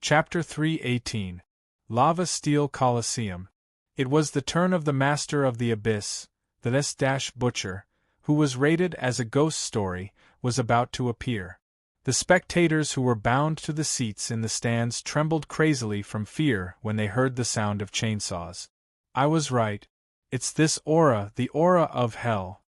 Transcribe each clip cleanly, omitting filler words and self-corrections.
Chapter 3:18 Lava Steel Colosseum. It was the turn of the Master of the Abyss, the S-Butcher, who was rated as a ghost story, was about to appear. The spectators who were bound to the seats in the stands trembled crazily from fear when they heard the sound of chainsaws. I was right. It's this aura, the aura of hell.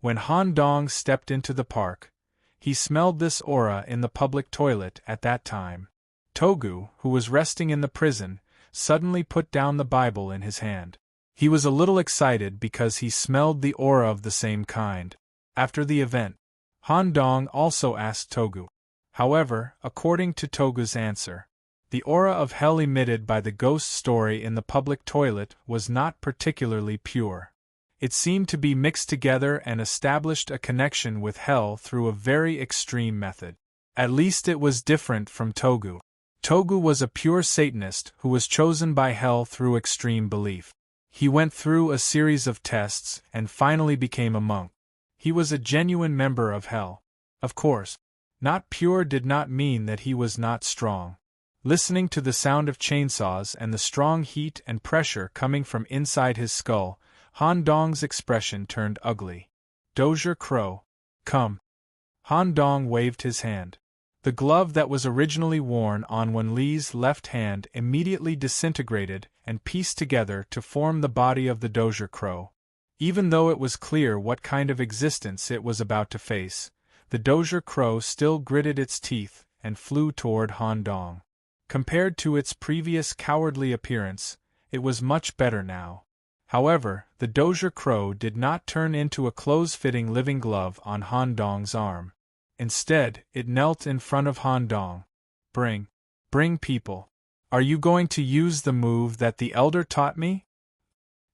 When Han Dong stepped into the park, he smelled this aura in the public toilet at that time. Togu, who was resting in the prison, suddenly put down the Bible in his hand. He was a little excited because he smelled the aura of the same kind. After the event, Han Dong also asked Togu. However, according to Togu's answer, the aura of hell emitted by the ghost story in the public toilet was not particularly pure. It seemed to be mixed together and established a connection with hell through a very extreme method. At least it was different from Togu. Togu was a pure Satanist who was chosen by hell through extreme belief. He went through a series of tests and finally became a monk. He was a genuine member of hell. Of course, not pure did not mean that he was not strong. Listening to the sound of chainsaws and the strong heat and pressure coming from inside his skull, Han Dong's expression turned ugly. Dozier Crow, come. Han Dong waved his hand. The glove that was originally worn on Wen Li's left hand immediately disintegrated and pieced together to form the body of the Dozier Crow. Even though it was clear what kind of existence it was about to face, the Dozier Crow still gritted its teeth and flew toward Han Dong. Compared to its previous cowardly appearance, it was much better now. However, the Dozier Crow did not turn into a close-fitting living glove on Han Dong's arm. Instead, it knelt in front of Han Dong. Bring people. Are you going to use the move that the elder taught me?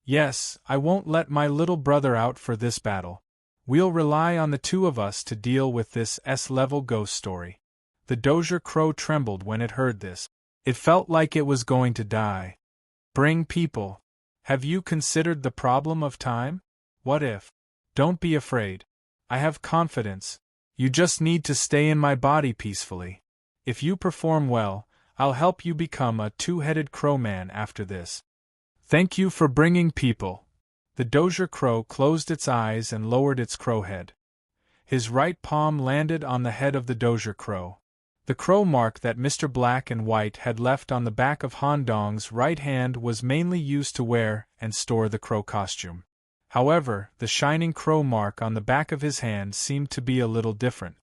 Yes, I won't let my little brother out for this battle. We'll rely on the two of us to deal with this S-level ghost story. The Dozier Crow trembled when it heard this. It felt like it was going to die. Bring people. Have you considered the problem of time? What if? Don't be afraid. I have confidence. You just need to stay in my body peacefully. If you perform well, I'll help you become a two-headed crowman after this. Thank you for bringing people. The Dozier Crow closed its eyes and lowered its crow head. His right palm landed on the head of the Dozier Crow. The crow mark that Mr. Black and White had left on the back of Han Dong's right hand was mainly used to wear and store the crow costume. However, the shining crow mark on the back of his hand seemed to be a little different.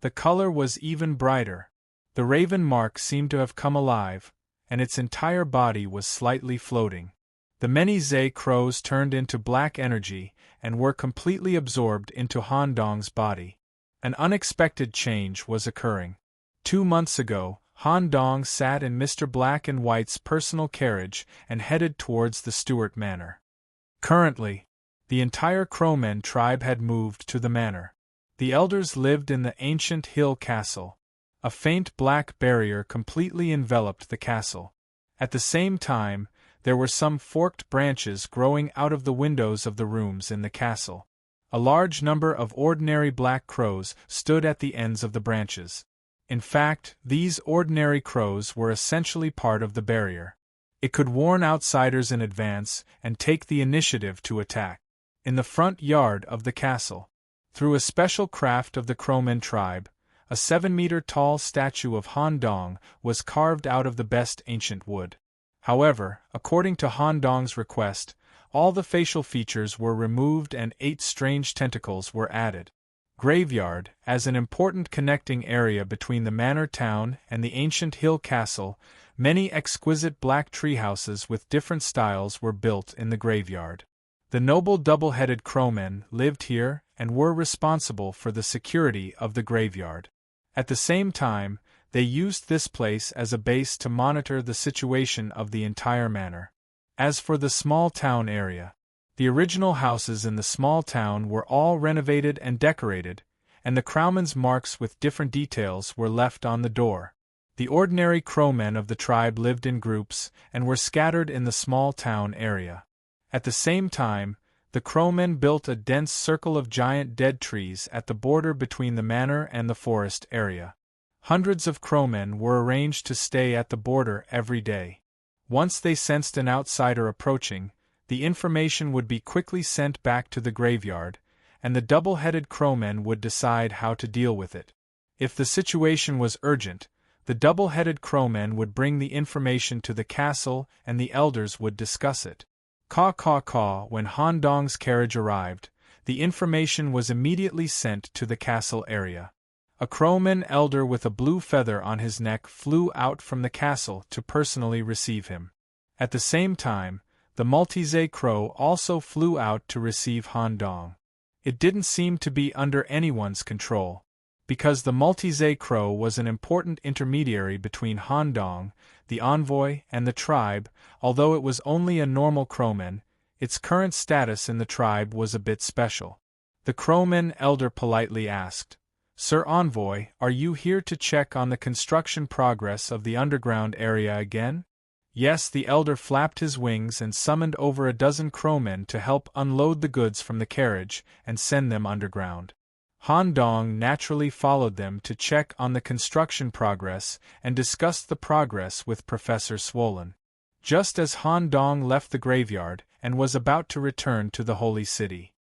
The color was even brighter. The raven mark seemed to have come alive, and its entire body was slightly floating. The many Zay crows turned into black energy and were completely absorbed into Han Dong's body. An unexpected change was occurring. 2 months ago, Han Dong sat in Mr. Black and White's personal carriage and headed towards the Stewart Manor. Currently, the entire Crowmen tribe had moved to the manor. The elders lived in the ancient hill castle. A faint black barrier completely enveloped the castle. At the same time, there were some forked branches growing out of the windows of the rooms in the castle. A large number of ordinary black crows stood at the ends of the branches. In fact, these ordinary crows were essentially part of the barrier. It could warn outsiders in advance and take the initiative to attack. In the front yard of the castle, through a special craft of the Crowmen tribe, a 7-meter-tall statue of Han Dong was carved out of the best ancient wood. However, according to Han Dong's request, all the facial features were removed and 8 strange tentacles were added. Graveyard, as an important connecting area between the manor town and the ancient hill castle, many exquisite black treehouses with different styles were built in the graveyard. The noble double-headed crowmen lived here and were responsible for the security of the graveyard. At the same time, they used this place as a base to monitor the situation of the entire manor. As for the small town area, the original houses in the small town were all renovated and decorated, and the crowmen's marks with different details were left on the door. The ordinary crowmen of the tribe lived in groups and were scattered in the small town area. At the same time, the crowmen built a dense circle of giant dead trees at the border between the manor and the forest area. Hundreds of crowmen were arranged to stay at the border every day. Once they sensed an outsider approaching, the information would be quickly sent back to the graveyard, and the double-headed crowmen would decide how to deal with it. If the situation was urgent, the double-headed crowmen would bring the information to the castle and the elders would discuss it. Caw caw caw. When Han Dong's carriage arrived, the information was immediately sent to the castle area. A crowman elder with a blue feather on his neck flew out from the castle to personally receive him. At the same time, the Maltese crow also flew out to receive Han Dong. It didn't seem to be under anyone's control, because the Maltese crow was an important intermediary between Han Dong, the envoy, and the tribe. Although it was only a normal crowman, its current status in the tribe was a bit special. The crowman elder politely asked, "Sir Envoy, are you here to check on the construction progress of the underground area again?" Yes, the elder flapped his wings and summoned over a dozen crowmen to help unload the goods from the carriage and send them underground. Han Dong naturally followed them to check on the construction progress and discussed the progress with Professor Swollen. Just as Han Dong left the graveyard and was about to return to the holy city,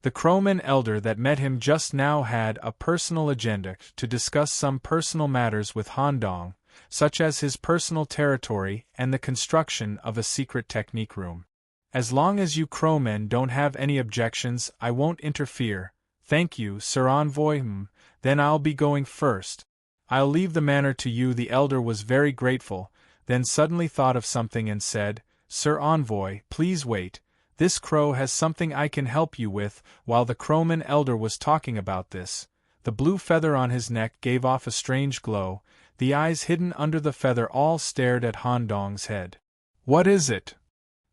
the crowman elder that met him just now had a personal agenda to discuss some personal matters with Han Dong, such as his personal territory and the construction of a secret technique room. "As long as you crowmen don't have any objections, I won't interfere. Thank you, Sir Envoy. Then I'll be going first. I'll leave the manor to you." The elder was very grateful, then suddenly thought of something and said, "Sir Envoy, please wait. This crow has something I can help you with." While the crowman elder was talking about this, the blue feather on his neck gave off a strange glow. The eyes hidden under the feather all stared at Han Dong's head. "What is it?"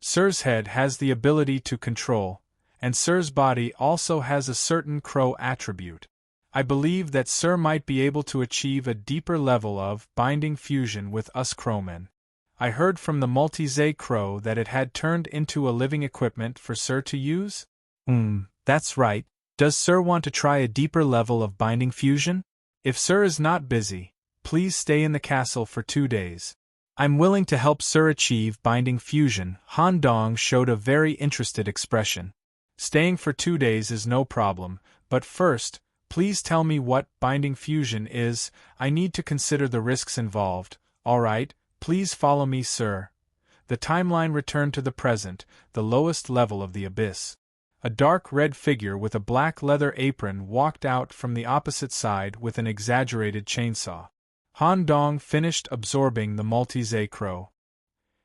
"Sir's head has the ability to control, and Sir's body also has a certain crow attribute. I believe that Sir might be able to achieve a deeper level of binding fusion with us crowmen. I heard from the Maltese crow that it had turned into a living equipment for Sir to use?" That's right. Does Sir want to try a deeper level of binding fusion? If Sir is not busy, please stay in the castle for 2 days. I'm willing to help Sir achieve binding fusion." Han Dong showed a very interested expression. "Staying for 2 days is no problem, but first, please tell me what binding fusion is. I need to consider the risks involved." "All right, please follow me, Sir." The timeline returned to the present, the lowest level of the abyss. A dark red figure with a black leather apron walked out from the opposite side with an exaggerated chainsaw. Han Dong finished absorbing the Maltese crow.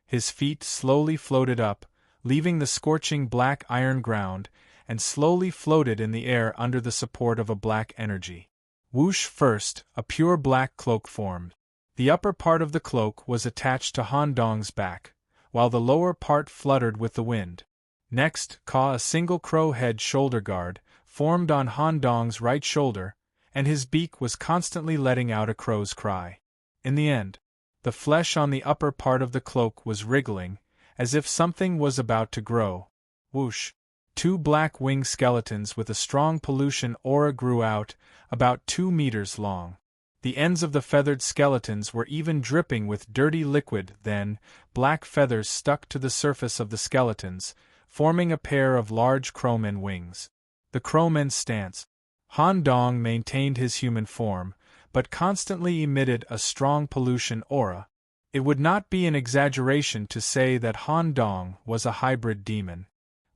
His feet slowly floated up, leaving the scorching black iron ground, and slowly floated in the air under the support of a black energy. Whoosh! First, a pure black cloak formed. The upper part of the cloak was attached to Han Dong's back, while the lower part fluttered with the wind. Next, a single crow head shoulder guard formed on Han Dong's right shoulder, and his beak was constantly letting out a crow's cry. In the end, the flesh on the upper part of the cloak was wriggling, as if something was about to grow. Whoosh! 2 black wing skeletons with a strong pollution aura grew out, about 2 meters long. The ends of the feathered skeletons were even dripping with dirty liquid. Then, black feathers stuck to the surface of the skeletons, forming a pair of large crowman wings. The crowman's stance. Han Dong maintained his human form, but constantly emitted a strong pollution aura. It would not be an exaggeration to say that Han Dong was a hybrid demon.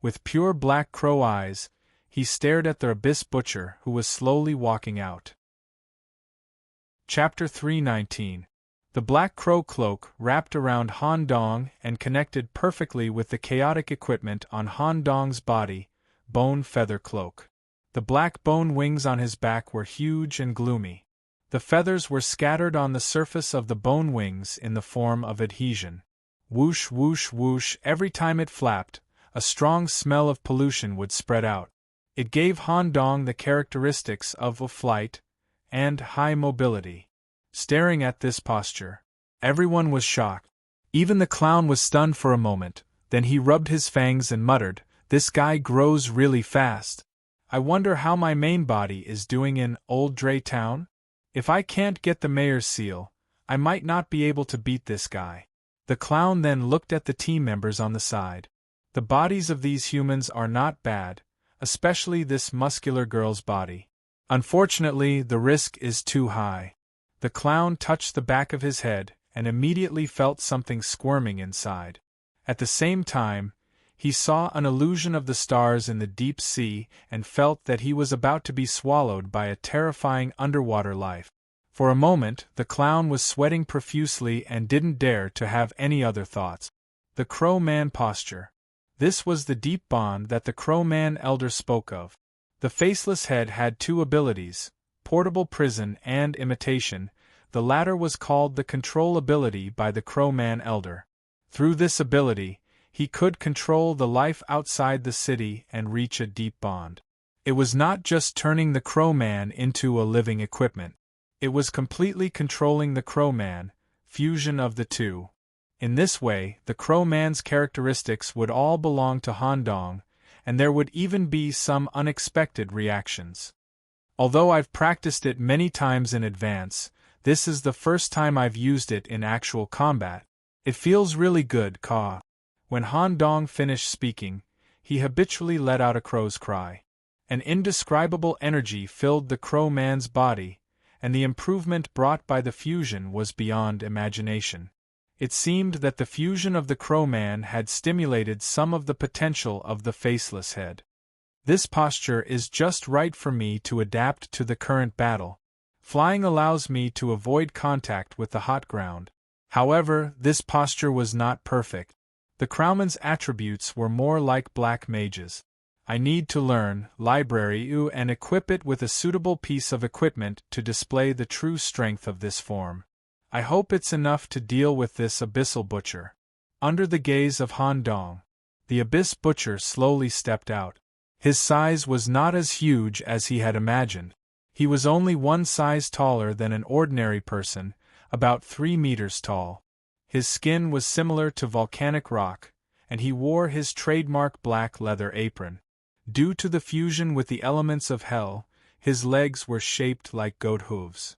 With pure black crow eyes, he stared at the abyss butcher who was slowly walking out. Chapter 319. The black crow cloak wrapped around Han Dong and connected perfectly with the chaotic equipment on Han Dong's body, bone feather cloak. The black bone wings on his back were huge and gloomy. The feathers were scattered on the surface of the bone wings in the form of adhesion. Whoosh whoosh whoosh, every time it flapped, a strong smell of pollution would spread out. It gave Han Dong the characteristics of flight and high mobility. Staring at this posture, everyone was shocked. Even the clown was stunned for a moment, then he rubbed his fangs and muttered, "This guy grows really fast. I wonder how my main body is doing in Old Dray Town?" If I can't get the mayor's seal, I might not be able to beat this guy. The clown then looked at the team members on the side. The bodies of these humans are not bad, especially this muscular girl's body. Unfortunately, the risk is too high. The clown touched the back of his head and immediately felt something squirming inside. At the same time, he saw an illusion of the stars in the deep sea and felt that he was about to be swallowed by a terrifying underwater life. For a moment, the clown was sweating profusely and didn't dare to have any other thoughts. The Crow-Man posture. This was the deep bond that the Crow-Man elder spoke of. The faceless head had two abilities, portable prison and imitation. The latter was called the control ability by the Crow-Man elder. Through this ability, he could control the life outside the city and reach a deep bond. It was not just turning the Crow-Man into a living equipment. It was completely controlling the Crow-Man, fusion of the two. In this way, the Crow-Man's characteristics would all belong to Han Dong, and there would even be some unexpected reactions. Although I've practiced it many times in advance, this is the first time I've used it in actual combat. It feels really good, Ka. When Han Dong finished speaking, he habitually let out a crow's cry. An indescribable energy filled the Crow-Man's body, and the improvement brought by the fusion was beyond imagination. It seemed that the fusion of the Crow-Man had stimulated some of the potential of the faceless head. This posture is just right for me to adapt to the current battle. Flying allows me to avoid contact with the hot ground. However, this posture was not perfect. The Crowman's attributes were more like Black Mage's. I need to learn Library U and equip it with a suitable piece of equipment to display the true strength of this form. I hope it's enough to deal with this Abyssal Butcher. Under the gaze of Han Dong, the Abyss Butcher slowly stepped out. His size was not as huge as he had imagined. He was only one size taller than an ordinary person, about 3 meters tall. His skin was similar to volcanic rock, and he wore his trademark black leather apron. Due to the fusion with the elements of hell, his legs were shaped like goat hooves.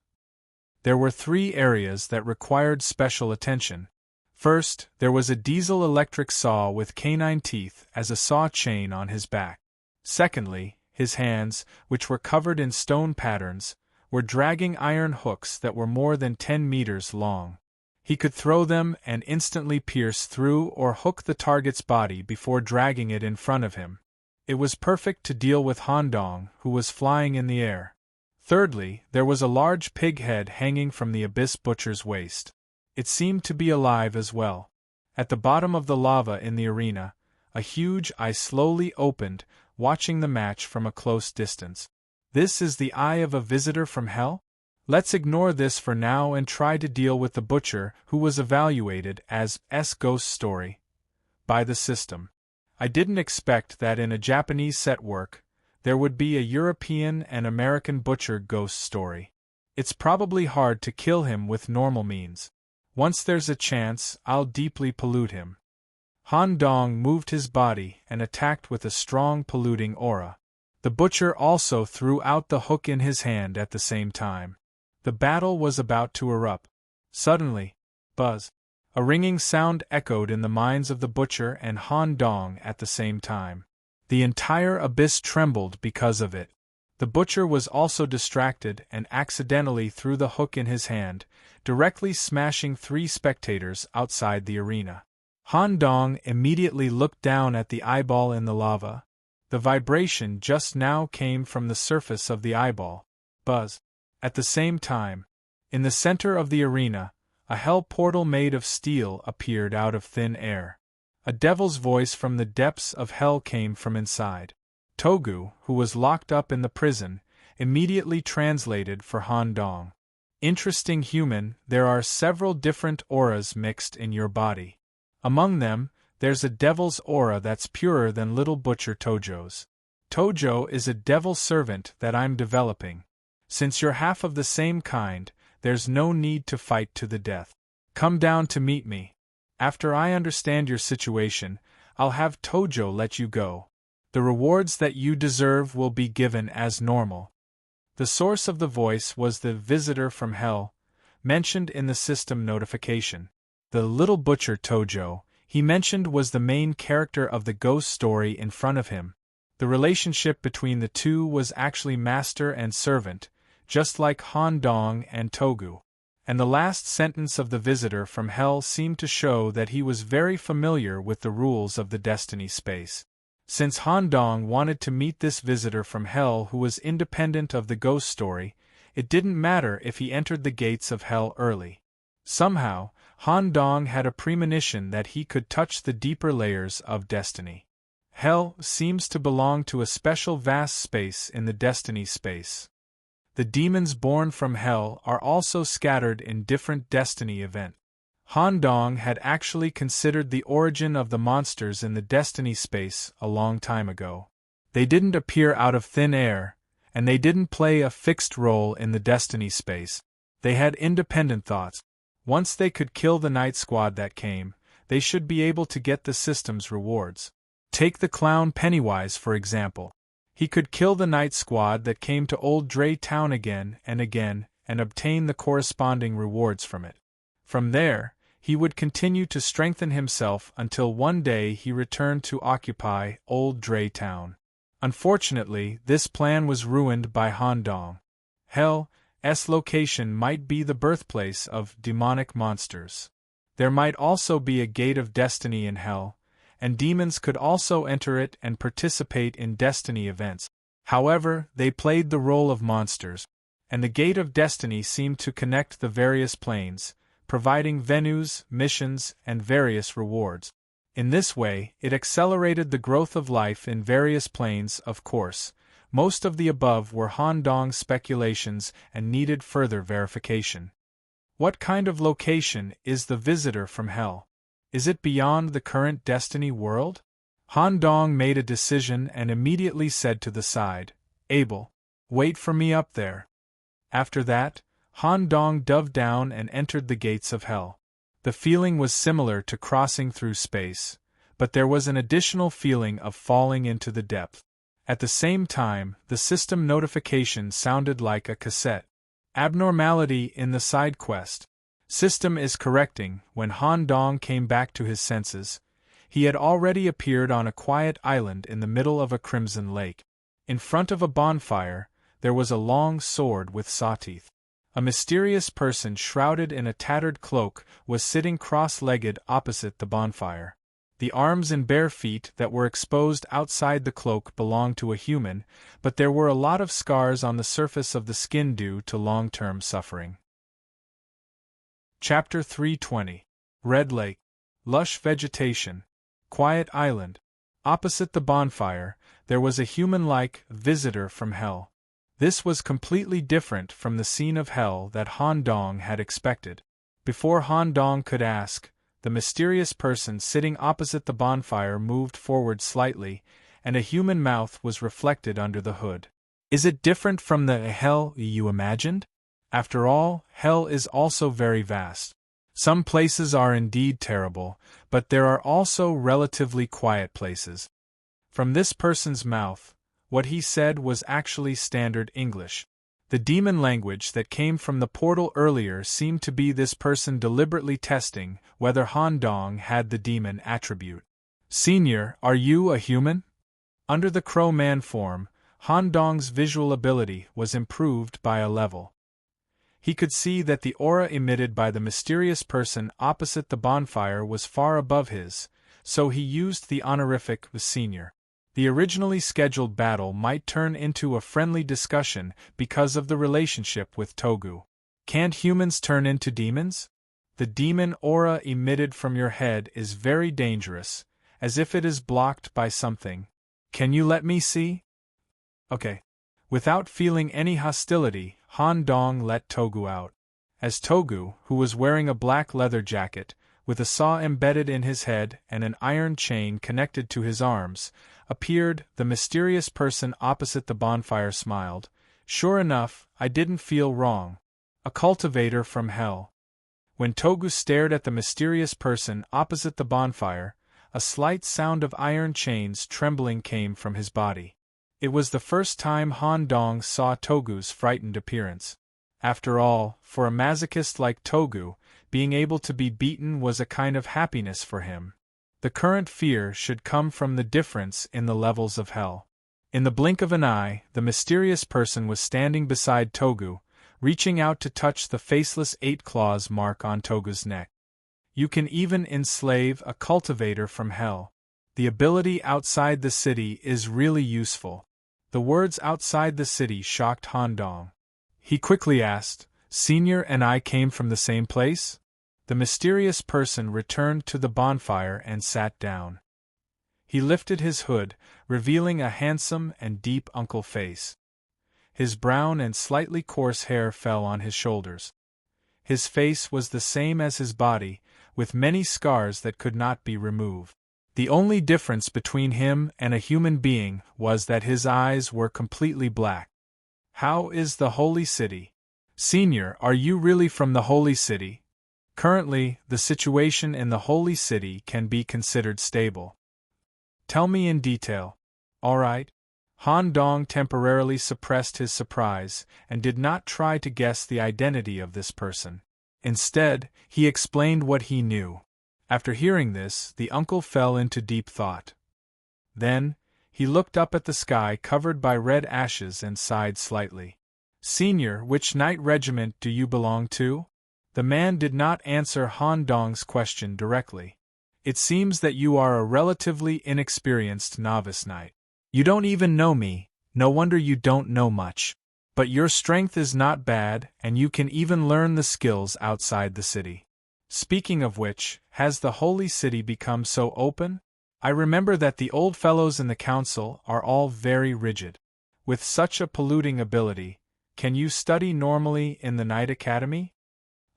There were 3 areas that required special attention. First, there was a diesel-electric saw with canine teeth as a saw chain on his back. Secondly, his hands, which were covered in stone patterns, were dragging iron hooks that were more than 10 meters long. He could throw them and instantly pierce through or hook the target's body before dragging it in front of him. It was perfect to deal with Han Dong, who was flying in the air. Thirdly, there was a large pig head hanging from the Abyss Butcher's waist. It seemed to be alive as well. At the bottom of the lava in the arena, a huge eye slowly opened, watching the match from a close distance. This is the eye of a visitor from hell? Let's ignore this for now and try to deal with the butcher, who was evaluated as ghost story by the system. I didn't expect that in a Japanese set work, there would be a European and American butcher ghost story. It's probably hard to kill him with normal means. Once there's a chance, I'll deeply pollute him. Han Dong moved his body and attacked with a strong polluting aura. The butcher also threw out the hook in his hand at the same time. The battle was about to erupt. Suddenly, buzz! A ringing sound echoed in the minds of the butcher and Han Dong at the same time. The entire abyss trembled because of it. The butcher was also distracted and accidentally threw the hook in his hand, directly smashing 3 spectators outside the arena. Han Dong immediately looked down at the eyeball in the lava. The vibration just now came from the surface of the eyeball. Buzz! At the same time, in the center of the arena, a hell portal made of steel appeared out of thin air. A devil's voice from the depths of hell came from inside. Togu, who was locked up in the prison, immediately translated for Han Dong. Interesting human, there are several different auras mixed in your body. Among them, there's a devil's aura that's purer than little butcher Tojo's. Tojo is a devil servant that I'm developing. Since you're half of the same kind, there's no need to fight to the death. Come down to meet me. After I understand your situation, I'll have Tojo let you go. The rewards that you deserve will be given as normal. The source of the voice was the visitor from hell, mentioned in the system notification. The little butcher Tojo, he mentioned, was the main character of the ghost story in front of him. The relationship between the two was actually master and servant, just like Han Dong and Togu. And the last sentence of the visitor from hell seemed to show that he was very familiar with the rules of the destiny space. Since Han Dong wanted to meet this visitor from hell who was independent of the ghost story, it didn't matter if he entered the gates of hell early. Somehow, Han Dong had a premonition that he could touch the deeper layers of destiny. Hell seems to belong to a special vast space in the destiny space. The demons born from hell are also scattered in different destiny events. Han Dong had actually considered the origin of the monsters in the destiny space a long time ago. They didn't appear out of thin air, and they didn't play a fixed role in the destiny space. They had independent thoughts. Once they could kill the night squad that came, they should be able to get the system's rewards. Take the clown Pennywise for example. He could kill the night squad that came to Old Dray Town again and obtain the corresponding rewards from it. From there, he would continue to strengthen himself until one day he returned to occupy Old Dray Town. Unfortunately, this plan was ruined by Han Dong. Hell's location might be the birthplace of demonic monsters. There might also be a gate of destiny in hell, and demons could also enter it and participate in destiny events. However, they played the role of monsters, and the gate of destiny seemed to connect the various planes, providing venues, missions, and various rewards. In this way, it accelerated the growth of life in various planes. Of course, most of the above were Han Dong's speculations and needed further verification. What kind of location is the visitor from hell? Is it beyond the current destiny world? Han Dong made a decision and immediately said to the side, "Abel, wait for me up there." After that, Han Dong dove down and entered the gates of hell. The feeling was similar to crossing through space, but there was an additional feeling of falling into the depth. At the same time, the system notification sounded like a cassette. Abnormality in the side quest. System is correcting. When Han Dong came back to his senses, he had already appeared on a quiet island in the middle of a crimson lake. In front of a bonfire, there was a long sword with saw teeth. A mysterious person shrouded in a tattered cloak was sitting cross-legged opposite the bonfire. The arms and bare feet that were exposed outside the cloak belonged to a human, but there were a lot of scars on the surface of the skin due to long-term suffering. Chapter 320. Red Lake. Lush vegetation. Quiet island. Opposite the bonfire, there was a human-like visitor from hell. This was completely different from the scene of hell that Han Dong had expected. Before Han Dong could ask, the mysterious person sitting opposite the bonfire moved forward slightly, and a human mouth was reflected under the hood. Is it different from the hell you imagined? After all, hell is also very vast. Some places are indeed terrible, but there are also relatively quiet places. From this person's mouth, what he said was actually standard English. The demon language that came from the portal earlier seemed to be this person deliberately testing whether Han Dong had the demon attribute. "Senior, are you a human?" Under the Crow Man form, Han Dong's visual ability was improved by a level. He could see that the aura emitted by the mysterious person opposite the bonfire was far above his, so he used the honorific "senior." The originally scheduled battle might turn into a friendly discussion because of the relationship with Togu. Can't humans turn into demons? The demon aura emitted from your head is very dangerous, as if it is blocked by something. Can you let me see? Okay. Without feeling any hostility, Han Dong let Togu out. As Togu, who was wearing a black leather jacket, with a saw embedded in his head and an iron chain connected to his arms, appeared, the mysterious person opposite the bonfire smiled. "Sure enough, I didn't feel wrong. A cultivator from hell." When Togu stared at the mysterious person opposite the bonfire, a slight sound of iron chains trembling came from his body. It was the first time Han Dong saw Togu's frightened appearance. After all, for a masochist like Togu, being able to be beaten was a kind of happiness for him. The current fear should come from the difference in the levels of hell. In the blink of an eye, the mysterious person was standing beside Togu, reaching out to touch the faceless 8 claws mark on Togu's neck. You can even enslave a cultivator from hell. The ability outside the city is really useful. The words outside the city shocked Han Dong. He quickly asked, "Senior and I came from the same place?" The mysterious person returned to the bonfire and sat down. He lifted his hood, revealing a handsome and deep uncle face. His brown and slightly coarse hair fell on his shoulders. His face was the same as his body, with many scars that could not be removed. The only difference between him and a human being was that his eyes were completely black. "How is the Holy City? Senior, are you really from the Holy City?" "Currently, the situation in the Holy City can be considered stable." "Tell me in detail." "All right." Han Dong temporarily suppressed his surprise and did not try to guess the identity of this person. Instead, he explained what he knew. After hearing this, the uncle fell into deep thought. Then, he looked up at the sky covered by red ashes and sighed slightly. "Senior, which knight regiment do you belong to?" The man did not answer Han Dong's question directly. "It seems that you are a relatively inexperienced novice knight. You don't even know me, no wonder you don't know much. But your strength is not bad, and you can even learn the skills outside the city. Speaking of which, has the Holy City become so open? I remember that the old fellows in the council are all very rigid. With such a polluting ability, can you study normally in the Night Academy?"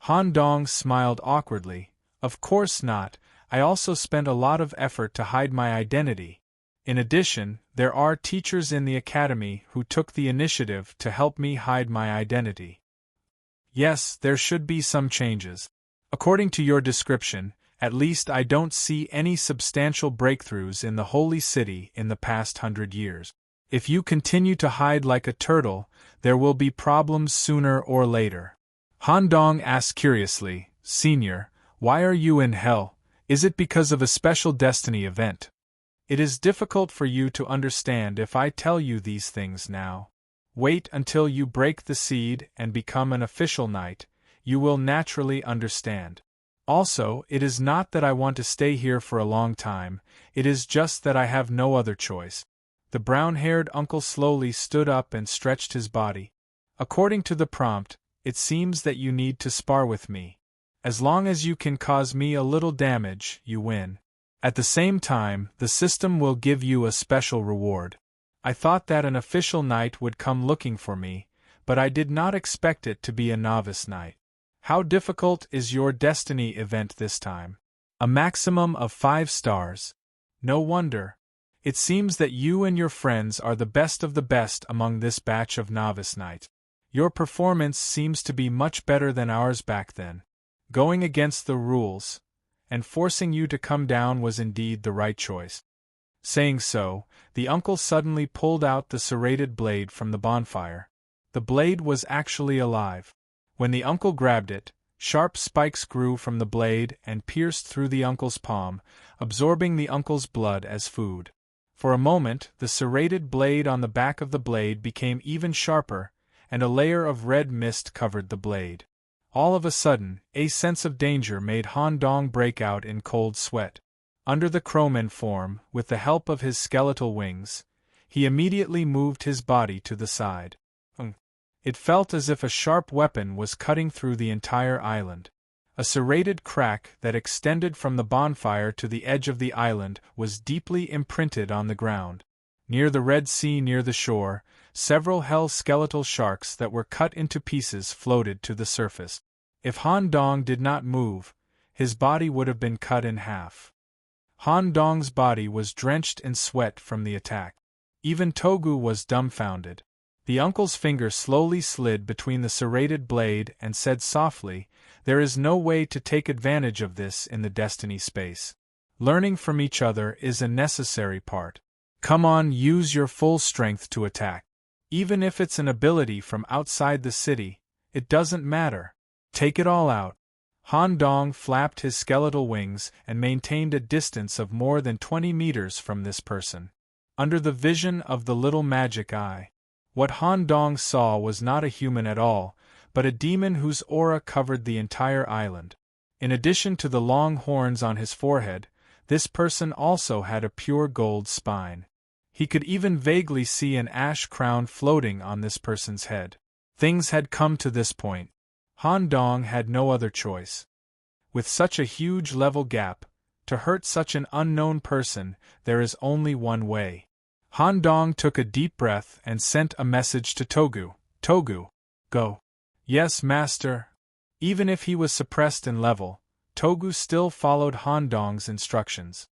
Han Dong smiled awkwardly. "Of course not, I also spent a lot of effort to hide my identity. In addition, there are teachers in the academy who took the initiative to help me hide my identity. Yes, there should be some changes. According to your description, at least I don't see any substantial breakthroughs in the Holy City in the past 100 years. If you continue to hide like a turtle, there will be problems sooner or later." Han Dong asked curiously, "Senior, why are you in hell? Is it because of a special destiny event?" "It is difficult for you to understand if I tell you these things now. Wait until you break the seed and become an official knight, you will naturally understand. Also, it is not that I want to stay here for a long time, it is just that I have no other choice." The brown-haired uncle slowly stood up and stretched his body. "According to the prompt, it seems that you need to spar with me. As long as you can cause me a little damage, you win. At the same time, the system will give you a special reward. I thought that an official knight would come looking for me, but I did not expect it to be a novice knight. How difficult is your destiny event this time?" "A maximum of 5 stars. No wonder. It seems that you and your friends are the best of the best among this batch of novice knights. Your performance seems to be much better than ours back then. Going against the rules and forcing you to come down was indeed the right choice." Saying so, the uncle suddenly pulled out the serrated blade from the bonfire. The blade was actually alive. When the uncle grabbed it, sharp spikes grew from the blade and pierced through the uncle's palm, absorbing the uncle's blood as food. For a moment, the serrated blade on the back of the blade became even sharper, and a layer of red mist covered the blade. All of a sudden, a sense of danger made Han Dong break out in cold sweat. Under the crowman form, with the help of his skeletal wings, he immediately moved his body to the side. It felt as if a sharp weapon was cutting through the entire island. A serrated crack that extended from the bonfire to the edge of the island was deeply imprinted on the ground. Near the Red Sea near the shore, several hell skeletal sharks that were cut into pieces floated to the surface. If Han Dong did not move, his body would have been cut in half. Han Dong's body was drenched in sweat from the attack. Even Togu was dumbfounded. The uncle's finger slowly slid between the serrated blade and said softly, "There is no way to take advantage of this in the destiny space. Learning from each other is a necessary part. Come on, use your full strength to attack. Even if it's an ability from outside the city, it doesn't matter. Take it all out. Han Dong flapped his skeletal wings and maintained a distance of more than 20 meters from this person. Under the vision of the little magic eye, what Han Dong saw was not a human at all, but a demon whose aura covered the entire island. In addition to the long horns on his forehead, this person also had a pure gold spine. He could even vaguely see an ash crown floating on this person's head. Things had come to this point. Han Dong had no other choice. With such a huge level gap, to hurt such an unknown person, there is only one way. Han Dong took a deep breath and sent a message to Togu. Togu, go. Yes, master. Even if he was suppressed in level, Togu still followed Han Dong's instructions.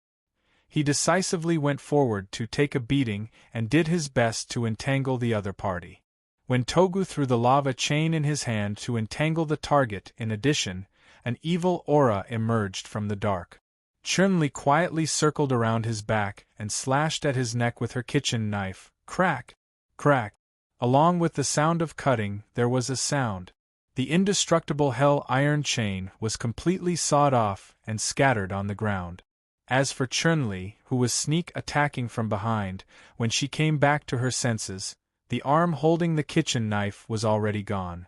He decisively went forward to take a beating and did his best to entangle the other party. When Togu threw the lava chain in his hand to entangle the target, in addition, an evil aura emerged from the dark. Chun-Li quietly circled around his back and slashed at his neck with her kitchen knife. Crack! Crack! Along with the sound of cutting, there was a sound. The indestructible hell iron chain was completely sawed off and scattered on the ground. As for Chun-Li, who was sneak attacking from behind, when she came back to her senses, the arm holding the kitchen knife was already gone.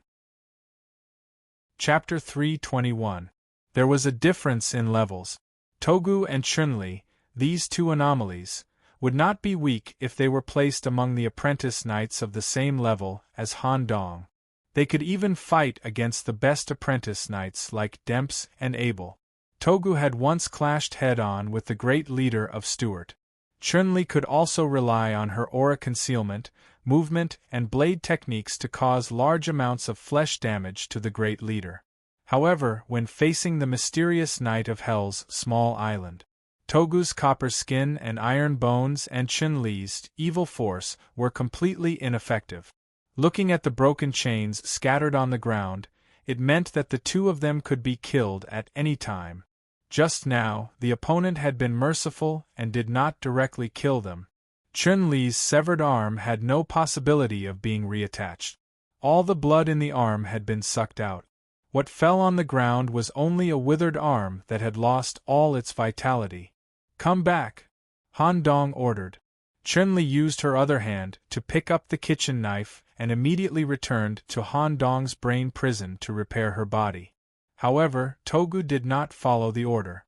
Chapter 321. There was a difference in levels. Togu and Chun-Li, these two anomalies, would not be weak if they were placed among the apprentice knights of the same level as Han Dong. They could even fight against the best apprentice knights like Demps and Abel. Togu had once clashed head-on with the great leader of Stuart. Chun-Li could also rely on her aura concealment, movement, and blade techniques to cause large amounts of flesh damage to the great leader. However, when facing the mysterious Knight of Hell's small island, Togu's copper skin and iron bones and Chun-Li's evil force were completely ineffective. Looking at the broken chains scattered on the ground, it meant that the two of them could be killed at any time. Just now, the opponent had been merciful and did not directly kill them. Chun-Li's severed arm had no possibility of being reattached. All the blood in the arm had been sucked out. What fell on the ground was only a withered arm that had lost all its vitality. Come back, Han Dong ordered. Chun-Li used her other hand to pick up the kitchen knife and immediately returned to Han Dong's brain prison to repair her body. However, Togu did not follow the order.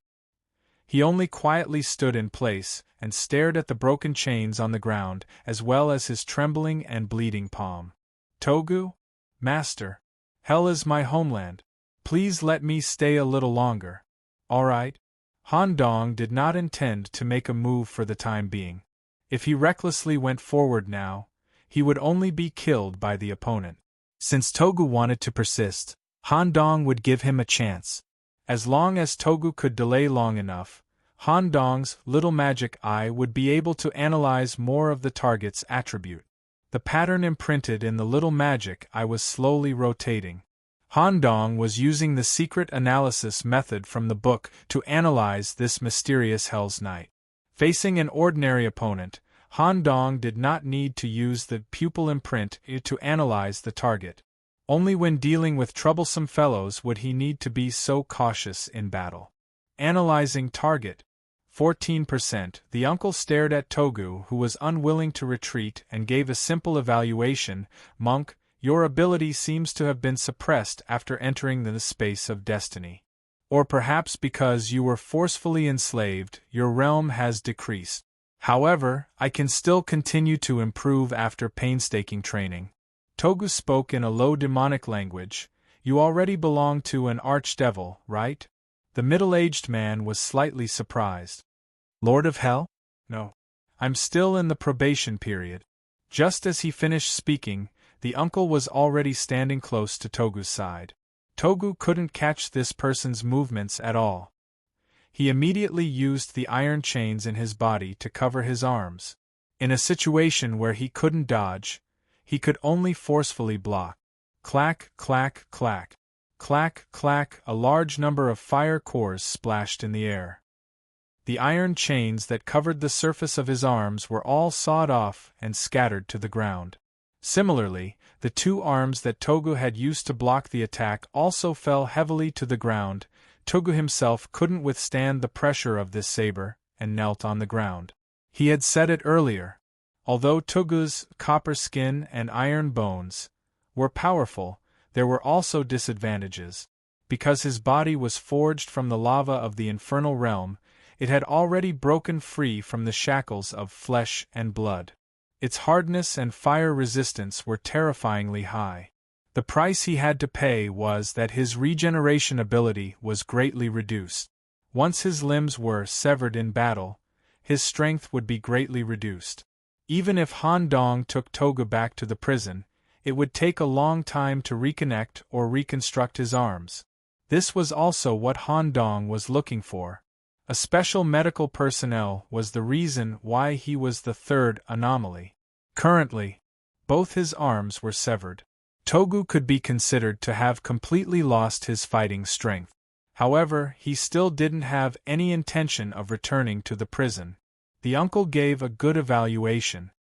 He only quietly stood in place and stared at the broken chains on the ground as well as his trembling and bleeding palm. Togu? Master. Hell is my homeland. Please let me stay a little longer. All right. Han Dong did not intend to make a move for the time being. If he recklessly went forward now, he would only be killed by the opponent. Since Togu wanted to persist, Han Dong would give him a chance. As long as Togu could delay long enough, Han Dong's little magic eye would be able to analyze more of the target's attribute. The pattern imprinted in the little magic eye was slowly rotating. Han Dong was using the secret analysis method from the book to analyze this mysterious Hell's Knight. Facing an ordinary opponent, Han Dong did not need to use the pupil imprint to analyze the target. Only when dealing with troublesome fellows would he need to be so cautious in battle. Analyzing target. 14%. The uncle stared at Togu, who was unwilling to retreat, and gave a simple evaluation. Monk, your ability seems to have been suppressed after entering the space of destiny. Or perhaps because you were forcefully enslaved, your realm has decreased. However, I can still continue to improve after painstaking training. Togu spoke in a low demonic language. You already belong to an archdevil, right? The middle-aged man was slightly surprised. Lord of Hell? No. I'm still in the probation period. Just as he finished speaking, the uncle was already standing close to Togu's side. Togu couldn't catch this person's movements at all. He immediately used the iron chains in his body to cover his arms. In a situation where he couldn't dodge, he could only forcefully block. Clack, clack, clack. Clack, clack, a large number of fire cores splashed in the air. The iron chains that covered the surface of his arms were all sawed off and scattered to the ground. Similarly, the two arms that Togu had used to block the attack also fell heavily to the ground. Togu himself couldn't withstand the pressure of this saber, and knelt on the ground. He had said it earlier. Although Togu's copper skin and iron bones were powerful, there were also disadvantages. Because his body was forged from the lava of the infernal realm, it had already broken free from the shackles of flesh and blood. Its hardness and fire resistance were terrifyingly high. The price he had to pay was that his regeneration ability was greatly reduced. Once his limbs were severed in battle, his strength would be greatly reduced. Even if Han Dong took Togu back to the prison, it would take a long time to reconnect or reconstruct his arms. This was also what Han Dong was looking for. A special medical personnel was the reason why he was the third anomaly. Currently, both his arms were severed. Togu could be considered to have completely lost his fighting strength. However, he still didn't have any intention of returning to the prison. The uncle gave a good evaluation.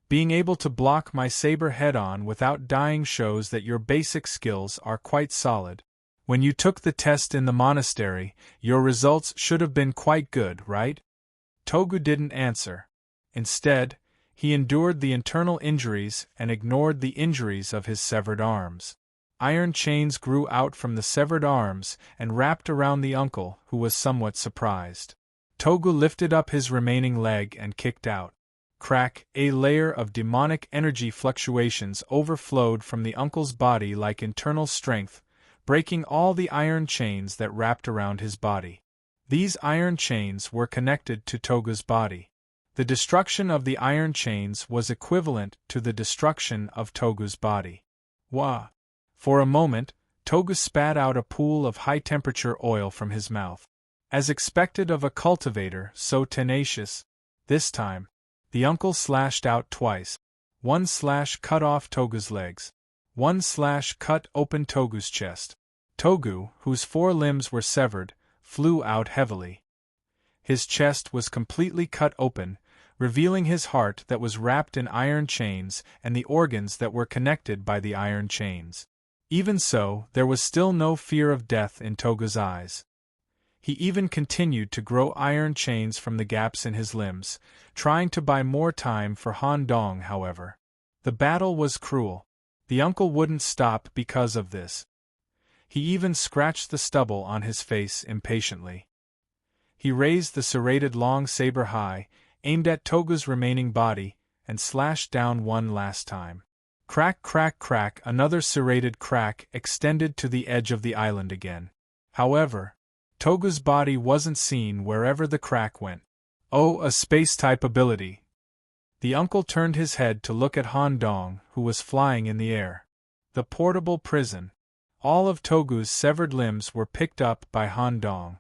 Being able to block my saber head-on without dying shows that your basic skills are quite solid. When you took the test in the monastery, your results should have been quite good, right? Togu didn't answer. Instead, he endured the internal injuries and ignored the injuries of his severed arms. Iron chains grew out from the severed arms and wrapped around the uncle, who was somewhat surprised. Togu lifted up his remaining leg and kicked out. Crack! A layer of demonic energy fluctuations overflowed from the uncle's body like internal strength, breaking all the iron chains that wrapped around his body. These iron chains were connected to Togu's body. The destruction of the iron chains was equivalent to the destruction of Togu's body. Wah! For a moment, Togu spat out a pool of high-temperature oil from his mouth. As expected of a cultivator so tenacious, this time, the uncle slashed out twice. One slash cut off Togu's legs. One slash cut open Togu's chest. Togu, whose 4 limbs were severed, flew out heavily. His chest was completely cut open, revealing his heart that was wrapped in iron chains and the organs that were connected by the iron chains. Even so, there was still no fear of death in Togu's eyes. He even continued to grow iron chains from the gaps in his limbs, trying to buy more time for Han Dong, however. The battle was cruel. The uncle wouldn't stop because of this. He even scratched the stubble on his face impatiently. He raised the serrated long saber high, aimed at Togu's remaining body, and slashed down one last time. Crack, crack, crack! Another serrated crack extended to the edge of the island again. However, Togu's body wasn't seen wherever the crack went. Oh, a space-type ability! The uncle turned his head to look at Han Dong, who was flying in the air. The portable prison. All of Togu's severed limbs were picked up by Han Dong.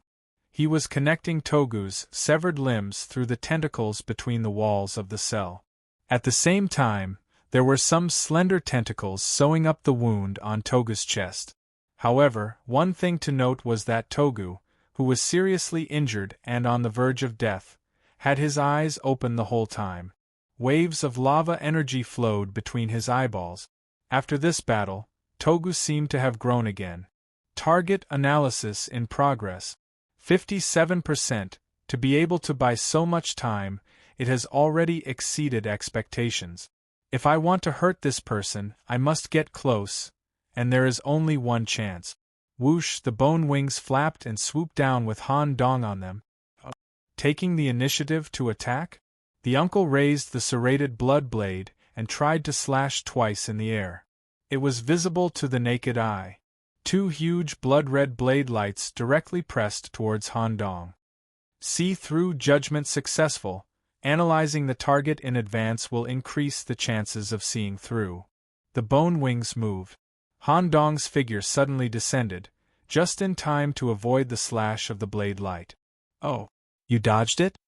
He was connecting Togu's severed limbs through the tentacles between the walls of the cell. At the same time, there were some slender tentacles sewing up the wound on Togu's chest. However, one thing to note was that Togu, who was seriously injured and on the verge of death, had his eyes open the whole time. Waves of lava energy flowed between his eyeballs. After this battle, Togu seemed to have grown again. Target analysis in progress. 57%. To be able to buy so much time, it has already exceeded expectations. If I want to hurt this person, I must get close, and there is only one chance. Whoosh! The bone wings flapped and swooped down with Han Dong on them. Taking the initiative to attack? The uncle raised the serrated blood blade and tried to slash twice in the air. It was visible to the naked eye. 2 huge blood-red blade lights directly pressed towards Han Dong. See-through judgment successful. Analyzing the target in advance will increase the chances of seeing through. The bone wings moved. Han Dong's figure suddenly descended, just in time to avoid the slash of the blade light. Oh, you dodged it?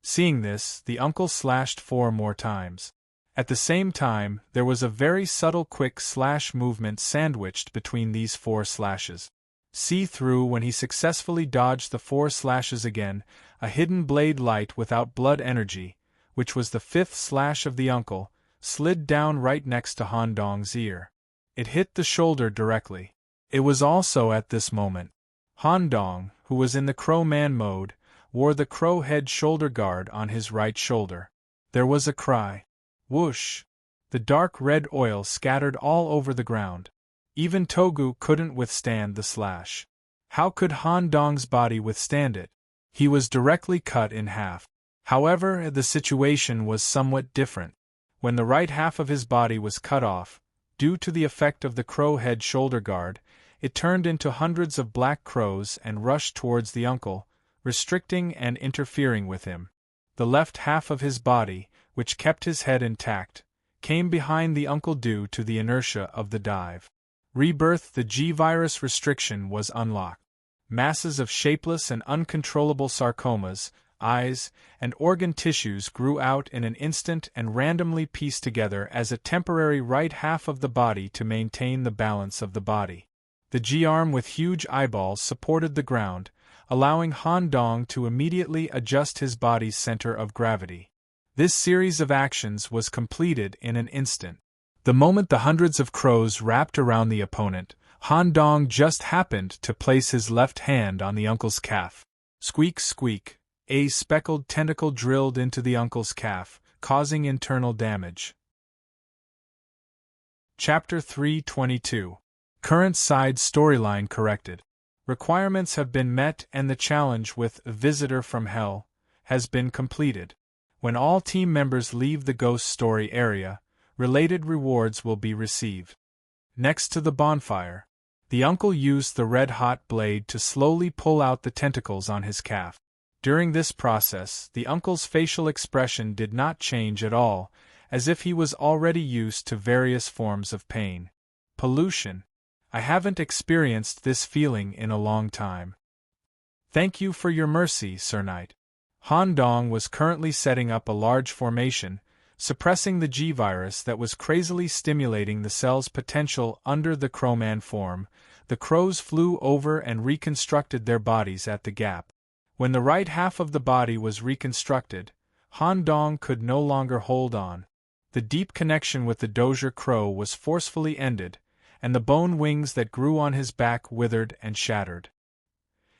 Seeing this, the uncle slashed 4 more times. At the same time, there was a very subtle quick slash movement sandwiched between these 4 slashes. See through when he successfully dodged the 4 slashes again, a hidden blade light without blood energy, which was the 5th slash of the uncle, slid down right next to Han Dong's ear. It hit the shoulder directly. It was also at this moment Han Dong, who was in the Crow Man mode, wore the crow head shoulder guard on his right shoulder. There was a cry. Whoosh! The dark red oil scattered all over the ground. Even Togu couldn't withstand the slash. How could Han Dong's body withstand it? He was directly cut in half. However, the situation was somewhat different. When the right half of his body was cut off, due to the effect of the crow head shoulder guard, it turned into hundreds of black crows and rushed towards the uncle, restricting and interfering with him. The left half of his body, which kept his head intact, came behind the uncle due to the inertia of the dive. Rebirth. The G-virus restriction was unlocked. Masses of shapeless and uncontrollable sarcomas, eyes, and organ tissues grew out in an instant and randomly pieced together as a temporary right half of the body to maintain the balance of the body. The G-arm with huge eyeballs supported the ground, allowing Han Dong to immediately adjust his body's center of gravity. This series of actions was completed in an instant. The moment the hundreds of crows wrapped around the opponent, Han Dong just happened to place his left hand on the uncle's calf. Squeak, squeak, a speckled tentacle drilled into the uncle's calf, causing internal damage. Chapter 322. Current side storyline corrected. Requirements have been met and the challenge with Visitor from Hell has been completed. When all team members leave the ghost story area, related rewards will be received. Next to the bonfire, the uncle used the red-hot blade to slowly pull out the tentacles on his calf. During this process, the uncle's facial expression did not change at all, as if he was already used to various forms of pain. Pollution. I haven't experienced this feeling in a long time. Thank you for your mercy, Sir Knight. Han Dong was currently setting up a large formation, suppressing the G-virus that was crazily stimulating the cell's potential under the Crowman form. The crows flew over and reconstructed their bodies at the gap. When the right half of the body was reconstructed, Han Dong could no longer hold on. The deep connection with the Dozier crow was forcefully ended, and the bone wings that grew on his back withered and shattered.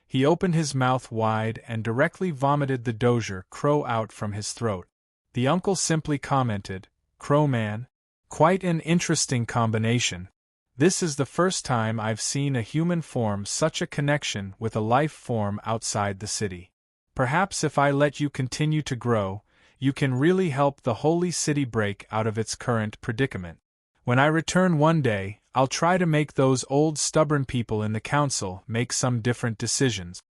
He opened his mouth wide and directly vomited the Dozier crow out from his throat. The uncle simply commented, "Crowman? Quite an interesting combination. This is the first time I've seen a human form such a connection with a life form outside the city. Perhaps if I let you continue to grow, you can really help the holy city break out of its current predicament. When I return one day, I'll try to make those old stubborn people in the council make some different decisions."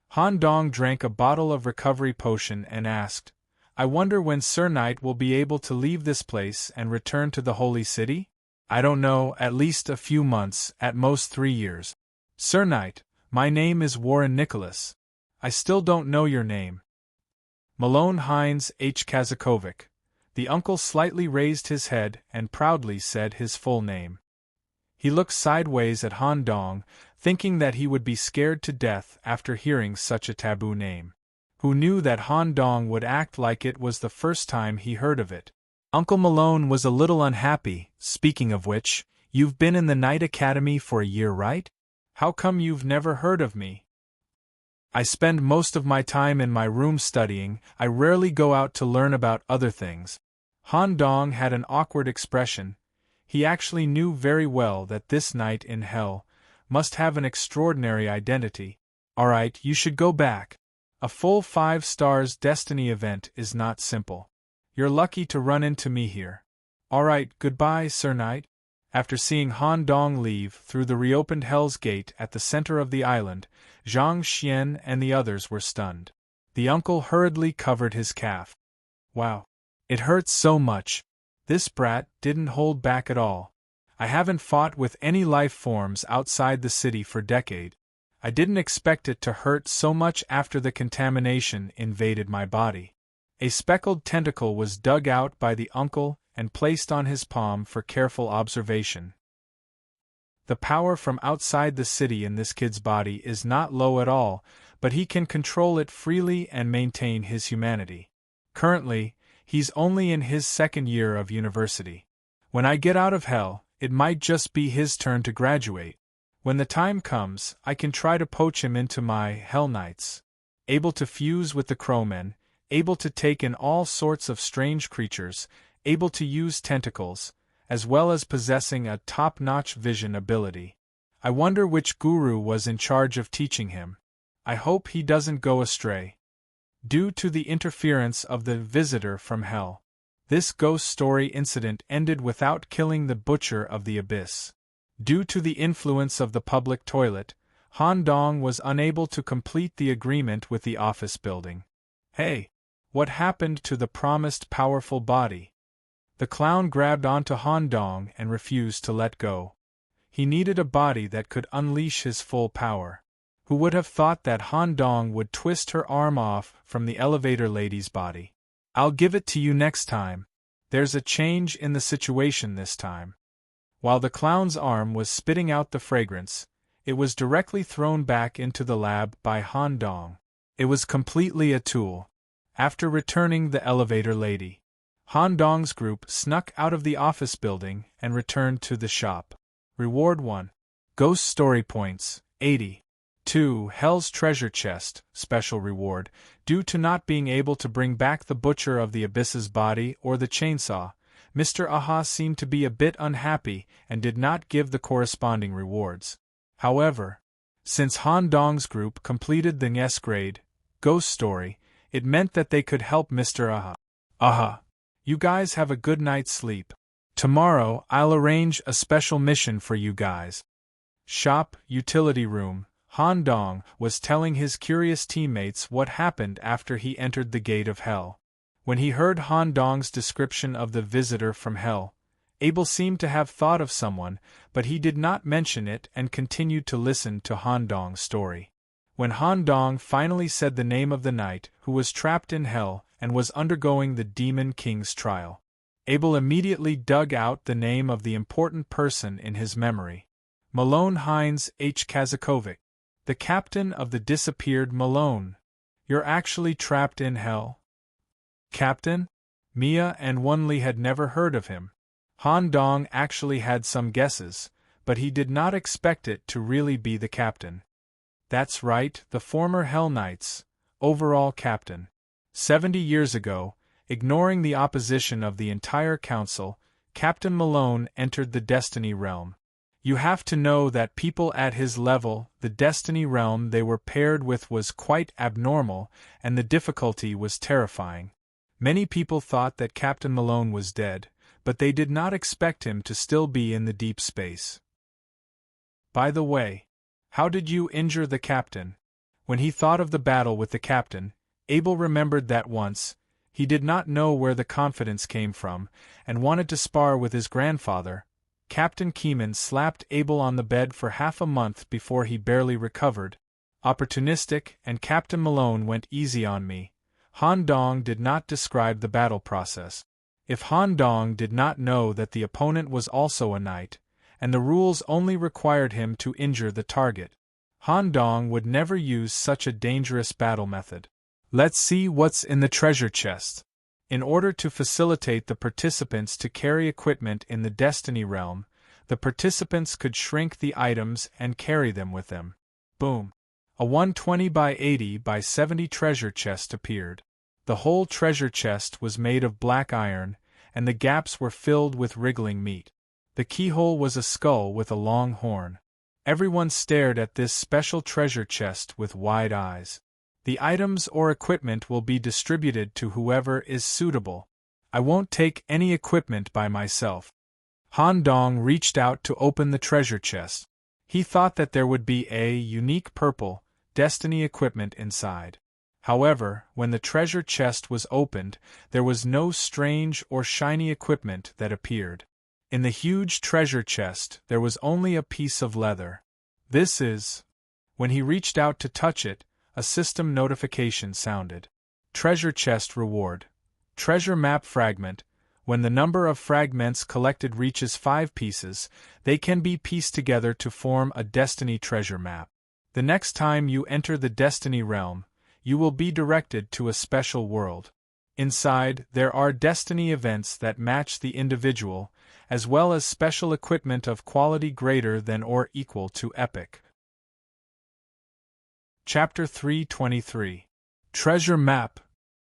Han Dong drank a bottle of recovery potion and asked, "I wonder when Sir Knight will be able to leave this place and return to the holy city?" "I don't know, at least a few months, at most 3 years. Sir Knight, my name is Warren Nicholas. I still don't know your name." "Malone Hines H. Kazakovic." The uncle slightly raised his head and proudly said his full name. He looked sideways at Han Dong, thinking that he would be scared to death after hearing such a taboo name. Who knew that Han Dong would act like it was the first time he heard of it? Uncle Malone was a little unhappy. "Speaking of which, you've been in the Night Academy for a year, right? How come you've never heard of me?" "I spend most of my time in my room studying. I rarely go out to learn about other things." Han Dong had an awkward expression. He actually knew very well that this night in hell must have an extraordinary identity. "All right, you should go back. A full 5 stars destiny event is not simple. You're lucky to run into me here." "All right, goodbye, Sir Knight." After seeing Han Dong leave through the reopened Hell's Gate at the center of the island, Zhang Xian and the others were stunned. The uncle hurriedly covered his calf. "Wow. It hurts so much. This brat didn't hold back at all. I haven't fought with any life forms outside the city for decades. I didn't expect it to hurt so much after the contamination invaded my body." A speckled tentacle was dug out by the uncle and placed on his palm for careful observation. The power from outside the city in this kid's body is not low at all, but he can control it freely and maintain his humanity. Currently, he's only in his second year of university. When I get out of hell, it might just be his turn to graduate. When the time comes, I can try to poach him into my Hell Knights. Able to fuse with the crowmen, able to take in all sorts of strange creatures, able to use tentacles, as well as possessing a top-notch vision ability. I wonder which guru was in charge of teaching him. I hope he doesn't go astray. Due to the interference of the visitor from hell, this ghost story incident ended without killing the Butcher of the Abyss. Due to the influence of the public toilet, Han Dong was unable to complete the agreement with the office building. Hey! What happened to the promised powerful body? The clown grabbed onto Han Dong and refused to let go. He needed a body that could unleash his full power. Who would have thought that Han Dong would twist her arm off from the elevator lady's body? I'll give it to you next time. There's a change in the situation this time. While the clown's arm was spitting out the fragrance, it was directly thrown back into the lab by Han Dong. It was completely a tool. After returning the elevator lady, Han Dong's group snuck out of the office building and returned to the shop. Reward 1. Ghost Story Points, 80. 2. Hell's Treasure Chest, Special Reward. Due to not being able to bring back the Butcher of the Abyss's body or the chainsaw, Mr. Aha seemed to be a bit unhappy and did not give the corresponding rewards. However, since Han Dong's group completed the S grade ghost story, it meant that they could help Mr. Aha. Aha! You guys have a good night's sleep. Tomorrow I'll arrange a special mission for you guys. Shop, utility room. Han Dong was telling his curious teammates what happened after he entered the gate of hell. When he heard Han Dong's description of the visitor from hell, Abel seemed to have thought of someone, but he did not mention it and continued to listen to Han Dong's story. When Han Dong finally said the name of the knight who was trapped in hell and was undergoing the Demon King's trial, Abel immediately dug out the name of the important person in his memory. Malone Hines H. Kazakovic, the captain of the disappeared Malone. You're actually trapped in hell? Captain? Mia and Wonli had never heard of him. Han Dong actually had some guesses, but he did not expect it to really be the captain. That's right, the former Hell Knights, overall captain. 70 years ago, ignoring the opposition of the entire council, Captain Malone entered the Destiny Realm. You have to know that people at his level, the Destiny Realm they were paired with was quite abnormal, and the difficulty was terrifying. Many people thought that Captain Malone was dead, but they did not expect him to still be in the deep space. By the way, how did you injure the captain? When he thought of the battle with the captain, Abel remembered that once, he did not know where the confidence came from, and wanted to spar with his grandfather. Captain Keeman slapped Abel on the bed for half a month before he barely recovered. Opportunistic, and Captain Malone went easy on me. Han Dong did not describe the battle process. If Han Dong did not know that the opponent was also a knight, and the rules only required him to injure the target, Han Dong would never use such a dangerous battle method. Let's see what's in the treasure chest. In order to facilitate the participants to carry equipment in the Destiny Realm, the participants could shrink the items and carry them with them. Boom! A 120 by 80 by 70 treasure chest appeared. The whole treasure chest was made of black iron, and the gaps were filled with wriggling meat. The keyhole was a skull with a long horn. Everyone stared at this special treasure chest with wide eyes. The items or equipment will be distributed to whoever is suitable. I won't take any equipment by myself. Han Dong reached out to open the treasure chest. He thought that there would be a unique purple Destiny equipment inside. However, when the treasure chest was opened, there was no strange or shiny equipment that appeared. In the huge treasure chest, there was only a piece of leather. This is... When he reached out to touch it, a system notification sounded. Treasure chest reward. Treasure map fragment, When the number of fragments collected reaches 5 pieces, they can be pieced together to form a destiny treasure map. The next time you enter the destiny realm, you will be directed to a special world. Inside, there are destiny events that match the individual, as well as special equipment of quality greater than or equal to epic. Chapter 323. Treasure Map.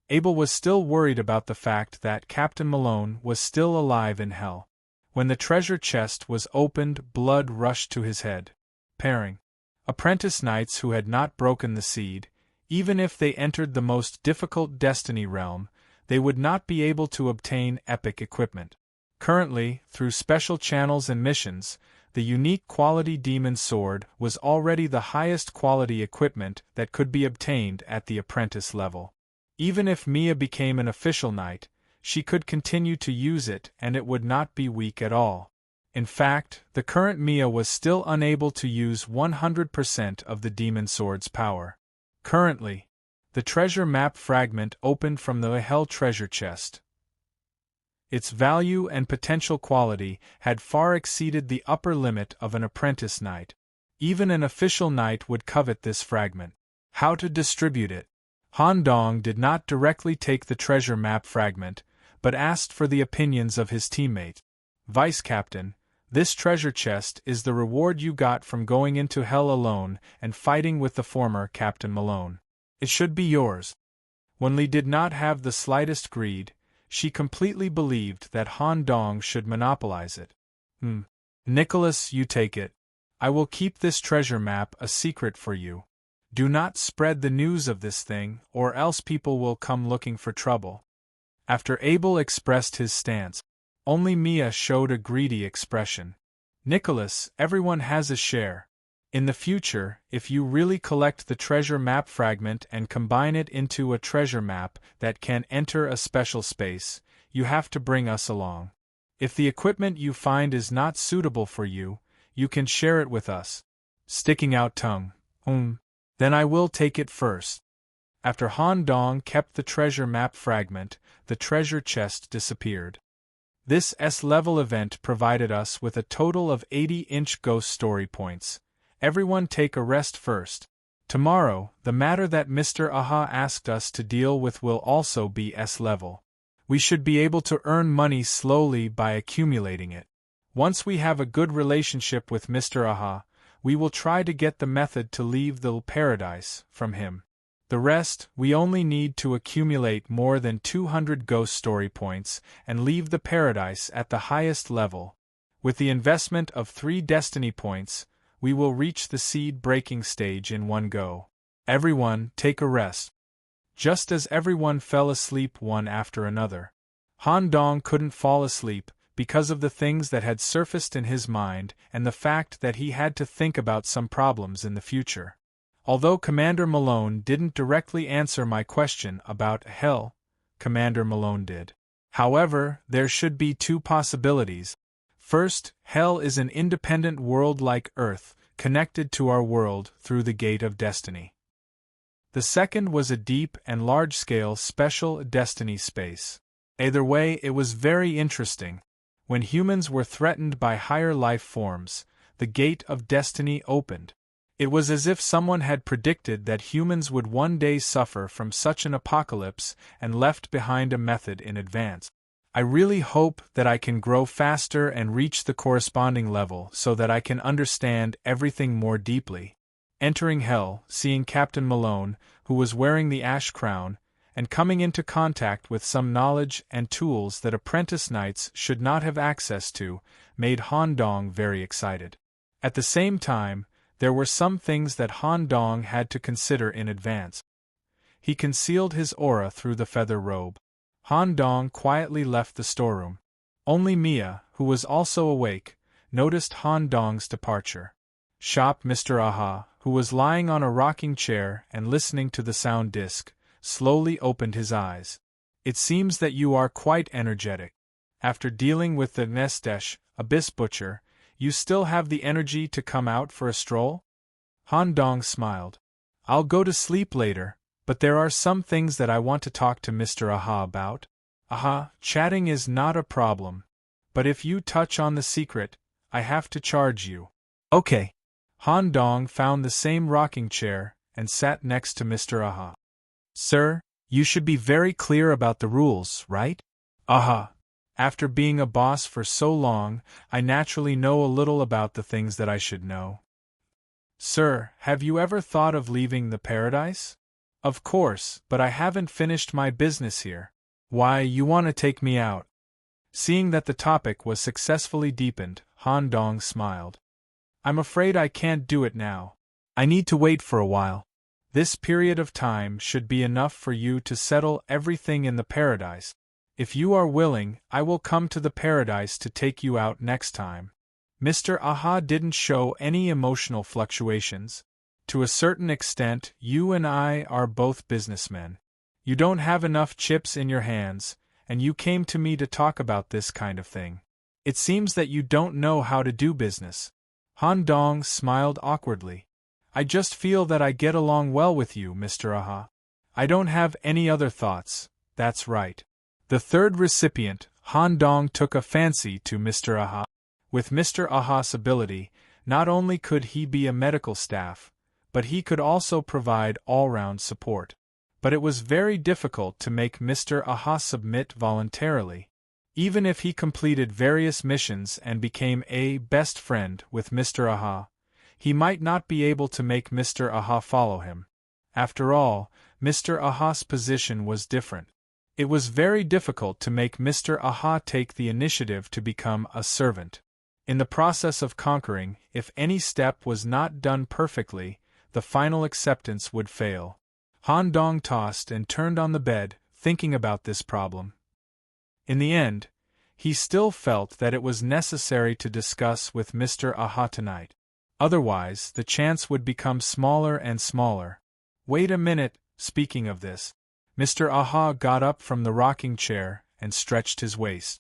Abel was still worried about the fact that Captain Malone was still alive in hell. When the treasure chest was opened, blood rushed to his head. Pairing. Apprentice knights who had not broken the seed, even if they entered the most difficult destiny realm, they would not be able to obtain epic equipment. Currently, through special channels and missions, the unique quality demon sword was already the highest quality equipment that could be obtained at the apprentice level. Even if Mia became an official knight, she could continue to use it and it would not be weak at all. In fact, the current Mia was still unable to use 100% of the demon sword's power. Currently, the treasure map fragment opened from the Hell treasure chest. Its value and potential quality had far exceeded the upper limit of an apprentice knight. Even an official knight would covet this fragment. How to distribute it? Han Dong did not directly take the treasure map fragment, but asked for the opinions of his teammate. Vice Captain, this treasure chest is the reward you got from going into hell alone and fighting with the former Captain Malone. It should be yours. When Li did not have the slightest greed, she completely believed that Han Dong should monopolize it. Nicholas, you take it. I will keep this treasure map a secret for you. Do not spread the news of this thing, or else people will come looking for trouble. After Abel expressed his stance, only Mia showed a greedy expression. Nicholas, everyone has a share. In the future, if you really collect the treasure map fragment and combine it into a treasure map that can enter a special space, you have to bring us along. If the equipment you find is not suitable for you, you can share it with us. Sticking out tongue. Then I will take it first. After Han Dong kept the treasure map fragment, the treasure chest disappeared. This S-level event provided us with a total of 80-inch ghost story points. Everyone take a rest first. Tomorrow, the matter that Mr. Aha asked us to deal with will also be S-level. We should be able to earn money slowly by accumulating it. Once we have a good relationship with Mr. Aha, we will try to get the method to leave the paradise from him. The rest, we only need to accumulate more than 200 ghost story points and leave the paradise at the highest level. With the investment of 3 destiny points, we will reach the seed-breaking stage in one go. Everyone, take a rest. Just as everyone fell asleep one after another. Han Dong couldn't fall asleep, because of the things that had surfaced in his mind and the fact that he had to think about some problems in the future. Although Commander Malone didn't directly answer my question about hell, Commander Malone did. However, there should be 2 possibilities. First, hell is an independent world like Earth, connected to our world through the Gate of Destiny. The second was a deep and large-scale special destiny space. Either way, it was very interesting. When humans were threatened by higher life forms, the Gate of Destiny opened. It was as if someone had predicted that humans would one day suffer from such an apocalypse and left behind a method in advance. I really hope that I can grow faster and reach the corresponding level so that I can understand everything more deeply. Entering hell, seeing Captain Malone, who was wearing the ash crown, and coming into contact with some knowledge and tools that apprentice knights should not have access to, made Han Dong very excited. At the same time, there were some things that Han Dong had to consider in advance. He concealed his aura through the feather robe. Han Dong quietly left the storeroom. Only Mia, who was also awake, noticed Han Dong's departure. Shop Mr. Aha, who was lying on a rocking chair and listening to the sound disc, slowly opened his eyes. It seems that you are quite energetic. After dealing with the Nestesh, Abyss Butcher, you still have the energy to come out for a stroll? Han Dong smiled. I'll go to sleep later, but there are some things that I want to talk to Mr. Aha about. Aha, chatting is not a problem. But if you touch on the secret, I have to charge you. Okay. Han Dong found the same rocking chair and sat next to Mr. Aha. Sir, you should be very clear about the rules, right? Aha. After being a boss for so long, I naturally know a little about the things that I should know. Sir, have you ever thought of leaving the paradise? Of course, but I haven't finished my business here. Why, you want to take me out? Seeing that the topic was successfully deepened, Han Dong smiled. I'm afraid I can't do it now. I need to wait for a while. This period of time should be enough for you to settle everything in the paradise. If you are willing, I will come to the paradise to take you out next time. Mr. Aha didn't show any emotional fluctuations. To a certain extent, you and I are both businessmen. You don't have enough chips in your hands, and you came to me to talk about this kind of thing. It seems that you don't know how to do business. Han Dong smiled awkwardly. I just feel that I get along well with you, Mr. Aha. I don't have any other thoughts, that's right. The third recipient, Han Dong, took a fancy to Mr. Aha. With Mr. Aha's ability, not only could he be a medical staff, but he could also provide all-round support. But it was very difficult to make Mr. Aha submit voluntarily. Even if he completed various missions and became a best friend with Mr. Aha, he might not be able to make Mr. Aha follow him. After all, Mr. Aha's position was different. It was very difficult to make Mr. Aha take the initiative to become a servant. In the process of conquering, if any step was not done perfectly, the final acceptance would fail. Han Dong tossed and turned on the bed, thinking about this problem. In the end, he still felt that it was necessary to discuss with Mr. Aha tonight. Otherwise, the chance would become smaller and smaller. Wait a minute, speaking of this. Mr. Aha got up from the rocking chair and stretched his waist.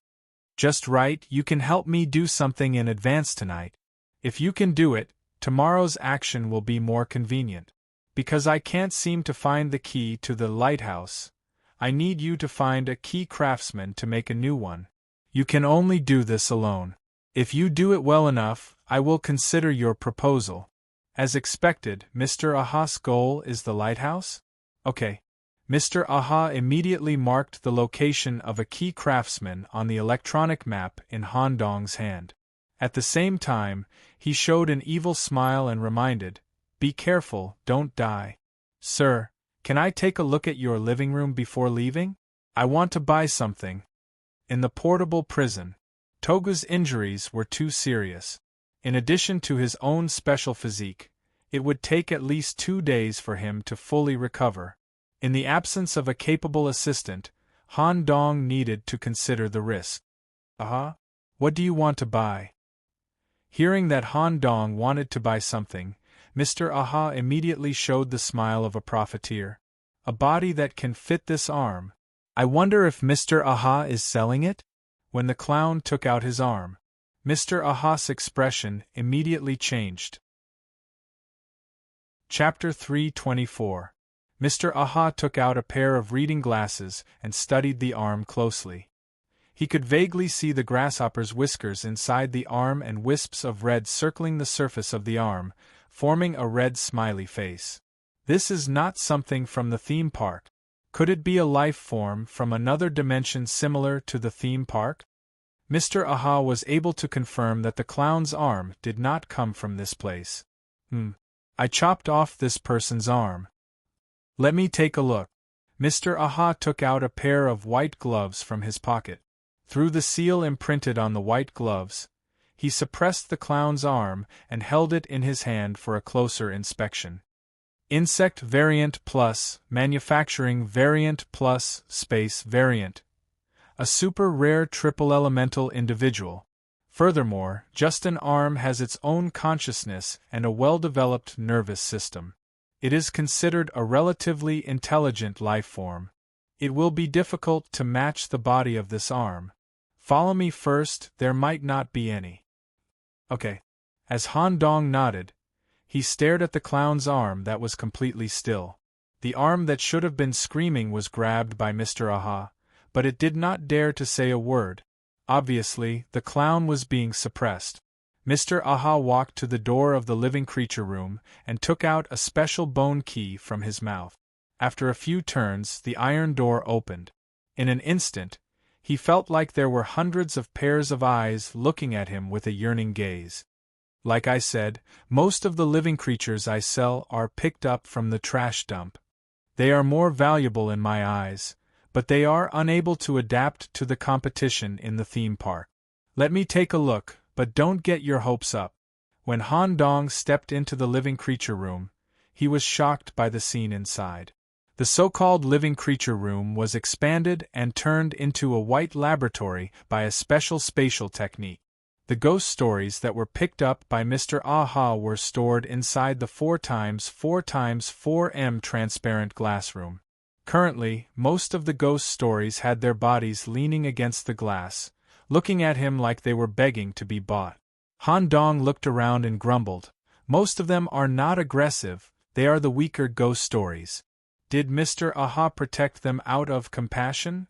Just right, you can help me do something in advance tonight. If you can do it, tomorrow's action will be more convenient. Because I can't seem to find the key to the lighthouse, I need you to find a key craftsman to make a new one. You can only do this alone. If you do it well enough, I will consider your proposal. As expected, Mr. Aha's goal is the lighthouse? Okay. Mr. Aha immediately marked the location of a key craftsman on the electronic map in Han Dong's hand. At the same time, he showed an evil smile and reminded, "Be careful, don't die." "Sir, can I take a look at your living room before leaving? I want to buy something." In the portable prison, Toga's injuries were too serious. In addition to his own special physique, it would take at least 2 days for him to fully recover. In the absence of a capable assistant, Han Dong needed to consider the risk. "Aha, what do you want to buy?" Hearing that Han Dong wanted to buy something, Mr. Aha immediately showed the smile of a profiteer. "A body that can fit this arm. I wonder if Mr. Aha is selling it?" When the clown took out his arm, Mr. Aha's expression immediately changed. Chapter 324. Mr. Aha took out a pair of reading glasses and studied the arm closely. He could vaguely see the grasshopper's whiskers inside the arm and wisps of red circling the surface of the arm, forming a red smiley face. This is not something from the theme park. Could it be a life form from another dimension similar to the theme park? Mr. Aha was able to confirm that the clown's arm did not come from this place. I chopped off this person's arm. Let me take a look. Mr. Aha took out a pair of white gloves from his pocket. Through the seal imprinted on the white gloves, he suppressed the clown's arm and held it in his hand for a closer inspection. Insect variant plus, manufacturing variant plus, space variant. A super rare triple elemental individual. Furthermore, just an arm has its own consciousness and a well-developed nervous system. It is considered a relatively intelligent life form. It will be difficult to match the body of this arm. Follow me first, there might not be any. Okay. As Han Dong nodded, he stared at the clown's arm that was completely still. The arm that should have been screaming was grabbed by Mr. Aha, but it did not dare to say a word. Obviously, the clown was being suppressed. Mr. Aha walked to the door of the living creature room and took out a special bone key from his mouth. After a few turns, the iron door opened. In an instant, he felt like there were hundreds of pairs of eyes looking at him with a yearning gaze. Like I said, most of the living creatures I sell are picked up from the trash dump. They are more valuable in my eyes, but they are unable to adapt to the competition in the theme park. Let me take a look, but don't get your hopes up. When Han Dong stepped into the living creature room, he was shocked by the scene inside. The so-called living creature room was expanded and turned into a white laboratory by a special spatial technique. The ghost stories that were picked up by Mr. Aha were stored inside the 4x4x4m transparent glass room. Currently, most of the ghost stories had their bodies leaning against the glass, looking at him like they were begging to be bought. Han Dong looked around and grumbled, "Most of them are not aggressive, they are the weaker ghost stories. Did Mr. Aha protect them out of compassion?"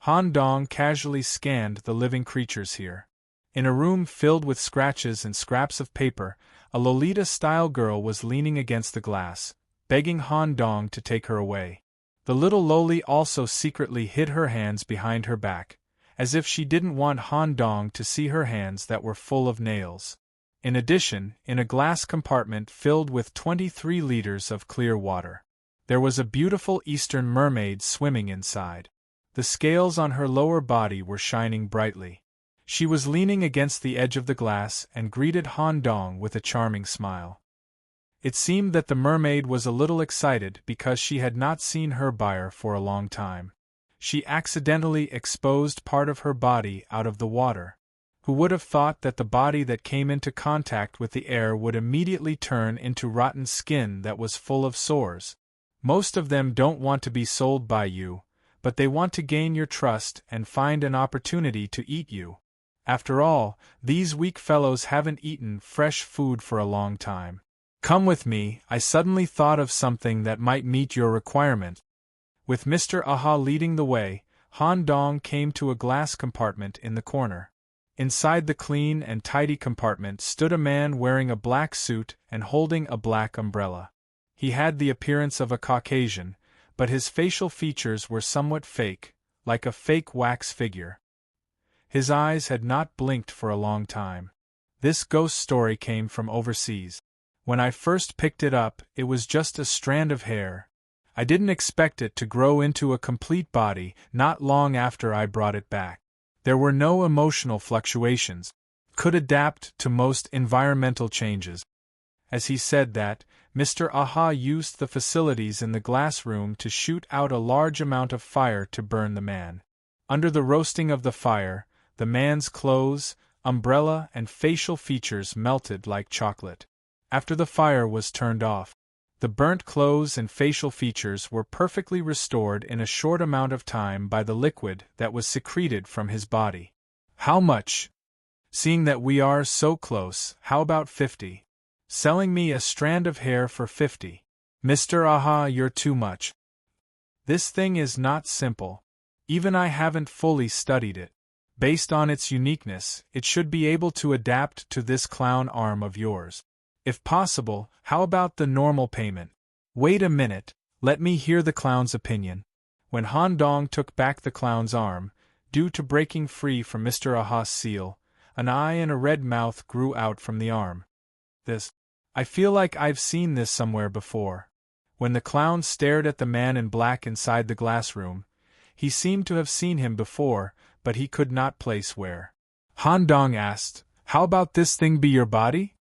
Han Dong casually scanned the living creatures here. In a room filled with scratches and scraps of paper, a Lolita-style girl was leaning against the glass, begging Han Dong to take her away. The little Loli also secretly hid her hands behind her back, as if she didn't want Han Dong to see her hands that were full of nails. In addition, in a glass compartment filled with 23 liters of clear water, there was a beautiful Eastern mermaid swimming inside. The scales on her lower body were shining brightly. She was leaning against the edge of the glass and greeted Han Dong with a charming smile. It seemed that the mermaid was a little excited because she had not seen her buyer for a long time. She accidentally exposed part of her body out of the water. Who would have thought that the body that came into contact with the air would immediately turn into rotten skin that was full of sores? Most of them don't want to be sold by you, but they want to gain your trust and find an opportunity to eat you. After all, these weak fellows haven't eaten fresh food for a long time. Come with me, I suddenly thought of something that might meet your requirement. With Mr. Aha leading the way, Han Dong came to a glass compartment in the corner. Inside the clean and tidy compartment stood a man wearing a black suit and holding a black umbrella. He had the appearance of a Caucasian, but his facial features were somewhat fake, like a fake wax figure. His eyes had not blinked for a long time. This ghost story came from overseas. When I first picked it up, it was just a strand of hair. I didn't expect it to grow into a complete body not long after I brought it back. There were no emotional fluctuations. Could adapt to most environmental changes. As he said that, Mr. Aha used the facilities in the glass room to shoot out a large amount of fire to burn the man. Under the roasting of the fire, the man's clothes, umbrella, and facial features melted like chocolate. After the fire was turned off, the burnt clothes and facial features were perfectly restored in a short amount of time by the liquid that was secreted from his body. How much? Seeing that we are so close, how about 50? Selling me a strand of hair for 50. Mr. Aha, you're too much. This thing is not simple. Even I haven't fully studied it. Based on its uniqueness, it should be able to adapt to this clown arm of yours. If possible, how about the normal payment? Wait a minute, let me hear the clown's opinion. When Han Dong took back the clown's arm, due to breaking free from Mr. Aha's seal, an eye and a red mouth grew out from the arm. I feel like I've seen this somewhere before. When the clown stared at the man in black inside the glass room, he seemed to have seen him before, but he could not place where. Han Dong asked, "How about this thing be your body?"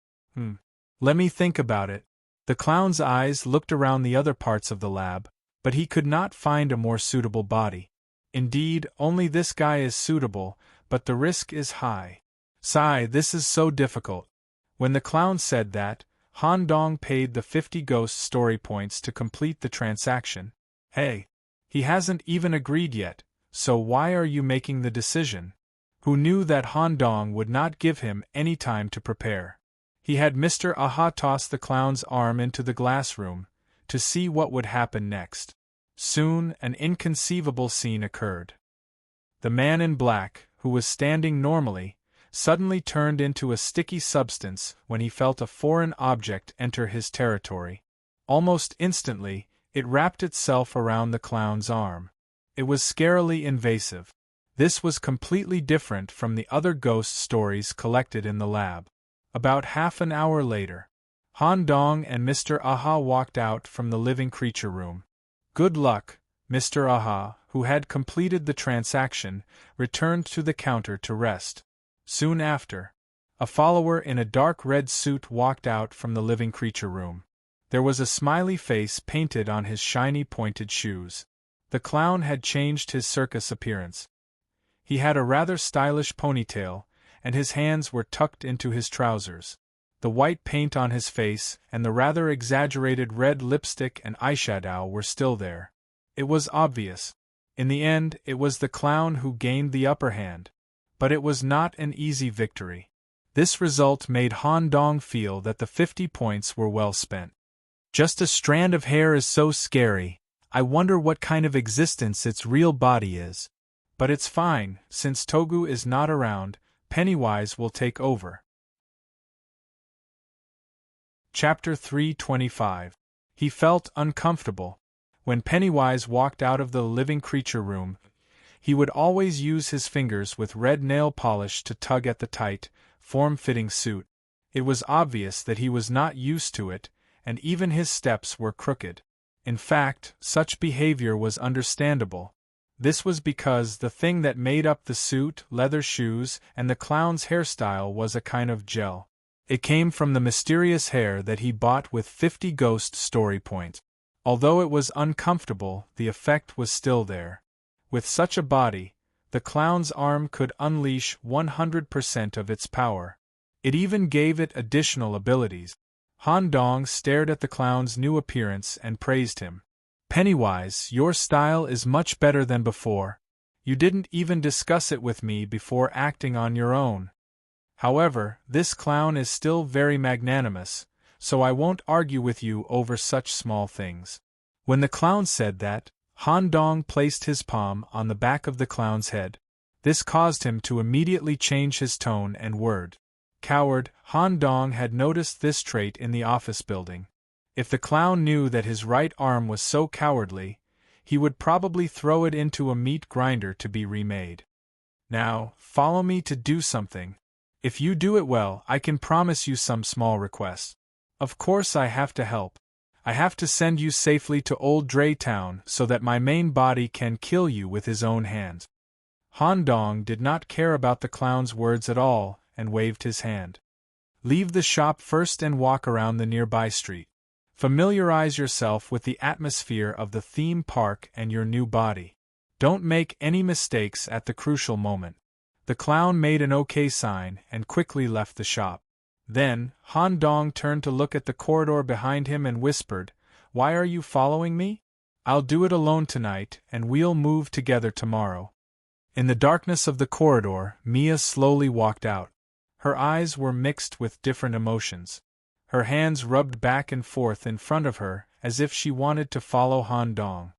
Let me think about it. The clown's eyes looked around the other parts of the lab, but he could not find a more suitable body. Indeed, only this guy is suitable, but the risk is high. Sigh, this is so difficult. When the clown said that, Han Dong paid the 50 ghost story points to complete the transaction. Hey, he hasn't even agreed yet, so why are you making the decision? Who knew that Han Dong would not give him any time to prepare? He had Mr. Aha toss the clown's arm into the glass room, to see what would happen next. Soon, an inconceivable scene occurred. The man in black, who was standing normally, suddenly turned into a sticky substance when he felt a foreign object enter his territory. Almost instantly, it wrapped itself around the clown's arm. It was scarily invasive. This was completely different from the other ghost stories collected in the lab. About half an hour later, Han Dong and Mr. Aha walked out from the living creature room. Good luck, Mr. Aha, who had completed the transaction, returned to the counter to rest. Soon after, a follower in a dark red suit walked out from the living creature room. There was a smiley face painted on his shiny pointed shoes. The clown had changed his circus appearance. He had a rather stylish ponytail, and his hands were tucked into his trousers. The white paint on his face and the rather exaggerated red lipstick and eyeshadow were still there. It was obvious. In the end, it was the clown who gained the upper hand. But it was not an easy victory. This result made Han Dong feel that the 50 points were well spent. Just a strand of hair is so scary. I wonder what kind of existence its real body is. But it's fine, since Togu is not around, Pennywise will take over. Chapter 325. He felt uncomfortable. When Pennywise walked out of the living creature room, he would always use his fingers with red nail polish to tug at the tight, form-fitting suit. It was obvious that he was not used to it, and even his steps were crooked. In fact, such behavior was understandable. This was because the thing that made up the suit, leather shoes, and the clown's hairstyle was a kind of gel. It came from the mysterious hair that he bought with 50 ghost story points. Although it was uncomfortable, the effect was still there. With such a body, the clown's arm could unleash 100% of its power. It even gave it additional abilities. Han Dong stared at the clown's new appearance and praised him. Pennywise, your style is much better than before. You didn't even discuss it with me before acting on your own. However, this clown is still very magnanimous, so I won't argue with you over such small things. When the clown said that, Han Dong placed his palm on the back of the clown's head. This caused him to immediately change his tone and word. Coward, Han Dong had noticed this trait in the office building. If the clown knew that his right arm was so cowardly, he would probably throw it into a meat grinder to be remade. Now, follow me to do something. If you do it well, I can promise you some small requests. Of course I have to help. I have to send you safely to Old Dray Town so that my main body can kill you with his own hands. Han Dong did not care about the clown's words at all and waved his hand. Leave the shop first and walk around the nearby street. Familiarize yourself with the atmosphere of the theme park and your new body. Don't make any mistakes at the crucial moment. The clown made an OK sign and quickly left the shop. Then, Han Dong turned to look at the corridor behind him and whispered, "Why are you following me? I'll do it alone tonight, and we'll move together tomorrow." In the darkness of the corridor, Mia slowly walked out. Her eyes were mixed with different emotions. Her hands rubbed back and forth in front of her, as if she wanted to follow Han Dong.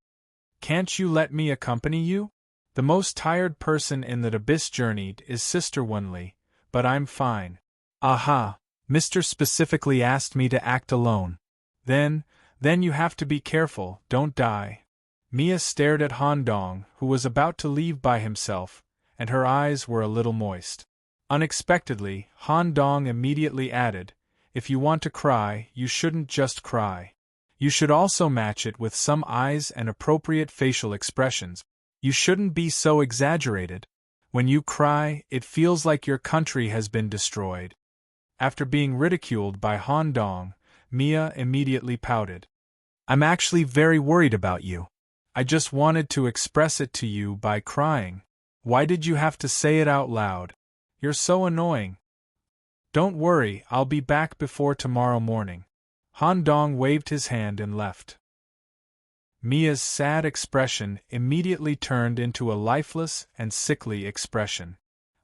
"Can't you let me accompany you? The most tired person in the abyss journeyed is Sister Wunli, but I'm fine." "Aha, Mr. specifically asked me to act alone. Then you have to be careful, don't die." Mia stared at Han Dong, who was about to leave by himself, and her eyes were a little moist. Unexpectedly, Han Dong immediately added, "If you want to cry, you shouldn't just cry. You should also match it with some eyes and appropriate facial expressions. You shouldn't be so exaggerated. When you cry, it feels like your country has been destroyed." After being ridiculed by Han Dong, Mia immediately pouted. "I'm actually very worried about you. I just wanted to express it to you by crying. Why did you have to say it out loud? You're so annoying." "Don't worry, I'll be back before tomorrow morning." Han Dong waved his hand and left. Mia's sad expression immediately turned into a lifeless and sickly expression.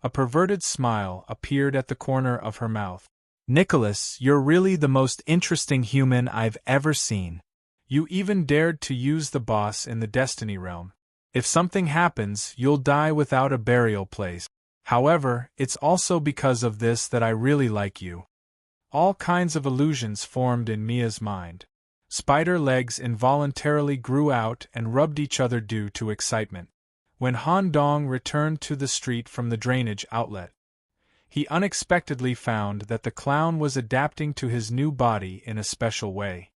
A perverted smile appeared at the corner of her mouth. "Nicholas, you're really the most interesting human I've ever seen. You even dared to use the boss in the Destiny realm. If something happens, you'll die without a burial place. However, it's also because of this that I really like you." All kinds of illusions formed in Mia's mind. Spider legs involuntarily grew out and rubbed each other due to excitement. When Han Dong returned to the street from the drainage outlet, he unexpectedly found that the clown was adapting to his new body in a special way.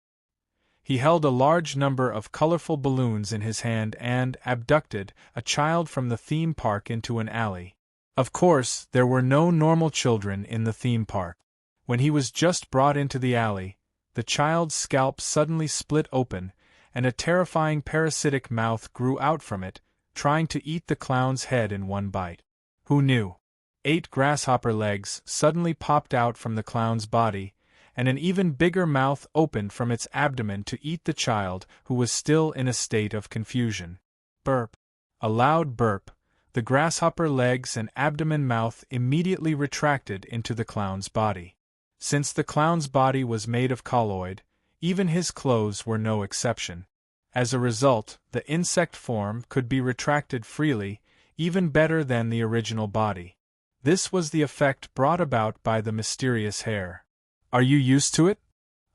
He held a large number of colorful balloons in his hand and abducted a child from the theme park into an alley. Of course, there were no normal children in the theme park. When he was just brought into the alley, the child's scalp suddenly split open, and a terrifying parasitic mouth grew out from it, trying to eat the clown's head in one bite. Who knew? 8 grasshopper legs suddenly popped out from the clown's body, and an even bigger mouth opened from its abdomen to eat the child, who was still in a state of confusion. Burp. A loud burp. The grasshopper legs and abdomen mouth immediately retracted into the clown's body. Since the clown's body was made of colloid, even his clothes were no exception. As a result, the insect form could be retracted freely, even better than the original body. This was the effect brought about by the mysterious hair. "Are you used to it?"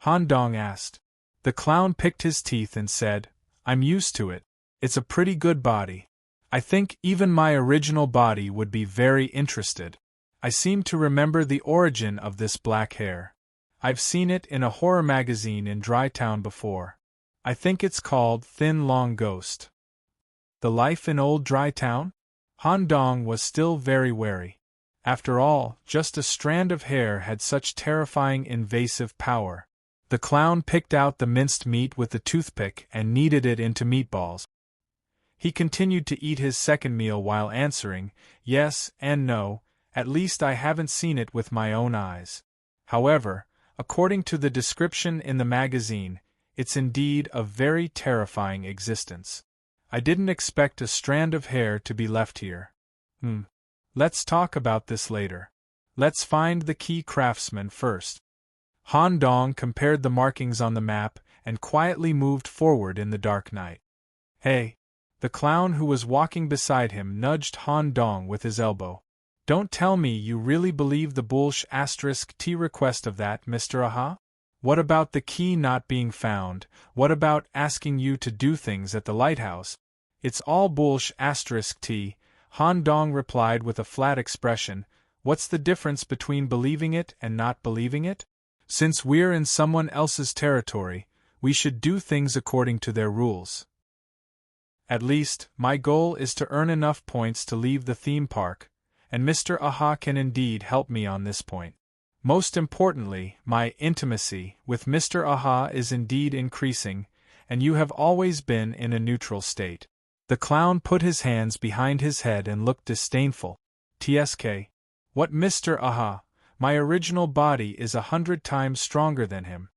Han Dong asked. The clown picked his teeth and said, "I'm used to it. It's a pretty good body. I think even my original body would be very interested. I seem to remember the origin of this black hair. I've seen it in a horror magazine in Dry Town before. I think it's called Thin Long Ghost." The life in old Dry Town? Han Dong was still very wary. After all, just a strand of hair had such terrifying invasive power. The clown picked out the minced meat with the toothpick and kneaded it into meatballs. He continued to eat his second meal while answering, yes and no. At least I haven't seen it with my own eyes. However, according to the description in the magazine, it's indeed a very terrifying existence. I didn't expect a strand of hair to be left here. Let's talk about this later. Let's find the key craftsman first. Han Dong compared the markings on the map and quietly moved forward in the dark night. "Hey!" The clown who was walking beside him nudged Han Dong with his elbow. "Don't tell me you really believe the bullsh *T request of that, Mr. Aha? What about the key not being found? What about asking you to do things at the lighthouse?" "It's all bullsh *T, Han Dong replied with a flat expression. "What's the difference between believing it and not believing it? Since we're in someone else's territory, we should do things according to their rules. At least, my goal is to earn enough points to leave the theme park, and Mr. Aha can indeed help me on this point. Most importantly, my intimacy with Mr. Aha is indeed increasing, and you have always been in a neutral state." The clown put his hands behind his head and looked disdainful. "TSK. What, Mr. Aha? My original body is 100 times stronger than him.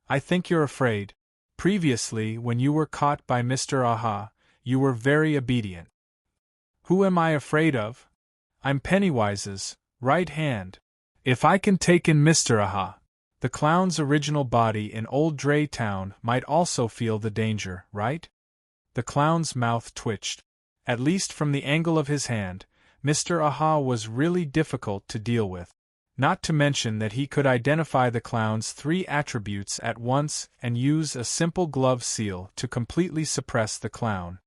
I think you're afraid. Previously, when you were caught by Mr. Aha, you were very obedient." "Who am I afraid of? I'm Pennywise's right hand. If I can take in Mr. Aha, the clown's original body in Old Dray Town might also feel the danger, right?" The clown's mouth twitched. At least from the angle of his hand, Mr. Aha was really difficult to deal with. Not to mention that he could identify the clown's 3 attributes at once and use a simple glove seal to completely suppress the clown.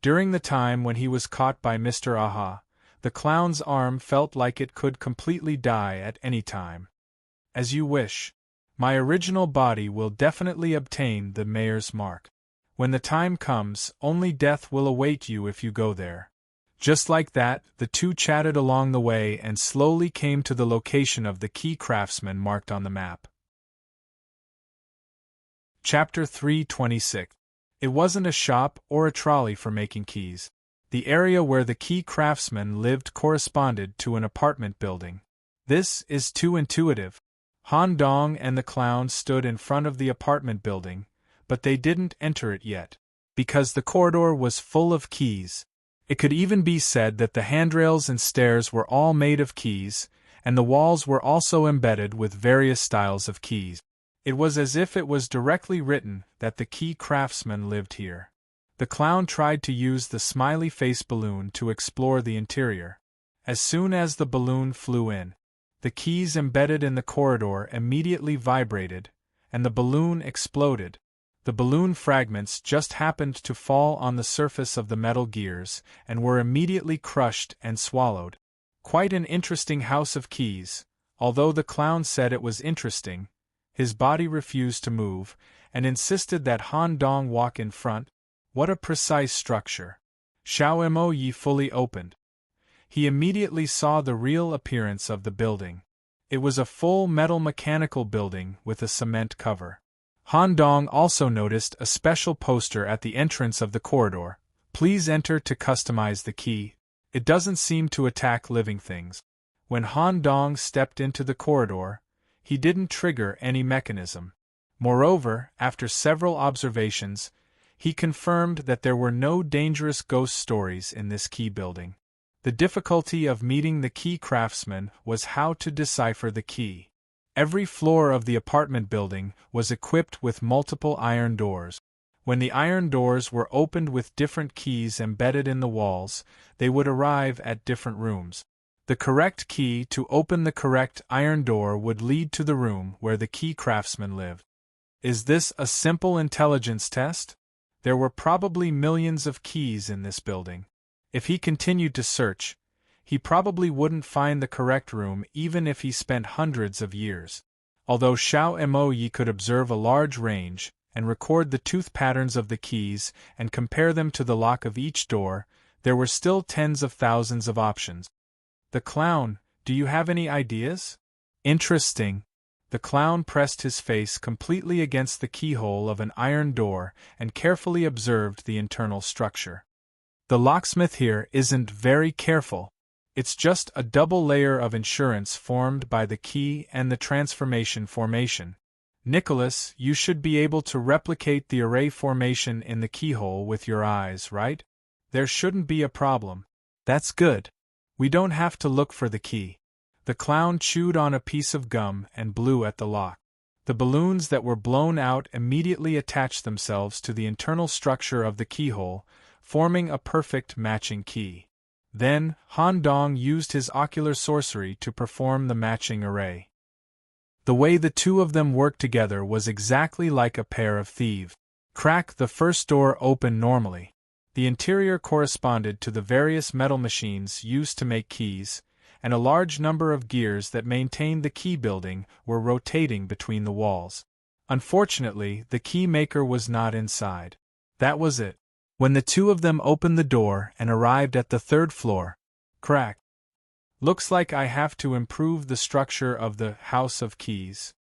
During the time when he was caught by Mr. Aha, the clown's arm felt like it could completely die at any time. "As you wish. My original body will definitely obtain the mayor's mark. When the time comes, only death will await you if you go there." Just like that, the two chatted along the way and slowly came to the location of the key craftsman marked on the map. Chapter 326. It wasn't a shop or a trolley for making keys. The area where the key craftsman lived corresponded to an apartment building. "This is too intuitive." Han Dong and the clown stood in front of the apartment building, but they didn't enter it yet, because the corridor was full of keys. It could even be said that the handrails and stairs were all made of keys, and the walls were also embedded with various styles of keys. It was as if it was directly written that the key craftsman lived here. The clown tried to use the smiley face balloon to explore the interior. As soon as the balloon flew in, the keys embedded in the corridor immediately vibrated, and the balloon exploded. The balloon fragments just happened to fall on the surface of the metal gears, and were immediately crushed and swallowed. Quite an interesting house of keys. Although the clown said it was interesting, his body refused to move, and insisted that Han Dong walk in front. What a precise structure! Xiao Mo Yi fully opened. He immediately saw the real appearance of the building. It was a full metal mechanical building with a cement cover. Han Dong also noticed a special poster at the entrance of the corridor. Please enter to customize the key. It doesn't seem to attack living things. When Han Dong stepped into the corridor, he didn't trigger any mechanism. Moreover, after several observations, he confirmed that there were no dangerous ghost stories in this key building. The difficulty of meeting the key craftsman was how to decipher the key. Every floor of the apartment building was equipped with multiple iron doors. When the iron doors were opened with different keys embedded in the walls, they would arrive at different rooms. The correct key to open the correct iron door would lead to the room where the key craftsman lived. Is this a simple intelligence test? There were probably millions of keys in this building. If he continued to search, he probably wouldn't find the correct room even if he spent hundreds of years. Although Xiao Mo Yi could observe a large range, and record the tooth patterns of the keys and compare them to the lock of each door, there were still tens of thousands of options. The clown, do you have any ideas? Interesting. The clown pressed his face completely against the keyhole of an iron door and carefully observed the internal structure. The locksmith here isn't very careful. It's just a double layer of insurance formed by the key and the transformation formation. Nicholas, you should be able to replicate the array formation in the keyhole with your eyes, right? There shouldn't be a problem. That's good. We don't have to look for the key. The clown chewed on a piece of gum and blew at the lock. The balloons that were blown out immediately attached themselves to the internal structure of the keyhole, forming a perfect matching key. Then, Han Dong used his ocular sorcery to perform the matching array. The way the two of them worked together was exactly like a pair of thieves. Crack, the first door opened normally. The interior corresponded to the various metal machines used to make keys, and a large number of gears that maintained the key building were rotating between the walls. Unfortunately, the key maker was not inside. That was it. When the two of them opened the door and arrived at the third floor, crack. Looks like I have to improve the structure of the House of Keys.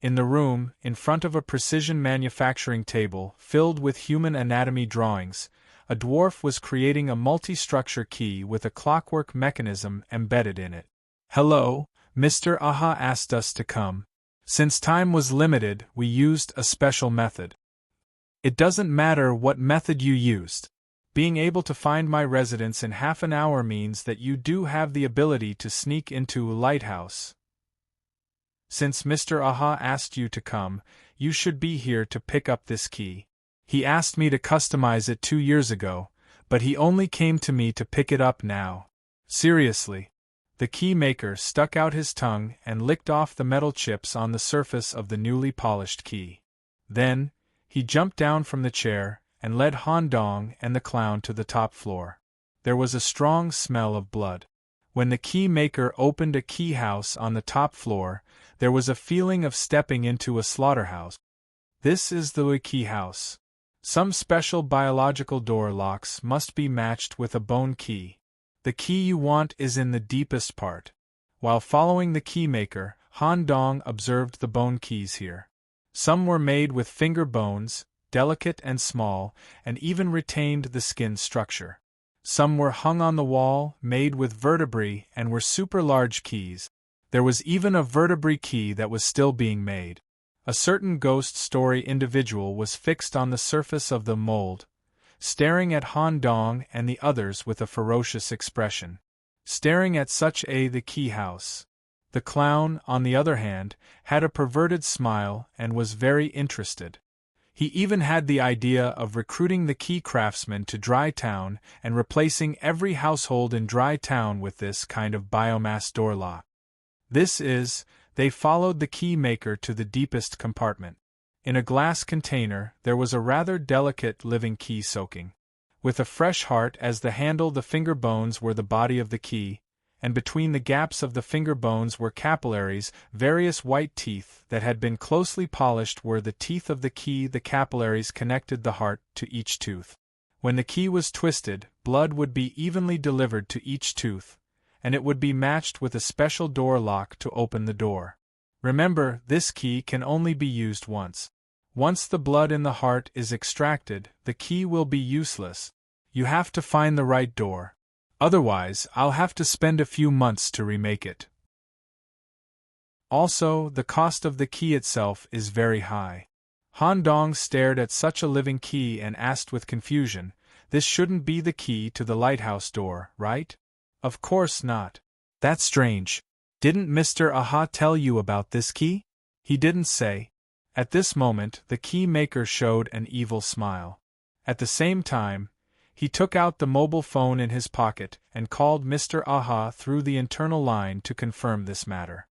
In the room, in front of a precision manufacturing table filled with human anatomy drawings, a dwarf was creating a multi-structure key with a clockwork mechanism embedded in it. Hello, Mr. Aha asked us to come. Since time was limited, we used a special method. It doesn't matter what method you used. Being able to find my residence in half an hour means that you do have the ability to sneak into a lighthouse. Since Mr. Aha asked you to come, you should be here to pick up this key. He asked me to customize it 2 years ago, but he only came to me to pick it up now. Seriously. The key maker stuck out his tongue and licked off the metal chips on the surface of the newly polished key. Then, he jumped down from the chair and led Han Dong and the clown to the top floor. There was a strong smell of blood. When the key maker opened a key house on the top floor, there was a feeling of stepping into a slaughterhouse. This is the key house. Some special biological door locks must be matched with a bone key. The key you want is in the deepest part. While following the key maker, Han Dong observed the bone keys here. Some were made with finger bones, delicate and small, and even retained the skin structure. Some were hung on the wall, made with vertebrae, and were super large keys. There was even a vertebrae key that was still being made. A certain ghost story individual was fixed on the surface of the mold, staring at Han Dong and the others with a ferocious expression. Staring at such the key house. The clown, on the other hand, had a perverted smile and was very interested. He even had the idea of recruiting the key craftsmen to Dry Town and replacing every household in Dry Town with this kind of biomass door lock. They followed the key maker to the deepest compartment. In a glass container, there was a rather delicate living key soaking. With a fresh heart as the handle, the finger bones were the body of the key, and between the gaps of the finger bones were capillaries, various white teeth that had been closely polished were the teeth of the key. The capillaries connected the heart to each tooth. When the key was twisted, blood would be evenly delivered to each tooth, and it would be matched with a special door lock to open the door. Remember, this key can only be used once. Once the blood in the heart is extracted, the key will be useless. You have to find the right door. Otherwise, I'll have to spend a few months to remake it. Also, the cost of the key itself is very high. Han Dong stared at such a living key and asked with confusion, "This shouldn't be the key to the lighthouse door, right?" "Of course not." "That's strange. Didn't Mr. Aha tell you about this key?" "He didn't say." At this moment, the key maker showed an evil smile. At the same time, he took out the mobile phone in his pocket and called Mr. Aha through the internal line to confirm this matter.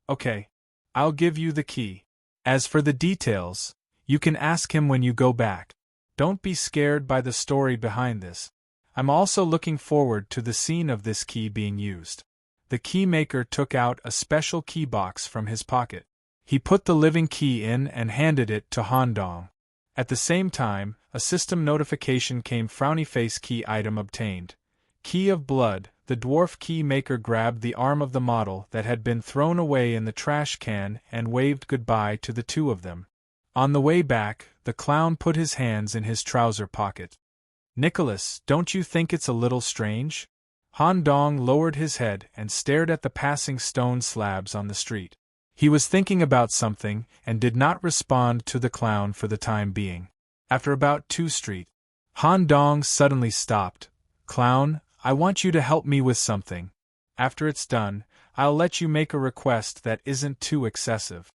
"Okay. I'll give you the key. As for the details, you can ask him when you go back. Don't be scared by the story behind this. I'm also looking forward to the scene of this key being used." The key maker took out a special key box from his pocket. He put the living key in and handed it to Han Dong. At the same time, a system notification came. Frowny face key item obtained. Key of blood. The dwarf key maker grabbed the arm of the model that had been thrown away in the trash can and waved goodbye to the two of them. On the way back, the clown put his hands in his trouser pocket. "Nicholas, don't you think it's a little strange?" Han Dong lowered his head and stared at the passing stone slabs on the street. He was thinking about something and did not respond to the clown for the time being. After about 2 Street, Han Dong suddenly stopped. "Clown, I want you to help me with something. After it's done, I'll let you make a request that isn't too excessive."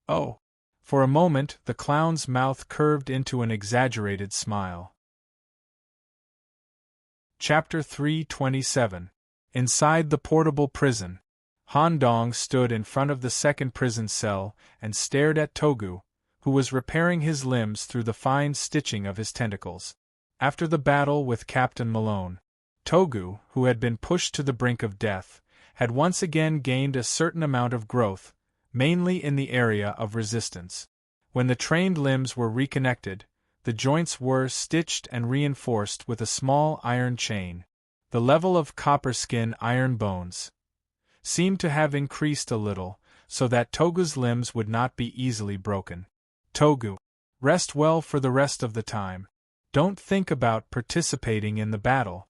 "Oh." For a moment, the clown's mouth curved into an exaggerated smile. Chapter 327. Inside the portable prison. Han Dong stood in front of the second prison cell and stared at Togu, who was repairing his limbs through the fine stitching of his tentacles. After the battle with Captain Malone, Togu, who had been pushed to the brink of death, had once again gained a certain amount of growth, mainly in the area of resistance. When the trained limbs were reconnected, the joints were stitched and reinforced with a small iron chain. The level of copper skin iron bones seemed to have increased a little, so that Togu's limbs would not be easily broken. "Togu, rest well for the rest of the time. Don't think about participating in the battle."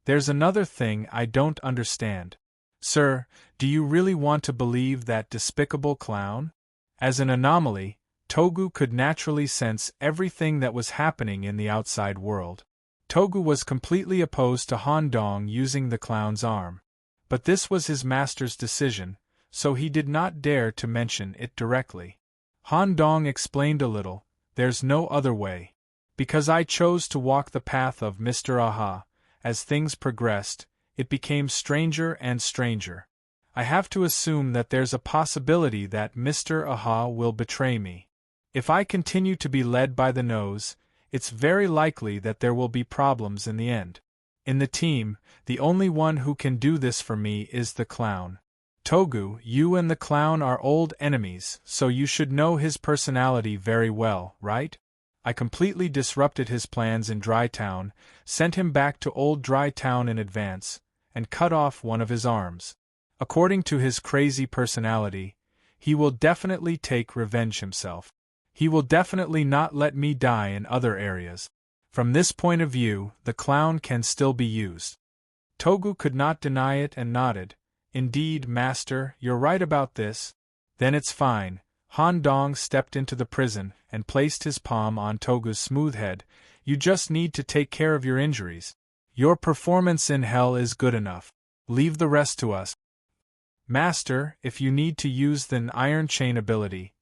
There's another thing I don't understand. Sir, do you really want to believe that despicable clown? As an anomaly, Togu could naturally sense everything that was happening in the outside world. Togu was completely opposed to Han Dong using the clown's arm. But this was his master's decision, so he did not dare to mention it directly. Han Dong explained a little, "There's no other way. Because I chose to walk the path of Mr. Aha, as things progressed, it became stranger and stranger. I have to assume that there's a possibility that Mr. Aha will betray me. If I continue to be led by the nose, it's very likely that there will be problems in the end. In the team, the only one who can do this for me is the clown. Togu, you and the clown are old enemies, so you should know his personality very well, right? I completely disrupted his plans in Dry Town, sent him back to old Dry Town in advance, and cut off one of his arms. According to his crazy personality, he will definitely take revenge himself. He will definitely not let me die in other areas. From this point of view, the clown can still be used." Togu could not deny it and nodded. "Indeed, master, you're right about this. Then it's fine." Han Dong stepped into the prison and placed his palm on Togu's smooth head. "You just need to take care of your injuries. Your performance in hell is good enough. Leave the rest to us. Master, if you need to use the iron chain ability,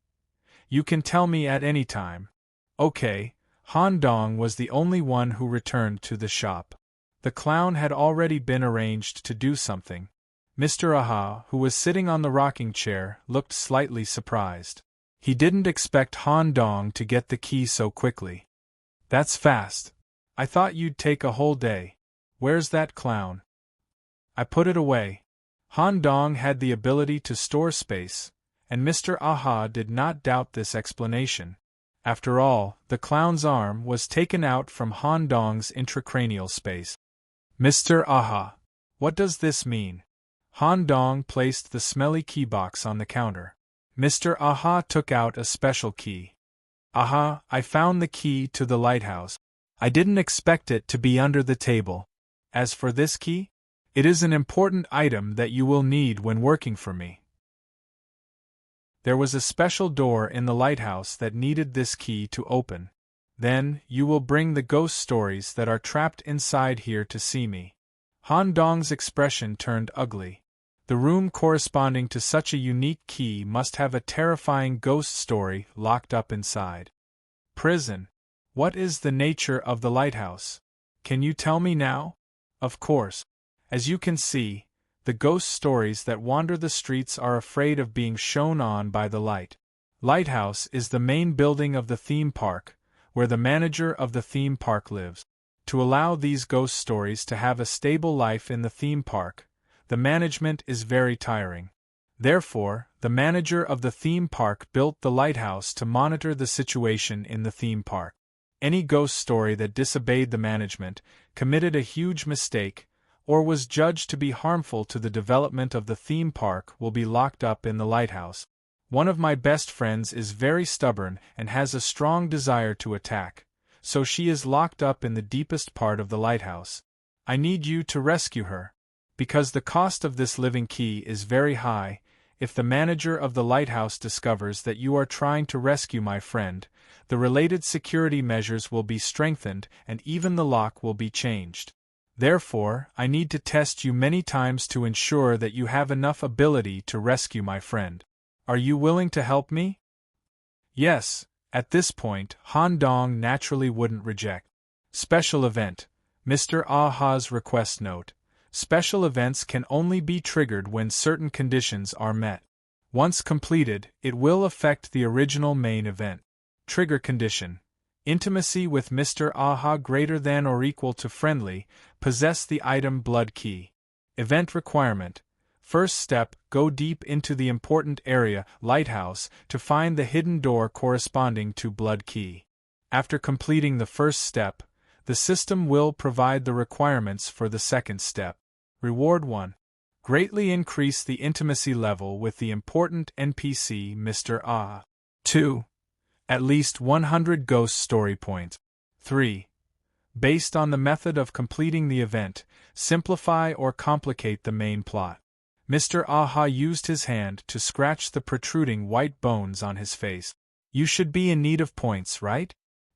You can tell me at any time. Okay. Han Dong was the only one who returned to the shop. The clown had already been arranged to do something. Mr. Aha, who was sitting on the rocking chair, looked slightly surprised. He didn't expect Han Dong to get the key so quickly. That's fast. I thought you'd take a whole day. Where's that clown? I put it away. Han Dong had the ability to store space, and Mr. Aha did not doubt this explanation. After all, the clown's arm was taken out from Han Dong's intracranial space. Mr. Aha, what does this mean? Han Dong placed the smelly key box on the counter. Mr. Aha took out a special key. Aha, I found the key to the lighthouse. I didn't expect it to be under the table. As for this key, it is an important item that you will need when working for me. There was a special door in the lighthouse that needed this key to open. Then, you will bring the ghost stories that are trapped inside here to see me. Han Dong's expression turned ugly. The room corresponding to such a unique key must have a terrifying ghost story locked up inside. Prison. What is the nature of the lighthouse? Can you tell me now? Of course. As you can see, the ghost stories that wander the streets are afraid of being shone on by the light. Lighthouse is the main building of the theme park, where the manager of the theme park lives. To allow these ghost stories to have a stable life in the theme park, the management is very tiring. Therefore, the manager of the theme park built the lighthouse to monitor the situation in the theme park. Any ghost story that disobeyed the management, committed a huge mistake, or was judged to be harmful to the development of the theme park will be locked up in the lighthouse. One of my best friends is very stubborn and has a strong desire to attack, so she is locked up in the deepest part of the lighthouse. I need you to rescue her. Because the cost of this living key is very high, if the manager of the lighthouse discovers that you are trying to rescue my friend, the related security measures will be strengthened and even the lock will be changed. Therefore, I need to test you many times to ensure that you have enough ability to rescue my friend. Are you willing to help me? Yes. At this point, Han Dong naturally wouldn't reject. Special event. Mr. Aha's request note. Special events can only be triggered when certain conditions are met. Once completed, it will affect the original main event. Trigger condition. Intimacy with Mr. Aha greater than or equal to friendly, possess the item blood key. Event requirement. First step, go deep into the important area, lighthouse, to find the hidden door corresponding to blood key. After completing the first step, the system will provide the requirements for the second step. Reward 1. Greatly increase the intimacy level with the important NPC Mr. Ah. 2. At least 100 ghost story points. 3. Based on the method of completing the event, simplify or complicate the main plot. Mr. Aha used his hand to scratch the protruding white bones on his face. You should be in need of points, right?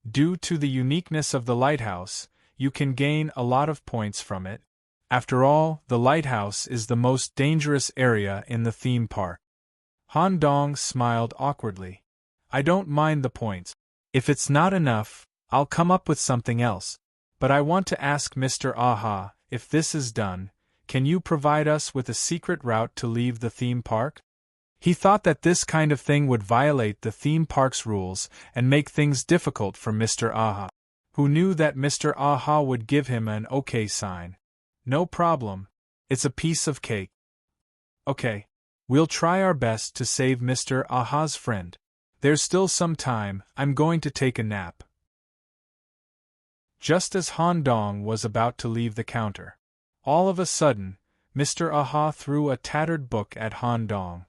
Due to the uniqueness of the lighthouse, you can gain a lot of points from it. After all, the lighthouse is the most dangerous area in the theme park. Han Dong smiled awkwardly. I don't mind the points. If it's not enough, I'll come up with something else. But I want to ask Mr. Aha, if this is done, can you provide us with a secret route to leave the theme park? He thought that this kind of thing would violate the theme park's rules and make things difficult for Mr. Aha, who knew that Mr. Aha would give him an okay sign. No problem. It's a piece of cake. Okay. We'll try our best to save Mr. Aha's friend. There's still some time, I'm going to take a nap. Just as Han Dong was about to leave the counter, all of a sudden, Mr. Aha threw a tattered book at Han Dong.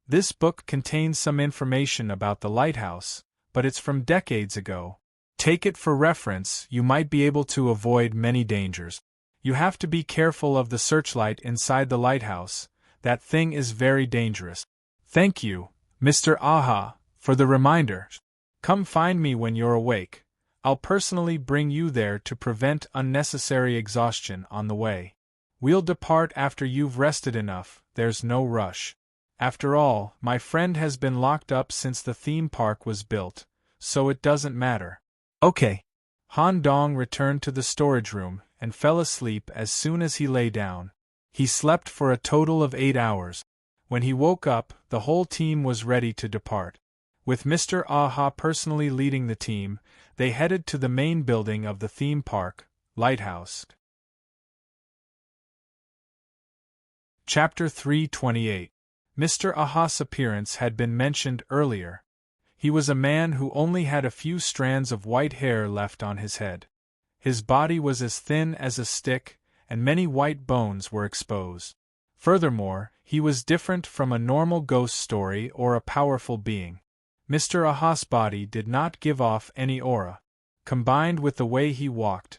This book contains some information about the lighthouse, but it's from decades ago. Take it for reference, you might be able to avoid many dangers. You have to be careful of the searchlight inside the lighthouse, that thing is very dangerous. Thank you, Mr. Aha, for the reminder. Come find me when you're awake. I'll personally bring you there to prevent unnecessary exhaustion on the way. We'll depart after you've rested enough, there's no rush. After all, my friend has been locked up since the theme park was built, so it doesn't matter. Okay. Han Dong returned to the storage room and fell asleep as soon as he lay down. He slept for a total of 8 hours. When he woke up, the whole team was ready to depart. With Mr. Aha personally leading the team, they headed to the main building of the theme park, Lighthouse. Chapter 328. Mr. Aha's appearance had been mentioned earlier. He was a man who only had a few strands of white hair left on his head. His body was as thin as a stick, and many white bones were exposed. Furthermore, he was different from a normal ghost story or a powerful being. Mr. Aha's body did not give off any aura. Combined with the way he walked,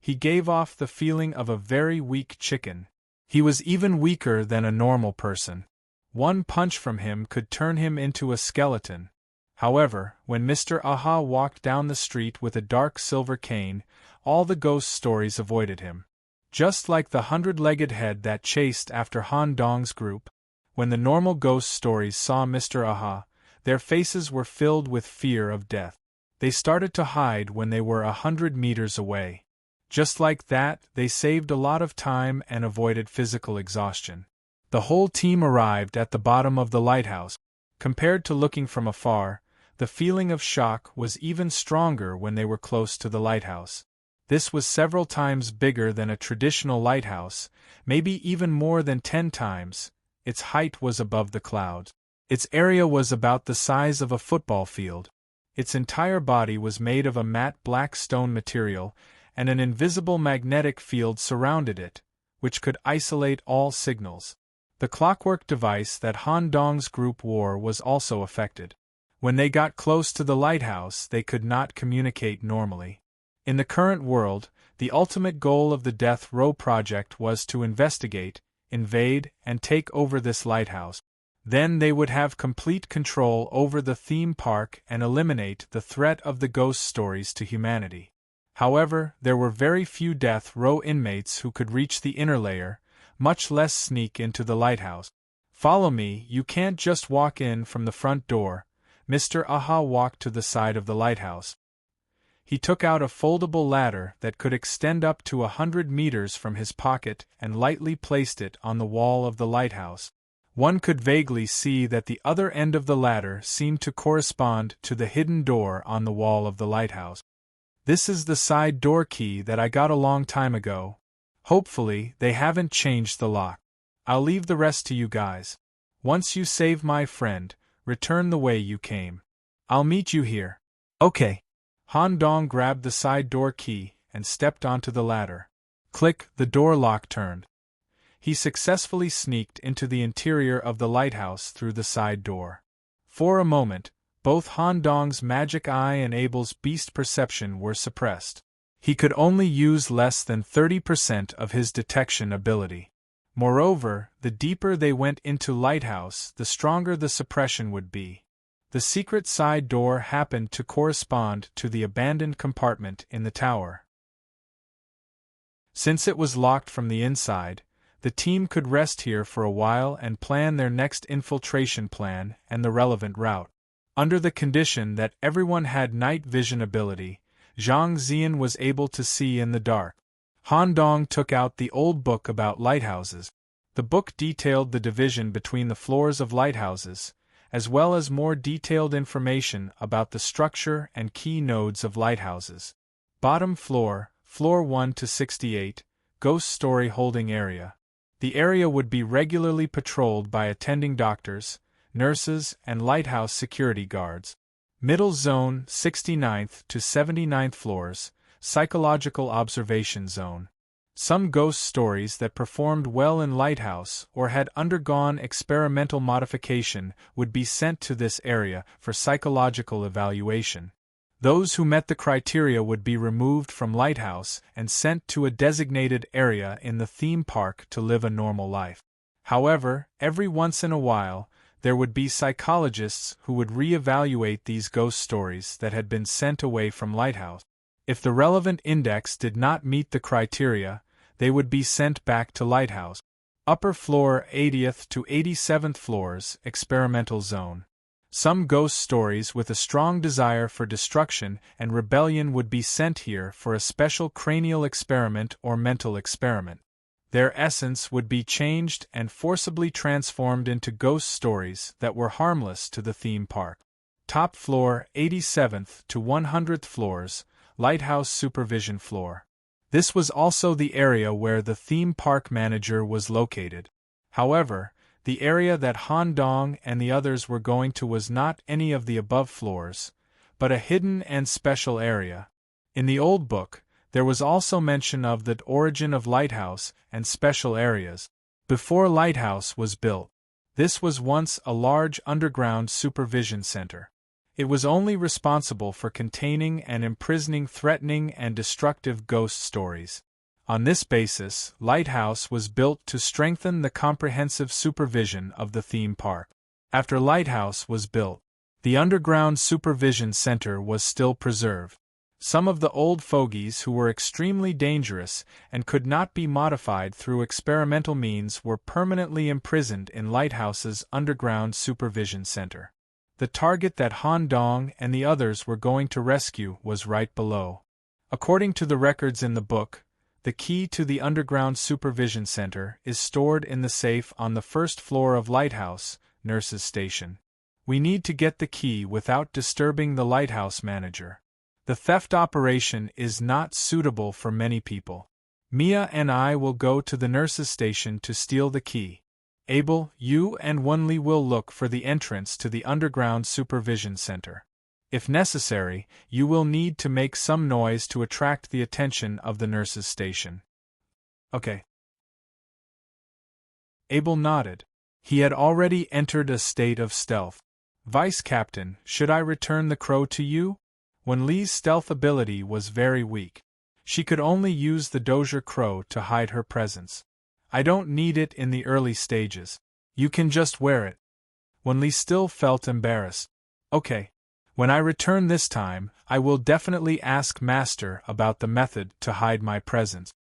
he gave off the feeling of a very weak chicken. He was even weaker than a normal person. One punch from him could turn him into a skeleton. However, when Mr. Aha walked down the street with a dark silver cane, all the ghost stories avoided him. Just like the 100-legged head that chased after Han Dong's group, when the normal ghost stories saw Mr. Aha, their faces were filled with fear of death. They started to hide when they were 100 meters away. Just like that, they saved a lot of time and avoided physical exhaustion. The whole team arrived at the bottom of the lighthouse. Compared to looking from afar, the feeling of shock was even stronger when they were close to the lighthouse. This was several times bigger than a traditional lighthouse, maybe even more than 10 times. Its height was above the clouds. Its area was about the size of a football field. Its entire body was made of a matte black stone material, and an invisible magnetic field surrounded it, which could isolate all signals. The clockwork device that Han Dong's group wore was also affected. When they got close to the lighthouse, they could not communicate normally. In the current world, the ultimate goal of the Death Row Project was to investigate, invade, and take over this lighthouse. Then they would have complete control over the theme park and eliminate the threat of the ghost stories to humanity. However, there were very few Death Row inmates who could reach the inner layer, much less sneak into the lighthouse. Follow me, you can't just walk in from the front door. Mr. Aha walked to the side of the lighthouse. He took out a foldable ladder that could extend up to 100 meters from his pocket and lightly placed it on the wall of the lighthouse. One could vaguely see that the other end of the ladder seemed to correspond to the hidden door on the wall of the lighthouse. This is the side door key that I got a long time ago. Hopefully, they haven't changed the lock. I'll leave the rest to you guys. Once you save my friend, return the way you came. I'll meet you here. Okay. Han Dong grabbed the side door key and stepped onto the ladder. Click, the door lock turned. He successfully sneaked into the interior of the lighthouse through the side door. For a moment, both Han Dong's magic eye and Abel's beast perception were suppressed. He could only use less than 30% of his detection ability. Moreover, the deeper they went into lighthouse, the stronger the suppression would be. The secret side door happened to correspond to the abandoned compartment in the tower. Since it was locked from the inside, the team could rest here for a while and plan their next infiltration plan and the relevant route. Under the condition that everyone had night vision ability, Zhang Zian was able to see in the dark. Han Dong took out the old book about lighthouses. The book detailed the division between the floors of lighthouses, as well as more detailed information about the structure and key nodes of lighthouses. Bottom floor, floor 1 to 68, ghost story holding area. The area would be regularly patrolled by attending doctors, nurses, and lighthouse security guards. Middle zone, 69th to 79th floors, psychological observation zone. Some ghost stories that performed well in lighthouse or had undergone experimental modification would be sent to this area for psychological evaluation. Those who met the criteria would be removed from lighthouse and sent to a designated area in the theme park to live a normal life. However, every once in a while, there would be psychologists who would re-evaluate these ghost stories that had been sent away from lighthouse. If the relevant index did not meet the criteria, they would be sent back to lighthouse. Upper floor 80th to 87th floors, experimental zone. Some ghost stories with a strong desire for destruction and rebellion would be sent here for a special cranial experiment or mental experiment. Their essence would be changed and forcibly transformed into ghost stories that were harmless to the theme park. Top floor 87th to 100th floors, lighthouse supervision floor. This was also the area where the theme park manager was located. However, the area that Han Dong and the others were going to was not any of the above floors, but a hidden and special area. In the old book, there was also mention of the origin of lighthouse and special areas. Before lighthouse was built, this was once a large underground supervision center. It was only responsible for containing and imprisoning threatening and destructive ghost stories. On this basis, Lighthouse was built to strengthen the comprehensive supervision of the theme park. After Lighthouse was built, the underground supervision center was still preserved. Some of the old fogies who were extremely dangerous and could not be modified through experimental means were permanently imprisoned in Lighthouse's underground supervision center. The target that Han Dong and the others were going to rescue was right below. According to the records in the book, the key to the underground supervision center is stored in the safe on the first floor of Lighthouse, Nurse's Station. We need to get the key without disturbing the lighthouse manager. The theft operation is not suitable for many people. Mia and I will go to the nurse's station to steal the key. Abel, you and Wunli will look for the entrance to the underground supervision center. If necessary, you will need to make some noise to attract the attention of the nurse's station. Okay. Abel nodded. He had already entered a state of stealth. Vice Captain, should I return the crow to you? When Li's stealth ability was very weak. She could only use the Dozier crow to hide her presence. I don't need it in the early stages. You can just wear it. When Li still felt embarrassed. Okay. When I return this time, I will definitely ask Master about the method to hide my presence.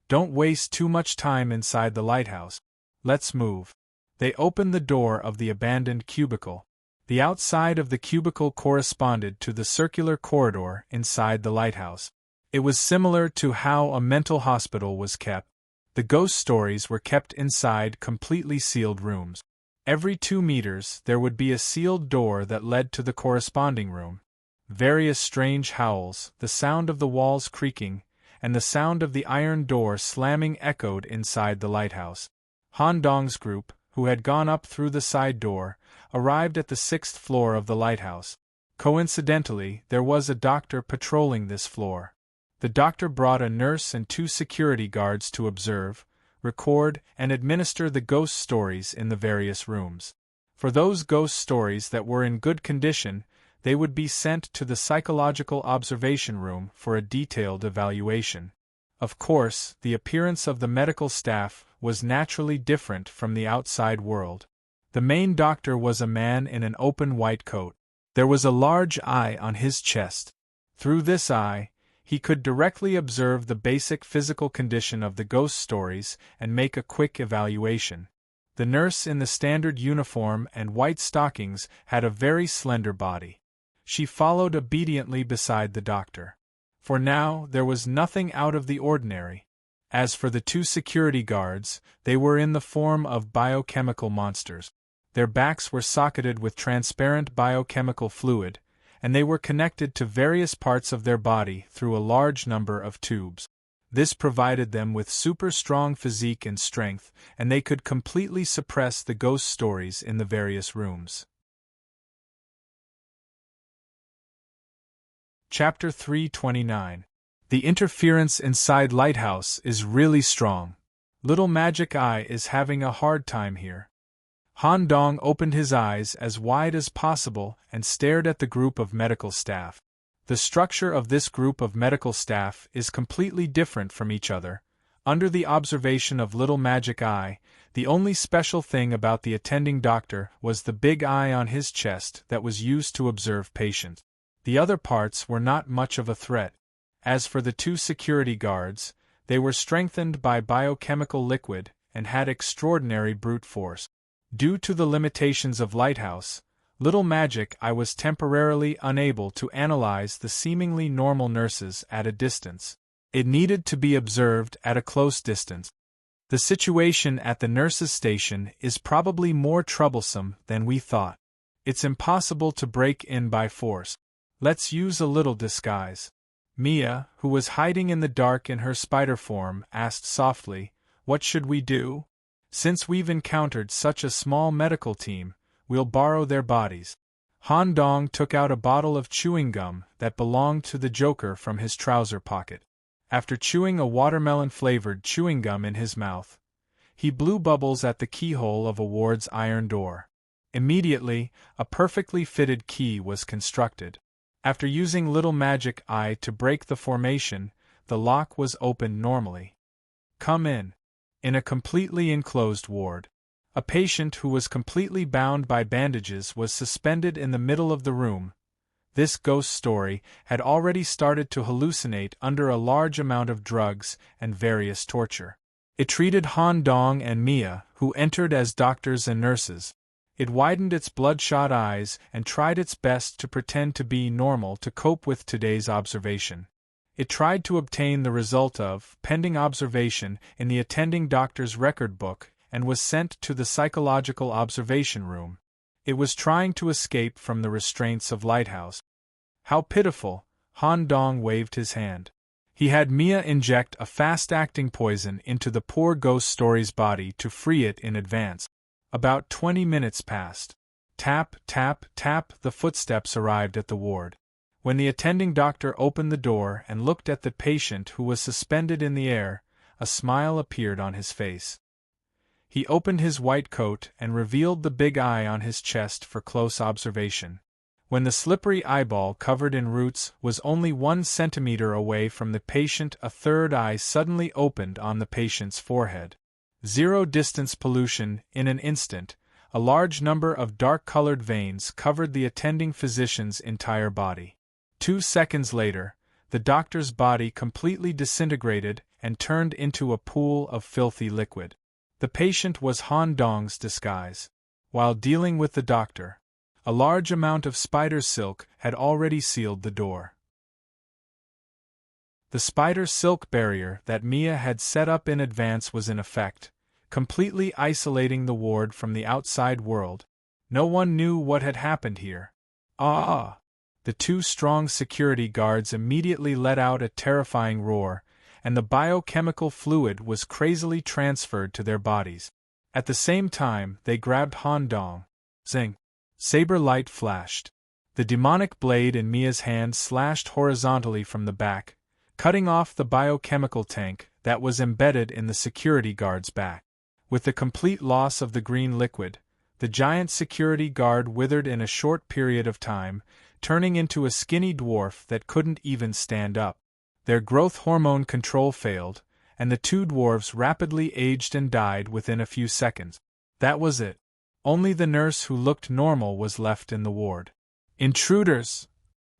Don't waste too much time inside the lighthouse. Let's move. They opened the door of the abandoned cubicle. The outside of the cubicle corresponded to the circular corridor inside the lighthouse. It was similar to how a mental hospital was kept. The ghost stories were kept inside completely sealed rooms. Every 2 meters there would be a sealed door that led to the corresponding room. Various strange howls, the sound of the walls creaking, and the sound of the iron door slamming echoed inside the lighthouse. Han Dong's group, who had gone up through the side door, arrived at the 6th floor of the lighthouse. Coincidentally, there was a doctor patrolling this floor. The doctor brought a nurse and 2 security guards to observe, record, and administer the ghost stories in the various rooms. For those ghost stories that were in good condition, they would be sent to the psychological observation room for a detailed evaluation. Of course, the appearance of the medical staff was naturally different from the outside world. The main doctor was a man in an open white coat. There was a large eye on his chest. Through this eye, he could directly observe the basic physical condition of the ghost stories and make a quick evaluation. The nurse in the standard uniform and white stockings had a very slender body. She followed obediently beside the doctor. For now, there was nothing out of the ordinary. As for the 2 security guards, they were in the form of biochemical monsters. Their backs were socketed with transparent biochemical fluid, and they were connected to various parts of their body through a large number of tubes. This provided them with super strong physique and strength, and they could completely suppress the ghost stories in the various rooms. Chapter 329. The interference inside Lighthouse is really strong. Little Magic Eye is having a hard time here. Han Dong opened his eyes as wide as possible and stared at the group of medical staff. The structure of this group of medical staff is completely different from each other. Under the observation of Little Magic Eye, the only special thing about the attending doctor was the big eye on his chest that was used to observe patients. The other parts were not much of a threat. As for the 2 security guards, they were strengthened by biochemical liquid and had extraordinary brute force. Due to the limitations of Lighthouse, Little Magic, I was temporarily unable to analyze the seemingly normal nurses at a distance. It needed to be observed at a close distance. The situation at the nurses' station is probably more troublesome than we thought. It's impossible to break in by force. Let's use a little disguise. Mia, who was hiding in the dark in her spider form, asked softly, "What should we do? Since we've encountered such a small medical team, we'll borrow their bodies." Han Dong took out a bottle of chewing gum that belonged to the Joker from his trouser pocket. After chewing a watermelon-flavored chewing gum in his mouth, he blew bubbles at the keyhole of a ward's iron door. Immediately, a perfectly fitted key was constructed. After using Little Magic Eye to break the formation, the lock was opened normally. "Come in." In a completely enclosed ward, a patient who was completely bound by bandages was suspended in the middle of the room. This ghost story had already started to hallucinate under a large amount of drugs and various torture. It treated Han Dong and Mia, who entered as doctors and nurses. It widened its bloodshot eyes and tried its best to pretend to be normal to cope with today's observation. It tried to obtain the result of pending observation in the attending doctor's record book and was sent to the psychological observation room. It was trying to escape from the restraints of Lighthouse. How pitiful! Han Dong waved his hand. He had Mia inject a fast-acting poison into the poor ghost story's body to free it in advance. About 20 minutes passed. Tap, tap, tap, the footsteps arrived at the ward. When the attending doctor opened the door and looked at the patient who was suspended in the air, a smile appeared on his face. He opened his white coat and revealed the big eye on his chest for close observation. When the slippery eyeball covered in roots was only 1 centimeter away from the patient, a third eye suddenly opened on the patient's forehead. Zero-distance pollution in an instant. A large number of dark-colored veins covered the attending physician's entire body. 2 seconds later, the doctor's body completely disintegrated and turned into a pool of filthy liquid. The patient was Han Dong's disguise. While dealing with the doctor, a large amount of spider silk had already sealed the door. The spider silk barrier that Mia had set up in advance was in effect, completely isolating the ward from the outside world. No one knew what had happened here. Ah! The 2 strong security guards immediately let out a terrifying roar, and the biochemical fluid was crazily transferred to their bodies. At the same time, they grabbed Han Dong. Zing! Saber light flashed. The demonic blade in Mia's hand slashed horizontally from the back, cutting off the biochemical tank that was embedded in the security guard's back. With the complete loss of the green liquid, the giant security guard withered in a short period of time, turning into a skinny dwarf that couldn't even stand up. Their growth hormone control failed, and the 2 dwarves rapidly aged and died within a few seconds. That was it. Only the nurse who looked normal was left in the ward. Intruders!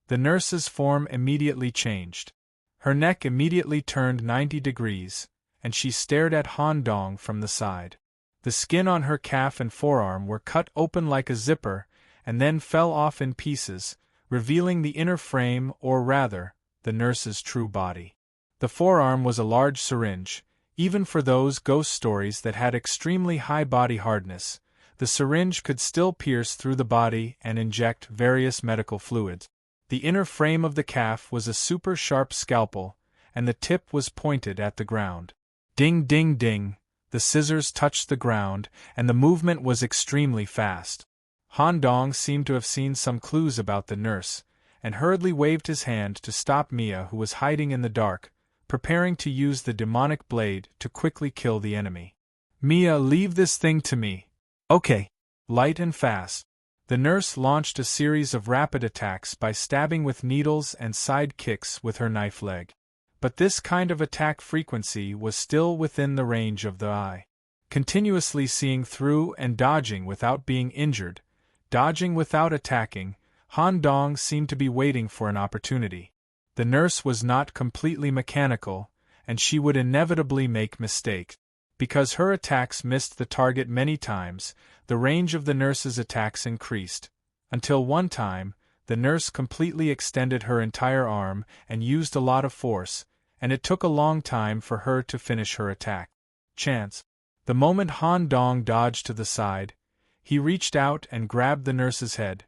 The nurse's form immediately changed. Her neck immediately turned 90 degrees, and she stared at Han Dong from the side. The skin on her calf and forearm were cut open like a zipper, and then fell off in pieces, revealing the inner frame, or rather, the nurse's true body. The forearm was a large syringe. Even for those ghost stories that had extremely high body hardness, the syringe could still pierce through the body and inject various medical fluids. The inner frame of the calf was a super sharp scalpel, and the tip was pointed at the ground. Ding ding ding, the scissors touched the ground, and the movement was extremely fast. Han Dong seemed to have seen some clues about the nurse, and hurriedly waved his hand to stop Mia, who was hiding in the dark, preparing to use the demonic blade to quickly kill the enemy. "Mia, leave this thing to me." "Okay." Light and fast. The nurse launched a series of rapid attacks by stabbing with needles and side kicks with her knife leg. But this kind of attack frequency was still within the range of the eye. Continuously seeing through and dodging without being injured, dodging without attacking, Han Dong seemed to be waiting for an opportunity. The nurse was not completely mechanical, and she would inevitably make mistakes. Because her attacks missed the target many times, the range of the nurse's attacks increased, until one time, the nurse completely extended her entire arm and used a lot of force, and it took a long time for her to finish her attack. Chance. The moment Han Dong dodged to the side, he reached out and grabbed the nurse's head,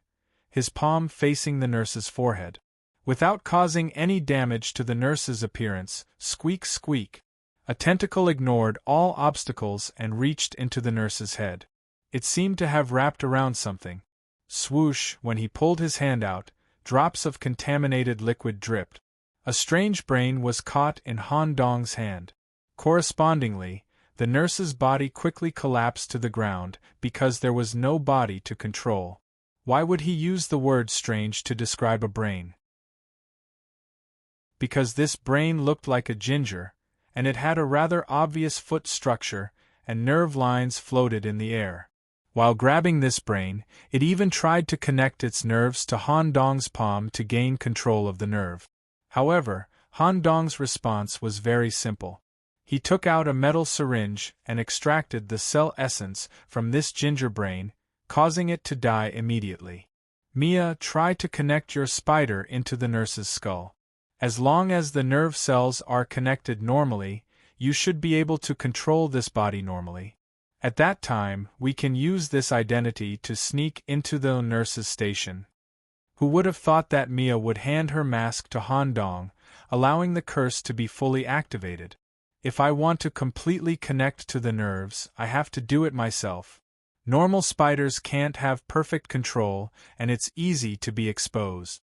his palm facing the nurse's forehead. Without causing any damage to the nurse's appearance, squeak squeak, a tentacle ignored all obstacles and reached into the nurse's head. It seemed to have wrapped around something. Swoosh, when he pulled his hand out, drops of contaminated liquid dripped. A strange brain was caught in Han Dong's hand. Correspondingly, the nurse's body quickly collapsed to the ground because there was no body to control. Why would he use the word strange to describe a brain? Because this brain looked like a ginger, and it had a rather obvious foot structure, and nerve lines floated in the air. While grabbing this brain, it even tried to connect its nerves to Han Dong's palm to gain control of the nerve. However, Han Dong's response was very simple. He took out a metal syringe and extracted the cell essence from this ginger brain, causing it to die immediately. Mia, try to connect your spider into the nurse's skull. As long as the nerve cells are connected normally, you should be able to control this body normally. At that time, we can use this identity to sneak into the nurse's station. Who would have thought that Mia would hand her mask to Han Dong, allowing the curse to be fully activated? If I want to completely connect to the nerves, I have to do it myself. Normal spiders can't have perfect control, and it's easy to be exposed.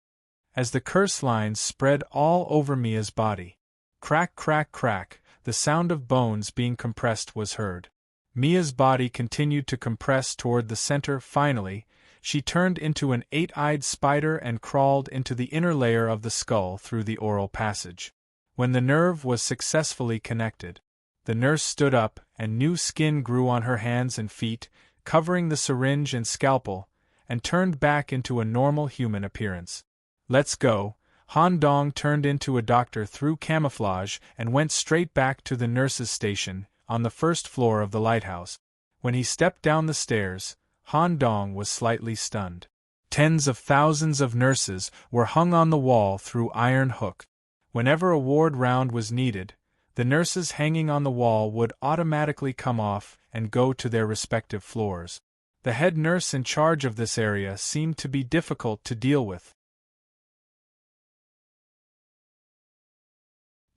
As the curse lines spread all over Mia's body. Crack, crack, crack, the sound of bones being compressed was heard. Mia's body continued to compress toward the center. Finally, she turned into an eight-eyed spider and crawled into the inner layer of the skull through the oral passage. When the nerve was successfully connected, the nurse stood up and new skin grew on her hands and feet, covering the syringe and scalpel, and turned back into a normal human appearance. Let's go. Han Dong turned into a doctor through camouflage and went straight back to the nurse's station, on the first floor of the lighthouse. When he stepped down the stairs, Han Dong was slightly stunned. Tens of thousands of nurses were hung on the wall through iron hook. Whenever a ward round was needed, the nurses hanging on the wall would automatically come off and go to their respective floors. The head nurse in charge of this area seemed to be difficult to deal with.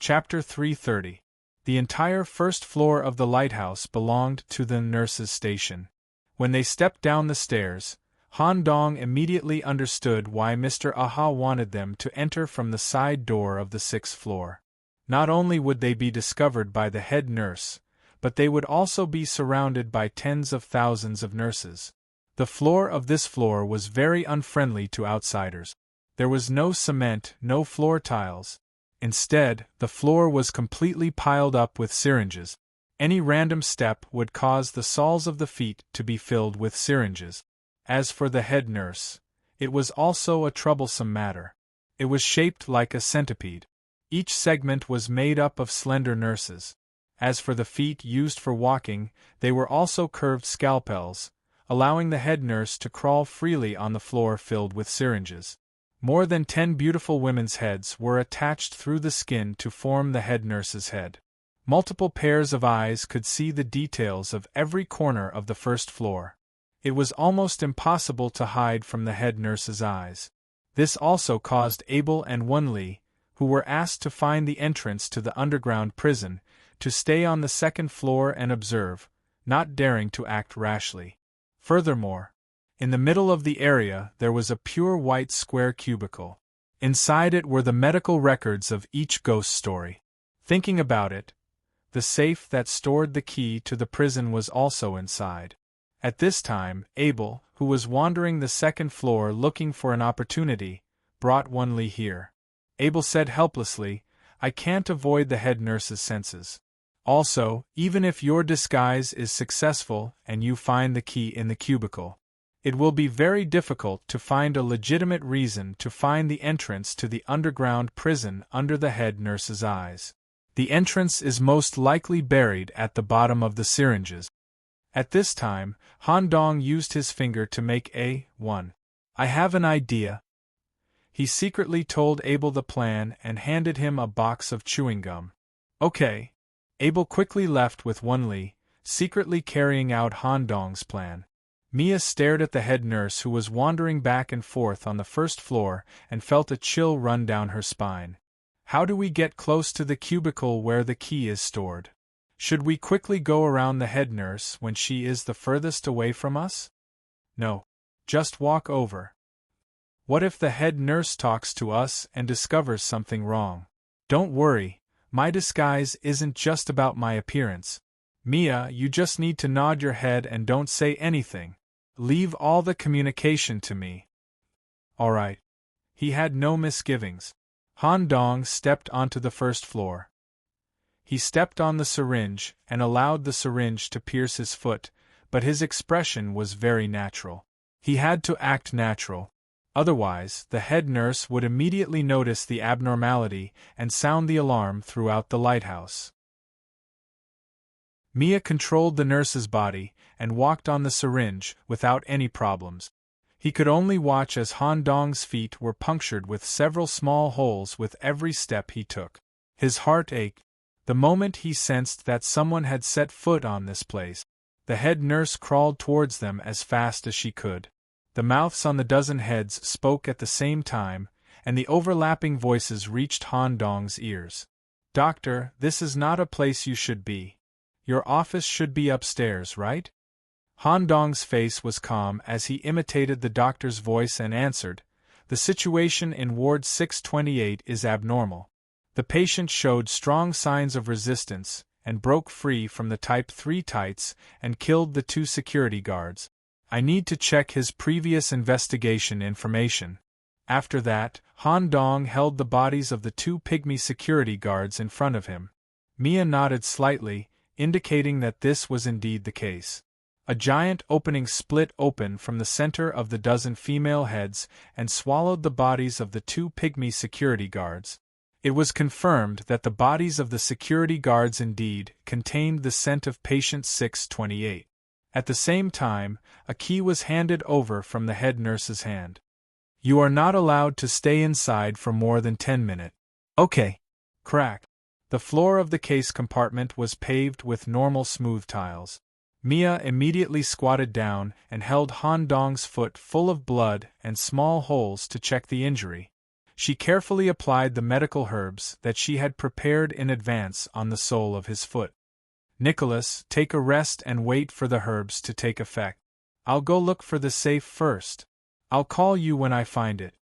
Chapter 330. The entire first floor of the lighthouse belonged to the nurse's station. When they stepped down the stairs, Han Dong immediately understood why Mr. Aha wanted them to enter from the side door of the sixth floor. Not only would they be discovered by the head nurse, but they would also be surrounded by tens of thousands of nurses. The floor of this floor was very unfriendly to outsiders. There was no cement, no floor tiles. Instead, the floor was completely piled up with syringes. Any random step would cause the soles of the feet to be filled with syringes. As for the head nurse, it was also a troublesome matter. It was shaped like a centipede. Each segment was made up of slender nurses. As for the feet used for walking, they were also curved scalpels, allowing the head nurse to crawl freely on the floor filled with syringes. More than 10 beautiful women's heads were attached through the skin to form the head nurse's head. Multiple pairs of eyes could see the details of every corner of the first floor. It was almost impossible to hide from the head nurse's eyes. This also caused Abel and Wunli, who were asked to find the entrance to the underground prison, to stay on the second floor and observe, not daring to act rashly. Furthermore, in the middle of the area there was a pure white square cubicle. Inside it were the medical records of each ghost story. Thinking about it, the safe that stored the key to the prison was also inside. At this time, Abel, who was wandering the second floor looking for an opportunity, brought Wunli here. Abel said helplessly, "I can't avoid the head nurse's senses. Also, even if your disguise is successful and you find the key in the cubicle, it will be very difficult to find a legitimate reason to find the entrance to the underground prison under the head nurse's eyes. The entrance is most likely buried at the bottom of the syringes. At this time, Han Dong used his finger to make a 1. I have an idea. He secretly told Abel the plan and handed him a box of chewing gum. Okay. Abel quickly left with Wen Li, secretly carrying out Han Dong's plan. Mia stared at the head nurse who was wandering back and forth on the first floor and felt a chill run down her spine. How do we get close to the cubicle where the key is stored? Should we quickly go around the head nurse when she is the furthest away from us? No. Just walk over. What if the head nurse talks to us and discovers something wrong? Don't worry, my disguise isn't just about my appearance. Mia, you just need to nod your head and don't say anything. Leave all the communication to me. All right. He had no misgivings. Han Dong stepped onto the first floor. He stepped on the syringe and allowed the syringe to pierce his foot, but his expression was very natural. He had to act natural. Otherwise, the head nurse would immediately notice the abnormality and sound the alarm throughout the lighthouse. Mia controlled the nurse's body and walked on the syringe without any problems. He could only watch as Han Dong's feet were punctured with several small holes with every step he took. His heart ached. The moment he sensed that someone had set foot on this place, the head nurse crawled towards them as fast as she could. The mouths on the dozen heads spoke at the same time, and the overlapping voices reached Han Dong's ears. Doctor, this is not a place you should be. Your office should be upstairs, right? Han Dong's face was calm as he imitated the doctor's voice and answered, the situation in Ward 628 is abnormal. The patient showed strong signs of resistance and broke free from the Type 3 tights and killed the 2 security guards. I need to check his previous investigation information. After that, Han Dong held the bodies of the 2 pygmy security guards in front of him. Mia nodded slightly, indicating that this was indeed the case. A giant opening split open from the center of the dozen female heads and swallowed the bodies of the 2 pygmy security guards. It was confirmed that the bodies of the security guards indeed contained the scent of patient 628. At the same time, a key was handed over from the head nurse's hand. You are not allowed to stay inside for more than 10 minutes. Okay. Crack. The floor of the case compartment was paved with normal smooth tiles. Mia immediately squatted down and held Han Dong's foot full of blood and small holes to check the injury. She carefully applied the medical herbs that she had prepared in advance on the sole of his foot. Nicholas, take a rest and wait for the herbs to take effect. I'll go look for the safe first. I'll call you when I find it.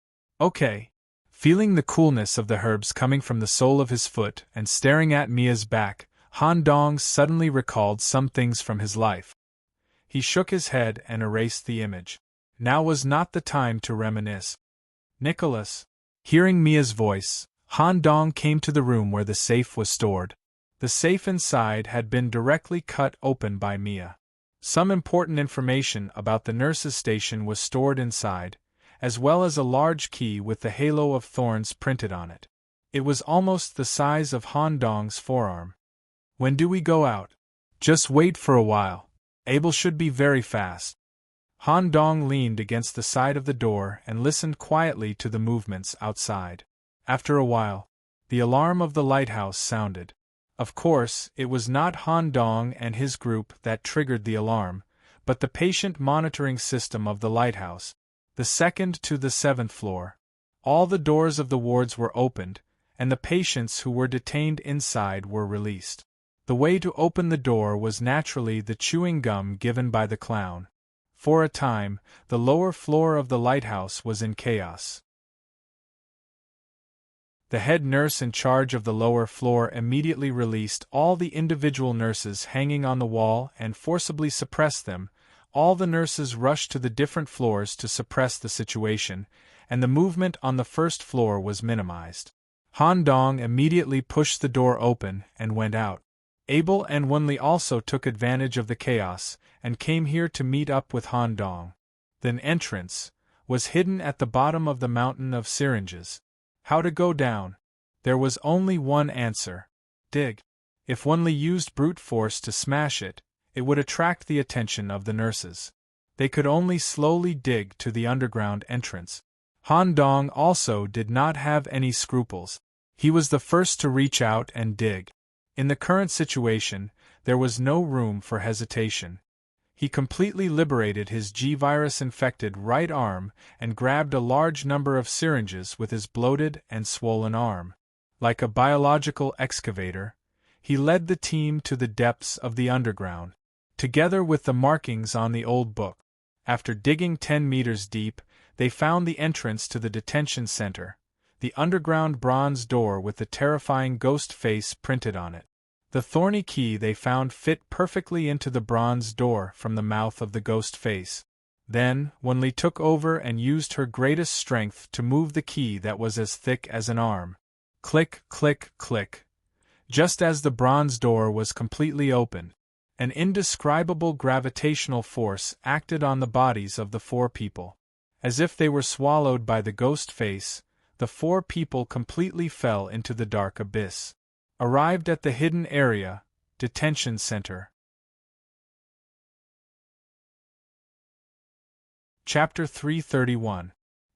Okay. Feeling the coolness of the herbs coming from the sole of his foot and staring at Mia's back, Han Dong suddenly recalled some things from his life. He shook his head and erased the image. Now was not the time to reminisce. Nicholas. Hearing Mia's voice, Han Dong came to the room where the safe was stored. The safe inside had been directly cut open by Mia. Some important information about the nurse's station was stored inside, as well as a large key with the halo of thorns printed on it. It was almost the size of Han Dong's forearm. When do we go out? Just wait for a while. Abel should be very fast. Han Dong leaned against the side of the door and listened quietly to the movements outside. After a while, the alarm of the lighthouse sounded. Of course, it was not Han Dong and his group that triggered the alarm, but the patient monitoring system of the lighthouse, the 2nd to the 7th floor. All the doors of the wards were opened, and the patients who were detained inside were released. The way to open the door was naturally the chewing gum given by the clown. For a time, the lower floor of the lighthouse was in chaos. The head nurse in charge of the lower floor immediately released all the individual nurses hanging on the wall and forcibly suppressed them. All the nurses rushed to the different floors to suppress the situation, and the movement on the first floor was minimized. Han Dong immediately pushed the door open and went out. Abel and Wen Li also took advantage of the chaos and came here to meet up with Han Dong. The entrance was hidden at the bottom of the mountain of syringes. How to go down? There was only one answer. dig. If one used brute force to smash it, it would attract the attention of the nurses. They could only slowly dig to the underground entrance. Han Dong also did not have any scruples. He was the first to reach out and dig. In the current situation, there was no room for hesitation. He completely liberated his G-virus-infected right arm and grabbed a large number of syringes with his bloated and swollen arm. Like a biological excavator, he led the team to the depths of the underground, together with the markings on the old book. After digging 10 meters deep, they found the entrance to the detention center, the underground bronze door with the terrifying ghost face printed on it. The thorny key they found fit perfectly into the bronze door from the mouth of the ghost face. Then, Wenli took over and used her greatest strength to move the key that was as thick as an arm. Click, click, click. Just as the bronze door was completely opened, an indescribable gravitational force acted on the bodies of the 4 people. As if they were swallowed by the ghost face, the 4 people completely fell into the dark abyss. Arrived at the hidden area, detention center. Chapter 331.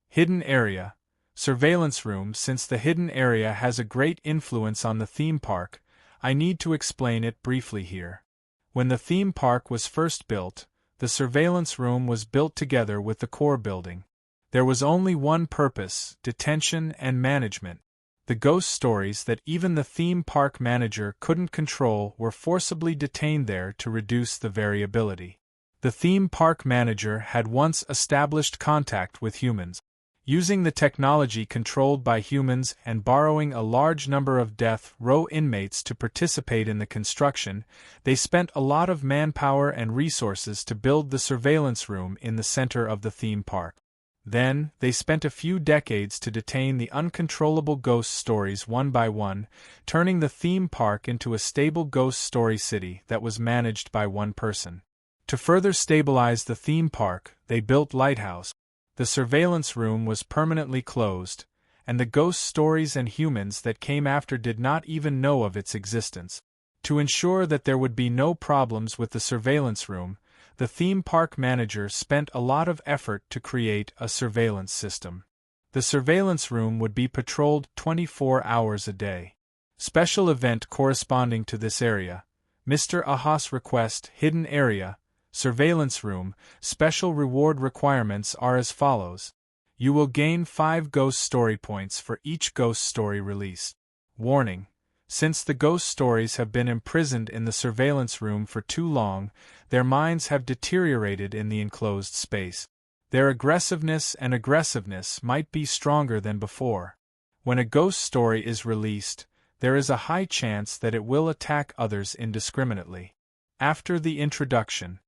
Hidden area, surveillance room. Since the hidden area has a great influence on the theme park, I need to explain it briefly here. When the theme park was first built, the surveillance room was built together with the core building. There was only one purpose: detention and management. The ghost stories that even the theme park manager couldn't control were forcibly detained there to reduce the variability. The theme park manager had once established contact with humans. Using the technology controlled by humans and borrowing a large number of death row inmates to participate in the construction, they spent a lot of manpower and resources to build the surveillance room in the center of the theme park. Then, they spent a few decades to detain the uncontrollable ghost stories one by one, turning the theme park into a stable ghost story city that was managed by one person. To further stabilize the theme park, they built Lighthouse. The surveillance room was permanently closed, and the ghost stories and humans that came after did not even know of its existence. To ensure that there would be no problems with the surveillance room, the theme park manager spent a lot of effort to create a surveillance system. The surveillance room would be patrolled 24 hours a day. Special event corresponding to this area. Mr. Aha's request: hidden area, surveillance room. Special reward requirements are as follows. You will gain 5 ghost story points for each ghost story released. Warning: since the ghost stories have been imprisoned in the surveillance room for too long, their minds have deteriorated in the enclosed space. Their aggressiveness might be stronger than before. When a ghost story is released, there is a high chance that it will attack others indiscriminately. After the introduction,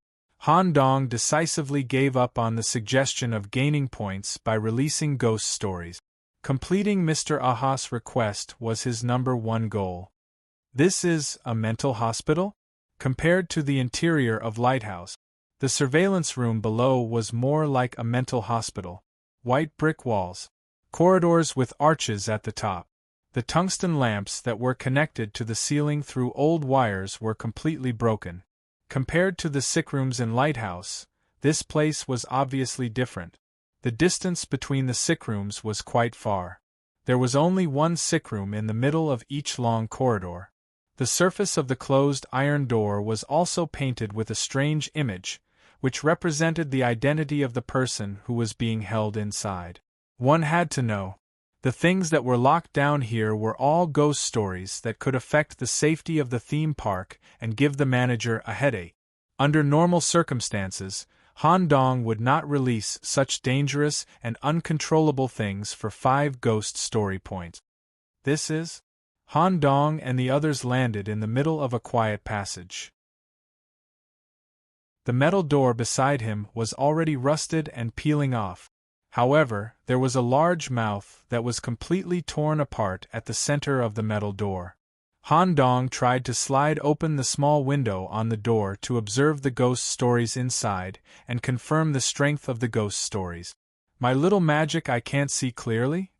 Han Dong decisively gave up on the suggestion of gaining points by releasing ghost stories. Completing Mr. Aha's request was his number 1 goal. This is a mental hospital? Compared to the interior of Lighthouse, the surveillance room below was more like a mental hospital. White brick walls, corridors with arches at the top. The tungsten lamps that were connected to the ceiling through old wires were completely broken. Compared to the sick rooms in Lighthouse, this place was obviously different. The distance between the sick rooms was quite far. There was only one sick room in the middle of each long corridor. The surface of the closed iron door was also painted with a strange image, which represented the identity of the person who was being held inside. One had to know. The things that were locked down here were all ghost stories that could affect the safety of the theme park and give the manager a headache. Under normal circumstances, Han Dong would not release such dangerous and uncontrollable things for 5 ghost story points. This is? Han Dong and the others landed in the middle of a quiet passage. The metal door beside him was already rusted and peeling off. However, there was a large mouth that was completely torn apart at the center of the metal door. Han Dong tried to slide open the small window on the door to observe the ghost stories inside and confirm the strength of the ghost stories. My little magic, I can't see clearly?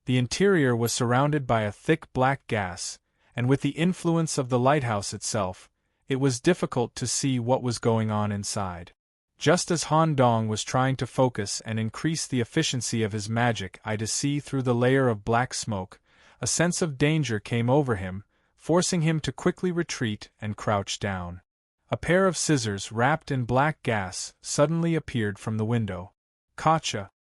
The interior was surrounded by a thick black gas, and with the influence of the lighthouse itself, it was difficult to see what was going on inside. Just as Han Dong was trying to focus and increase the efficiency of his magic eye to see through the layer of black smoke, a sense of danger came over him, forcing him to quickly retreat and crouch down. A pair of scissors wrapped in black gas suddenly appeared from the window. Gotcha!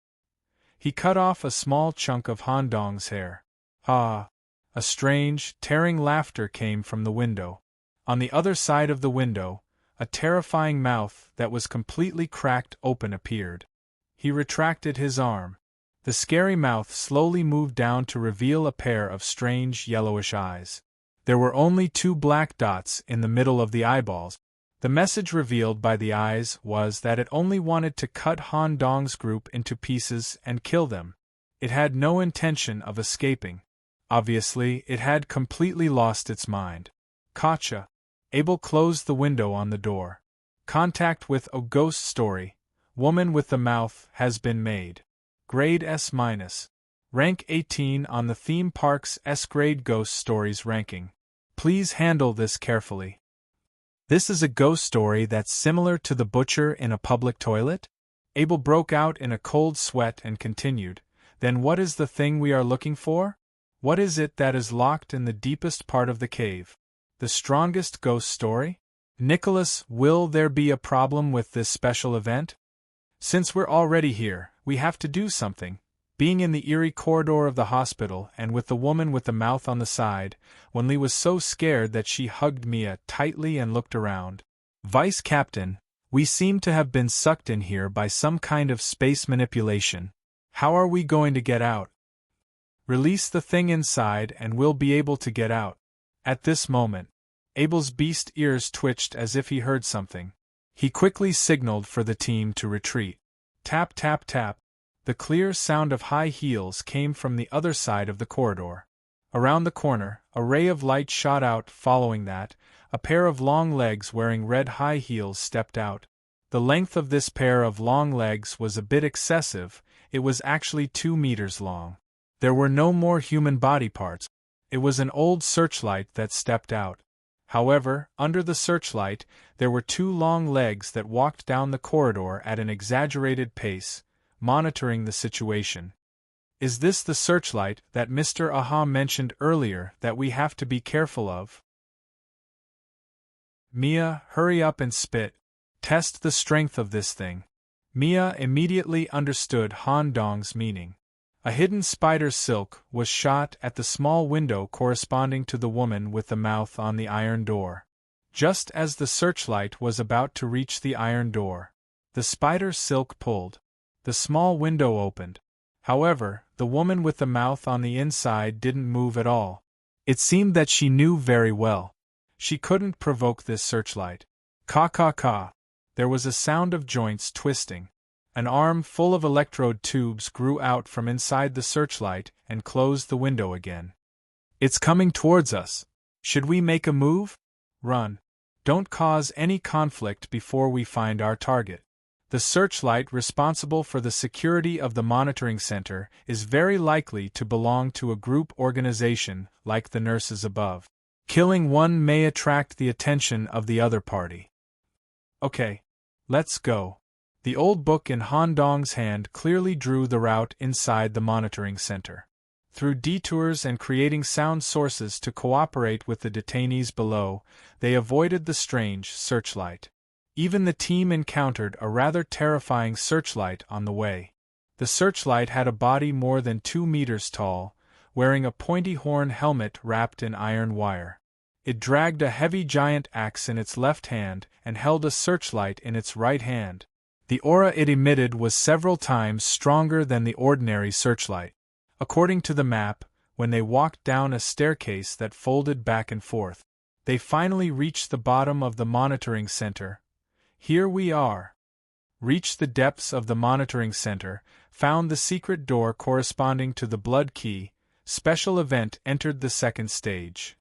He cut off a small chunk of Han Dong's hair. Ah! A strange, tearing laughter came from the window. On the other side of the window, a terrifying mouth that was completely cracked open appeared. He retracted his arm. The scary mouth slowly moved down to reveal a pair of strange yellowish eyes. There were only 2 black dots in the middle of the eyeballs. The message revealed by the eyes was that it only wanted to cut Han Dong's group into pieces and kill them. It had no intention of escaping. Obviously, it had completely lost its mind. Gotcha! Abel closed the window on the door. Contact with a ghost story. Woman with the mouth has been made. Grade S-. Rank 18 on the theme park's S-grade ghost stories ranking. Please handle this carefully. This is a ghost story that's similar to the butcher in a public toilet? Abel broke out in a cold sweat and continued. Then what is the thing we are looking for? What is it that is locked in the deepest part of the cave? The strongest ghost story? Nicholas, will there be a problem with this special event? Since we're already here, we have to do something. Being in the eerie corridor of the hospital and with the woman with the mouth on the side, Wenli was so scared that she hugged Mia tightly and looked around. Vice Captain, we seem to have been sucked in here by some kind of space manipulation. How are we going to get out? Release the thing inside and we'll be able to get out. At this moment, Abel's beast ears twitched as if he heard something. He quickly signaled for the team to retreat. Tap tap tap. The clear sound of high heels came from the other side of the corridor. Around the corner, a ray of light shot out. Following that, a pair of long legs wearing red high heels stepped out. The length of this pair of long legs was a bit excessive. It was actually 2 meters long. There were no more human body parts. It was an old searchlight that stepped out. However, under the searchlight, there were 2 long legs that walked down the corridor at an exaggerated pace, monitoring the situation. Is this the searchlight that Mr. Aha mentioned earlier that we have to be careful of? Mia, hurry up and spit. Test the strength of this thing. Mia immediately understood Han Dong's meaning. A hidden spider silk was shot at the small window corresponding to the woman with the mouth on the iron door. Just as the searchlight was about to reach the iron door, the spider silk pulled. The small window opened. However, the woman with the mouth on the inside didn't move at all. It seemed that she knew very well. She couldn't provoke this searchlight. Ka ka ka. There was a sound of joints twisting. An arm full of electrode tubes grew out from inside the searchlight and closed the window again. It's coming towards us. Should we make a move? Run. Don't cause any conflict before we find our target. The searchlight responsible for the security of the monitoring center is very likely to belong to a group organization like the nurses above. Killing one may attract the attention of the other party. Okay. Let's go. The old book in Han Dong's hand clearly drew the route inside the monitoring center. Through detours and creating sound sources to cooperate with the detainees below, they avoided the strange searchlight. Even the team encountered a rather terrifying searchlight on the way. The searchlight had a body more than 2 meters tall, wearing a pointy horn helmet wrapped in iron wire. It dragged a heavy giant axe in its left hand and held a searchlight in its right hand. The aura it emitted was several times stronger than the ordinary searchlight. According to the map, when they walked down a staircase that folded back and forth, they finally reached the bottom of the monitoring center. Here we are. Reached the depths of the monitoring center, found the secret door corresponding to the blood key. Special event entered the second stage.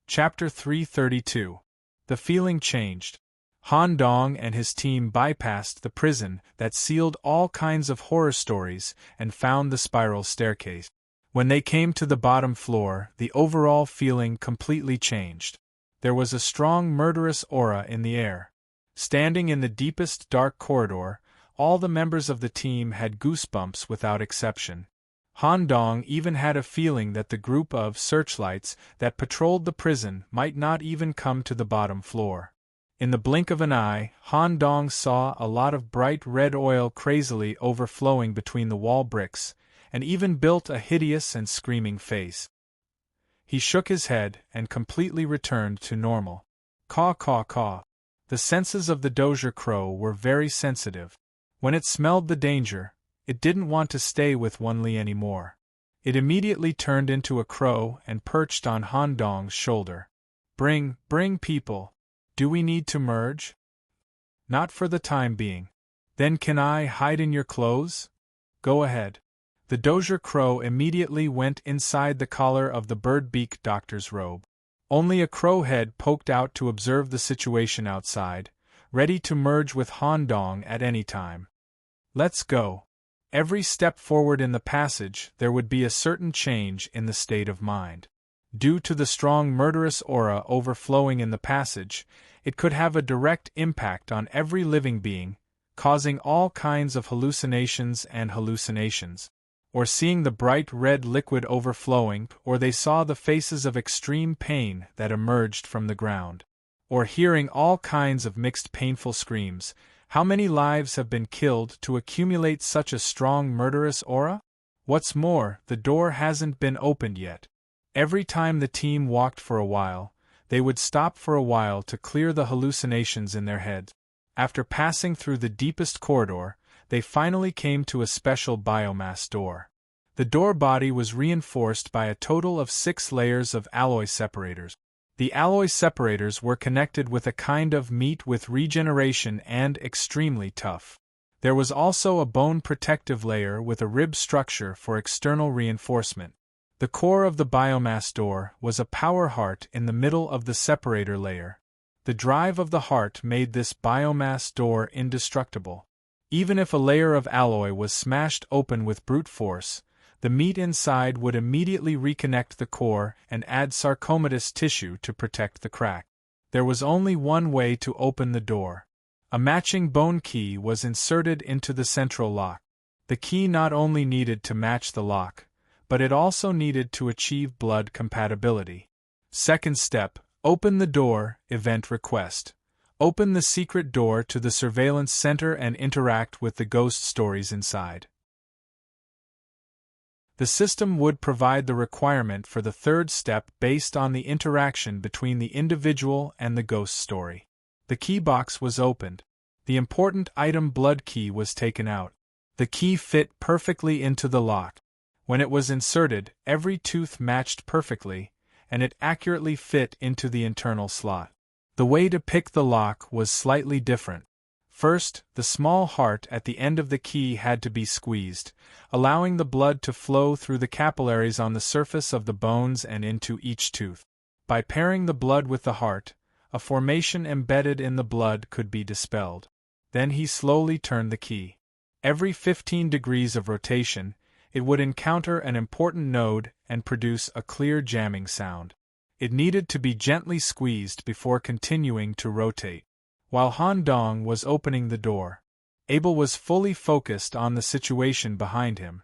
Chapter 332. The feeling changed. Han Dong and his team bypassed the prison that sealed all kinds of horror stories and found the spiral staircase. When they came to the bottom floor, the overall feeling completely changed. There was a strong murderous aura in the air. Standing in the deepest dark corridor, all the members of the team had goosebumps without exception. Han Dong even had a feeling that the group of searchlights that patrolled the prison might not even come to the bottom floor. In the blink of an eye, Han Dong saw a lot of bright red oil crazily overflowing between the wall bricks, and even built a hideous and screaming face. He shook his head and completely returned to normal. Caw caw caw. The senses of the Dozier crow were very sensitive. When it smelled the danger, it didn't want to stay with Wunli anymore. It immediately turned into a crow and perched on Han Dong's shoulder. Bring people. Do we need to merge? Not for the time being. Then can I hide in your clothes? Go ahead. The Dozier crow immediately went inside the collar of the bird-beak doctor's robe. Only a crow head poked out to observe the situation outside, ready to merge with Han Dong at any time. Let's go. Every step forward in the passage, there would be a certain change in the state of mind. Due to the strong murderous aura overflowing in the passage, it could have a direct impact on every living being, causing all kinds of hallucinations, or seeing the bright red liquid overflowing, or they saw the faces of extreme pain that emerged from the ground, or hearing all kinds of mixed painful screams. How many lives have been killed to accumulate such a strong murderous aura? What's more, the door hasn't been opened yet. Every time the team walked for a while, they would stop for a while to clear the hallucinations in their heads. After passing through the deepest corridor, they finally came to a special biomass door. The door body was reinforced by a total of 6 layers of alloy separators. The alloy separators were connected with a kind of meat with regeneration and extremely tough. There was also a bone protective layer with a rib structure for external reinforcement. The core of the biomass door was a power heart in the middle of the separator layer. The drive of the heart made this biomass door indestructible. Even if a layer of alloy was smashed open with brute force, the meat inside would immediately reconnect the core and add sarcomatous tissue to protect the crack. There was only one way to open the door. A matching bone key was inserted into the central lock. The key not only needed to match the lock, but it also needed to achieve blood compatibility. Second step, open the door, event request. Open the secret door to the surveillance center and interact with the ghost stories inside. The system would provide the requirement for the third step based on the interaction between the individual and the ghost story. The key box was opened. The important item blood key was taken out. The key fit perfectly into the lock. When it was inserted, every tooth matched perfectly, and it accurately fit into the internal slot. The way to pick the lock was slightly different. First, the small heart at the end of the key had to be squeezed, allowing the blood to flow through the capillaries on the surface of the bones and into each tooth. By pairing the blood with the heart, a formation embedded in the blood could be dispelled. Then he slowly turned the key. Every 15 degrees of rotation, it would encounter an important node and produce a clear jamming sound. It needed to be gently squeezed before continuing to rotate. While Han Dong was opening the door, Abel was fully focused on the situation behind him.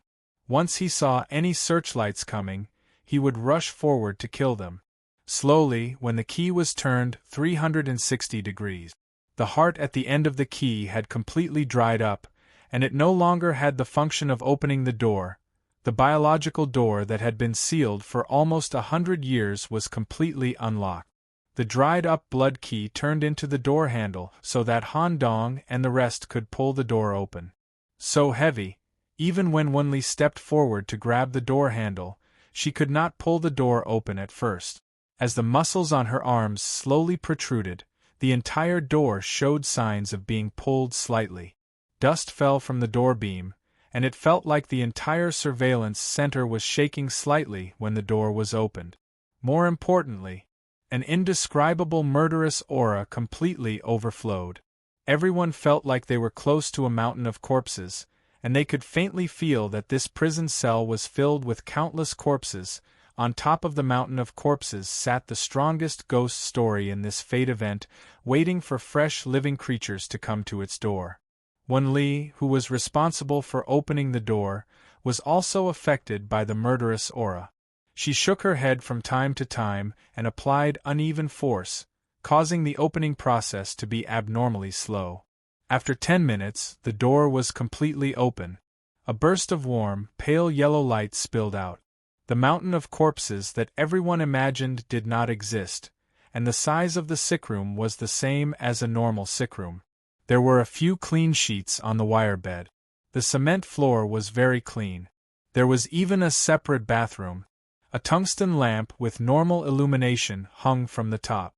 Once he saw any searchlights coming, he would rush forward to kill them. Slowly, when the key was turned 360 degrees, the heart at the end of the key had completely dried up, and it no longer had the function of opening the door. The biological door that had been sealed for almost 100 years was completely unlocked. The dried-up blood key turned into the door handle so that Han Dong and the rest could pull the door open. So heavy, even when Wunli stepped forward to grab the door handle, she could not pull the door open at first. As the muscles on her arms slowly protruded, the entire door showed signs of being pulled slightly. Dust fell from the door beam, and it felt like the entire surveillance center was shaking slightly when the door was opened. More importantly, An indescribable murderous aura completely overflowed. Everyone felt like they were close to a mountain of corpses, and they could faintly feel that this prison cell was filled with countless corpses. On top of the mountain of corpses sat the strongest ghost story in this fate event, waiting for fresh living creatures to come to its door. Wen Li, who was responsible for opening the door, was also affected by the murderous aura. She shook her head from time to time and applied uneven force, causing the opening process to be abnormally slow. After 10 minutes, the door was completely open. A burst of warm, pale yellow light spilled out. The mountain of corpses that everyone imagined did not exist, and the size of the sickroom was the same as a normal sickroom. There were a few clean sheets on the wire bed. The cement floor was very clean. There was even a separate bathroom. A tungsten lamp with normal illumination hung from the top.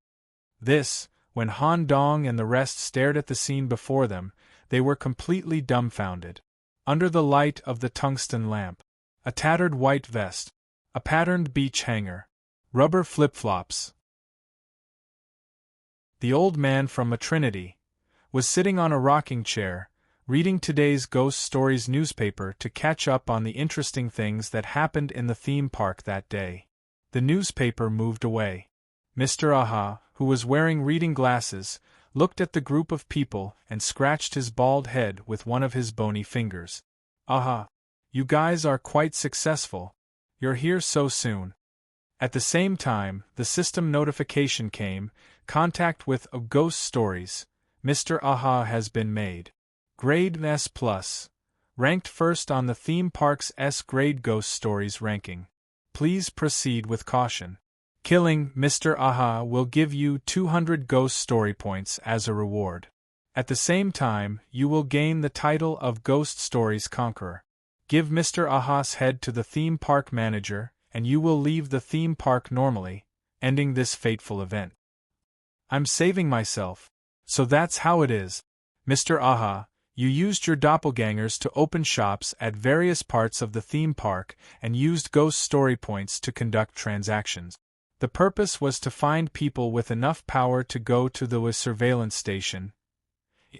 When Han Dong and the rest stared at the scene before them, they were completely dumbfounded. Under the light of the tungsten lamp, a tattered white vest, a patterned beach hanger, rubber flip-flops. The old man from Maternity was sitting on a rocking chair, reading today's Ghost Stories newspaper to catch up on the interesting things that happened in the theme park that day. The newspaper moved away. Mr. Aha, who was wearing reading glasses, looked at the group of people and scratched his bald head with one of his bony fingers. Aha! You guys are quite successful. You're here so soon. At the same time, the system notification came, contact with Ghost Stories. Mr. Aha has been made. Grade S+, ranked first on the theme park's S-grade Ghost Stories ranking. Please proceed with caution. Killing Mr. Aha will give you 200 Ghost Story points as a reward. At the same time, you will gain the title of Ghost Stories Conqueror. Give Mr. Aha's head to the theme park manager, and you will leave the theme park normally, ending this fateful event. I'm saving myself. So that's how it is. Mr. Aha, you used your doppelgangers to open shops at various parts of the theme park and used ghost story points to conduct transactions. The purpose was to find people with enough power to go to the surveillance station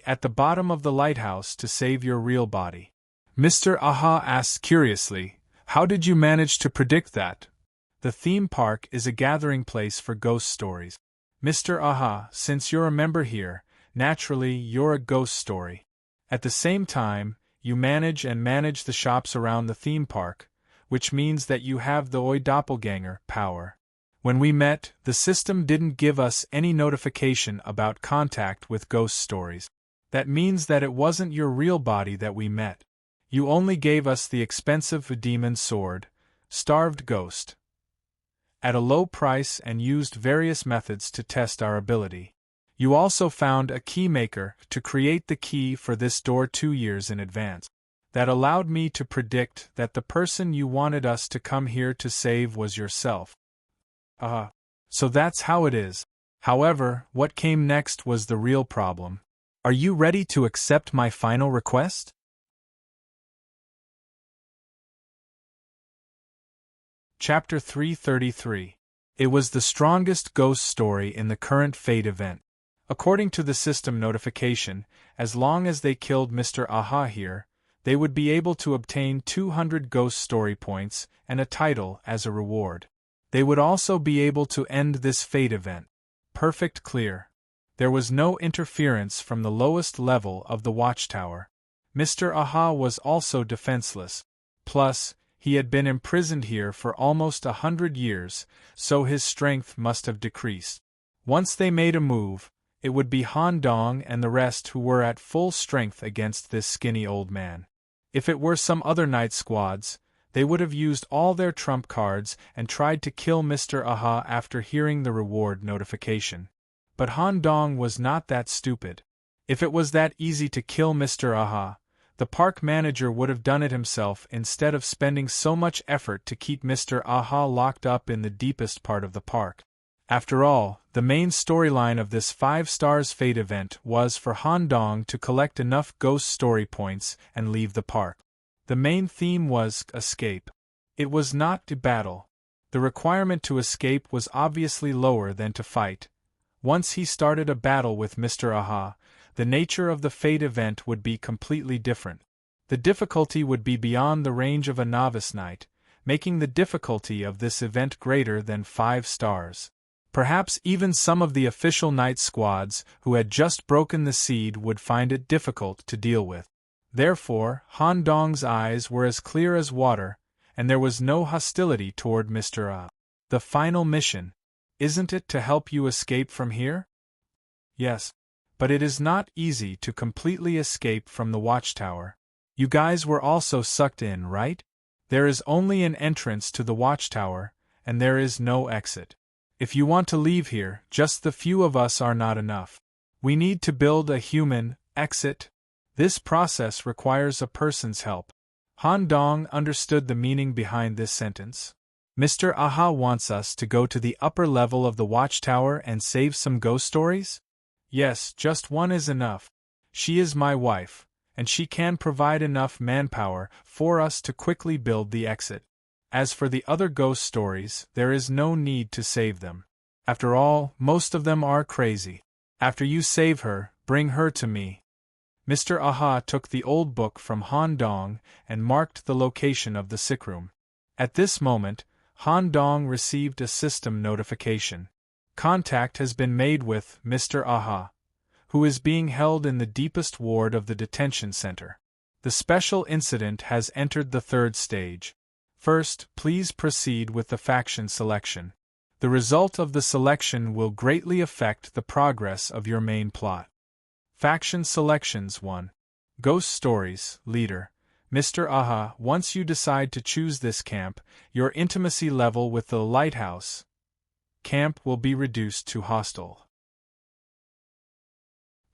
at the bottom of the lighthouse to save your real body. Mr. Aha asked curiously, how did you manage to predict that? The theme park is a gathering place for ghost stories. Mr. Aha, since you're a member here, naturally you're a ghost story. At the same time, you manage the shops around the theme park, which means that you have the Oi doppelganger power. When we met, the system didn't give us any notification about contact with ghost stories. That means that it wasn't your real body that we met. You only gave us the expensive demon sword, Starved Ghost, at a low price and used various methods to test our ability. You also found a key maker to create the key for this door 2 years in advance. That allowed me to predict that the person you wanted us to come here to save was yourself. So that's how it is. However, what came next was the real problem. Are you ready to accept my final request? Chapter 333. It was the strongest ghost story in the current Fate event. According to the system notification, as long as they killed Mr. Aha here, they would be able to obtain 200 ghost story points and a title as a reward. They would also be able to end this Fate event. Perfect clear. There was no interference from the lowest level of the watchtower. Mr. Aha was also defenseless. Plus, he had been imprisoned here for almost 100 years, so his strength must have decreased. Once they made a move, it would be Han Dong and the rest who were at full strength against this skinny old man. If it were some other night squads, they would have used all their trump cards and tried to kill Mr. Aha after hearing the reward notification. But Han Dong was not that stupid. If it was that easy to kill Mr. Aha, the park manager would have done it himself instead of spending so much effort to keep Mr. Aha locked up in the deepest part of the park. After all, the main storyline of this 5 Stars Fate event was for Han Dong to collect enough ghost story points and leave the park. The main theme was escape. It was not to battle. The requirement to escape was obviously lower than to fight. Once he started a battle with Mr. Aha, the nature of the fate event would be completely different. The difficulty would be beyond the range of a novice knight, making the difficulty of this event greater than 5 stars. Perhaps even some of the official knight squads who had just broken the seed would find it difficult to deal with. Therefore, Han Dong's eyes were as clear as water, and there was no hostility toward Mr. Ah. The final mission, isn't it to help you escape from here? Yes. But it is not easy to completely escape from the watchtower. You guys were also sucked in, right? There is only an entrance to the watchtower, and there is no exit. If you want to leave here, just the few of us are not enough. We need to build a human exit. This process requires a person's help. Han Dong understood the meaning behind this sentence. Mr. Aha wants us to go to the upper level of the watchtower and save some ghost stories? Yes, just one is enough. She is my wife, and she can provide enough manpower for us to quickly build the exit. As for the other ghost stories, there is no need to save them. After all, most of them are crazy. After you save her, bring her to me. Mr. Aha took the old book from Han Dong and marked the location of the sickroom. At this moment, Han Dong received a system notification. Contact has been made with Mr. Aha, who is being held in the deepest ward of the detention center. The special incident has entered the 3rd stage. First, please proceed with the faction selection. The result of the selection will greatly affect the progress of your main plot. Faction Selections 1. Ghost Stories, Leader. Mr. Aha, once you decide to choose this camp, your intimacy level with the lighthouse camp will be reduced to hostile.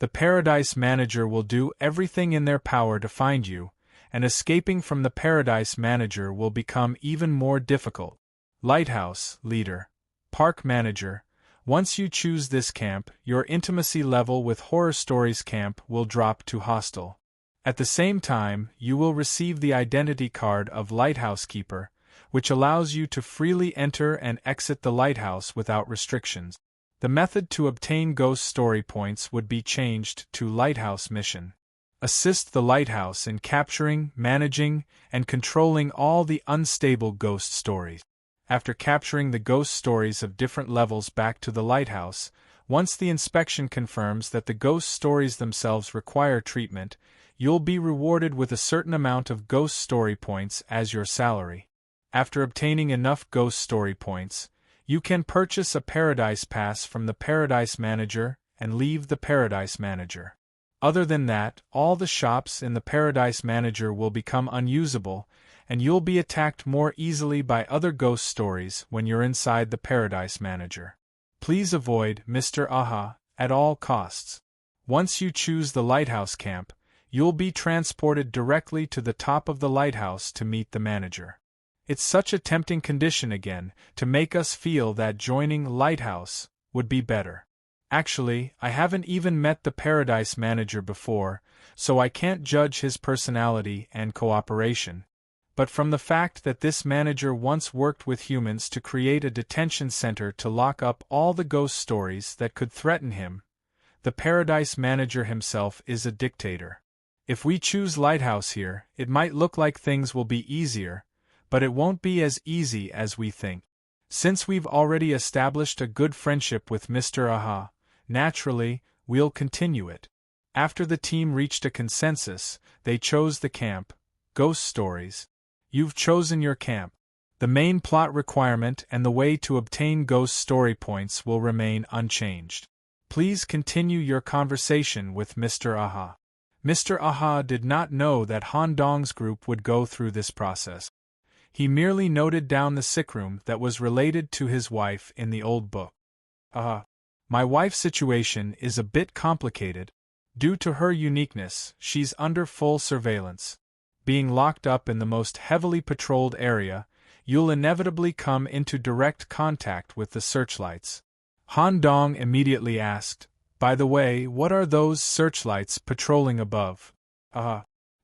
The Paradise Manager will do everything in their power to find you, and escaping from the Paradise Manager will become even more difficult. Lighthouse, Leader. Park Manager. Once you choose this camp, your intimacy level with Horror Stories camp will drop to hostile. At the same time, you will receive the identity card of Lighthouse Keeper, which allows you to freely enter and exit the lighthouse without restrictions. The method to obtain ghost story points would be changed to Lighthouse Mission. Assist the lighthouse in capturing, managing, and controlling all the unstable ghost stories. After capturing the ghost stories of different levels back to the lighthouse, once the inspection confirms that the ghost stories themselves require treatment, you'll be rewarded with a certain amount of ghost story points as your salary. After obtaining enough ghost story points, you can purchase a Paradise Pass from the Paradise Manager and leave the Paradise Manager. Other than that, all the shops in the Paradise Manager will become unusable, and you'll be attacked more easily by other ghost stories when you're inside the Paradise Manager. Please avoid Mr. Aha at all costs. Once you choose the lighthouse camp, you'll be transported directly to the top of the lighthouse to meet the manager. It's such a tempting condition again, to make us feel that joining Lighthouse would be better. Actually, I haven't even met the Paradise Manager before, so I can't judge his personality and cooperation. But from the fact that this manager once worked with humans to create a detention center to lock up all the ghost stories that could threaten him, the Paradise Manager himself is a dictator. If we choose Lighthouse here, it might look like things will be easier, but it won't be as easy as we think. Since we've already established a good friendship with Mr. Aha, naturally, we'll continue it. After the team reached a consensus, they chose the camp, Ghost Stories. You've chosen your camp. The main plot requirement and the way to obtain ghost story points will remain unchanged. Please continue your conversation with Mr. Aha. Mr. Aha did not know that Han Dong's group would go through this process. He merely noted down the sickroom that was related to his wife in the old book. My wife's situation is a bit complicated. Due to her uniqueness, she's under full surveillance. Being locked up in the most heavily patrolled area, you'll inevitably come into direct contact with the searchlights. Han Dong immediately asked, "By the way, what are those searchlights patrolling above?"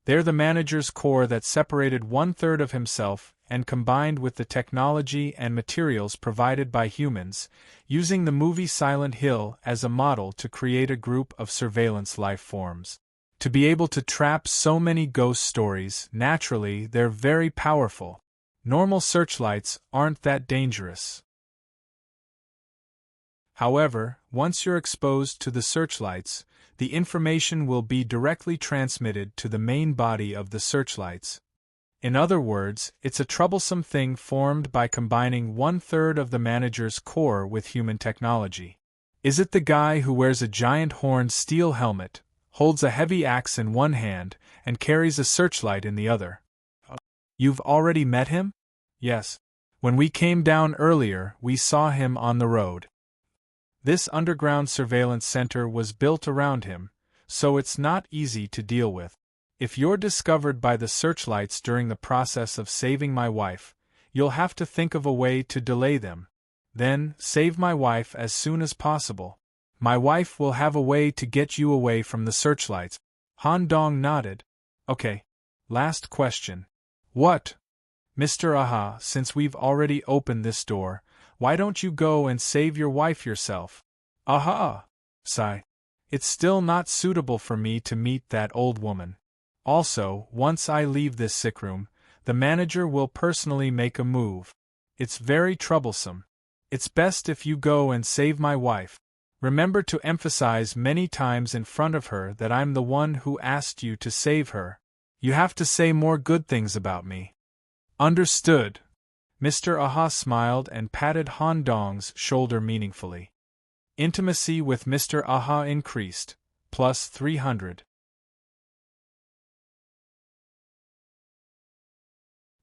They're the manager's core that separated 1/3 of himself and combined with the technology and materials provided by humans, using the movie Silent Hill as a model to create a group of surveillance life forms. To be able to trap so many ghost stories, naturally, they're very powerful. Normal searchlights aren't that dangerous. However, once you're exposed to the searchlights, the information will be directly transmitted to the main body of the searchlights. In other words, it's a troublesome thing formed by combining 1/3 of the manager's core with human technology. Is it the guy who wears a giant horned steel helmet, holds a heavy axe in one hand, and carries a searchlight in the other? You've already met him? Yes. When we came down earlier, we saw him on the road. This underground surveillance center was built around him, so it's not easy to deal with. If you're discovered by the searchlights during the process of saving my wife, you'll have to think of a way to delay them. Then, save my wife as soon as possible. My wife will have a way to get you away from the searchlights. Han Dong nodded. Okay. Last question. What? Mr. Aha, since we've already opened this door, why don't you go and save your wife yourself? Aha! Sigh. It's still not suitable for me to meet that old woman. Also, once I leave this sick room, the manager will personally make a move. It's very troublesome. It's best if you go and save my wife. Remember to emphasize many times in front of her that I'm the one who asked you to save her. You have to say more good things about me. Understood. Mr. Aha smiled and patted Han Dong's shoulder meaningfully. Intimacy with Mr. Aha increased, plus 300.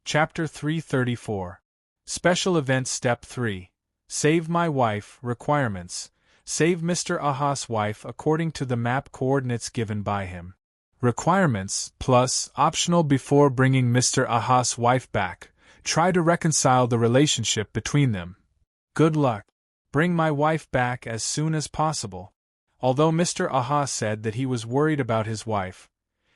Chapter 334. Special Event Step 3. Save My Wife. Requirements. Save Mr. Aha's wife according to the map coordinates given by him. Requirements, plus, optional before bringing Mr. Aha's wife back. Try to reconcile the relationship between them. Good luck. Bring my wife back as soon as possible. Although Mr. Aha said that he was worried about his wife,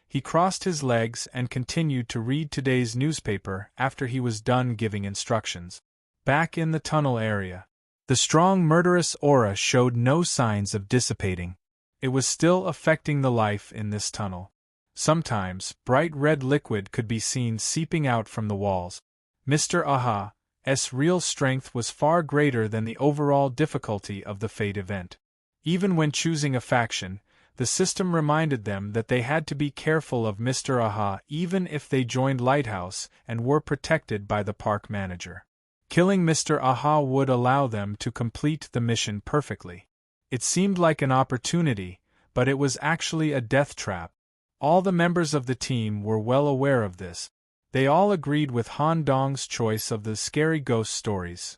he crossed his legs and continued to read today's newspaper after he was done giving instructions. Back in the tunnel area, the strong murderous aura showed no signs of dissipating. It was still affecting the life in this tunnel. Sometimes, bright red liquid could be seen seeping out from the walls. Mr. Aha's real strength was far greater than the overall difficulty of the fate event. Even when choosing a faction, the system reminded them that they had to be careful of Mr. Aha even if they joined Lighthouse and were protected by the park manager. Killing Mr. Aha would allow them to complete the mission perfectly. It seemed like an opportunity, but it was actually a death trap. All the members of the team were well aware of this. They all agreed with Han Dong's choice of the Scary Ghost Stories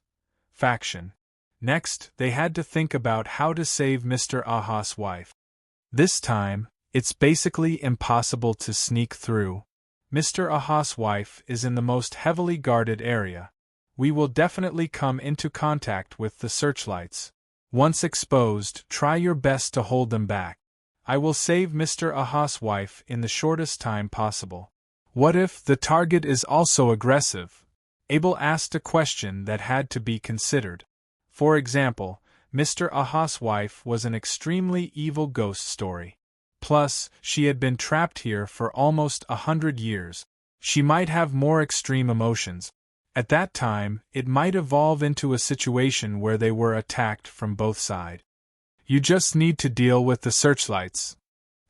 faction. Next, they had to think about how to save Mr. Aha's wife. This time, it's basically impossible to sneak through. Mr. Aha's wife is in the most heavily guarded area. We will definitely come into contact with the searchlights. Once exposed, try your best to hold them back. I will save Mr. Aha's wife in the shortest time possible. What if the target is also aggressive? Abel asked a question that had to be considered. For example, Mr. Aha's wife was an extremely evil ghost story. Plus, she had been trapped here for almost 100 years. She might have more extreme emotions. At that time, it might evolve into a situation where they were attacked from both sides. You just need to deal with the searchlights.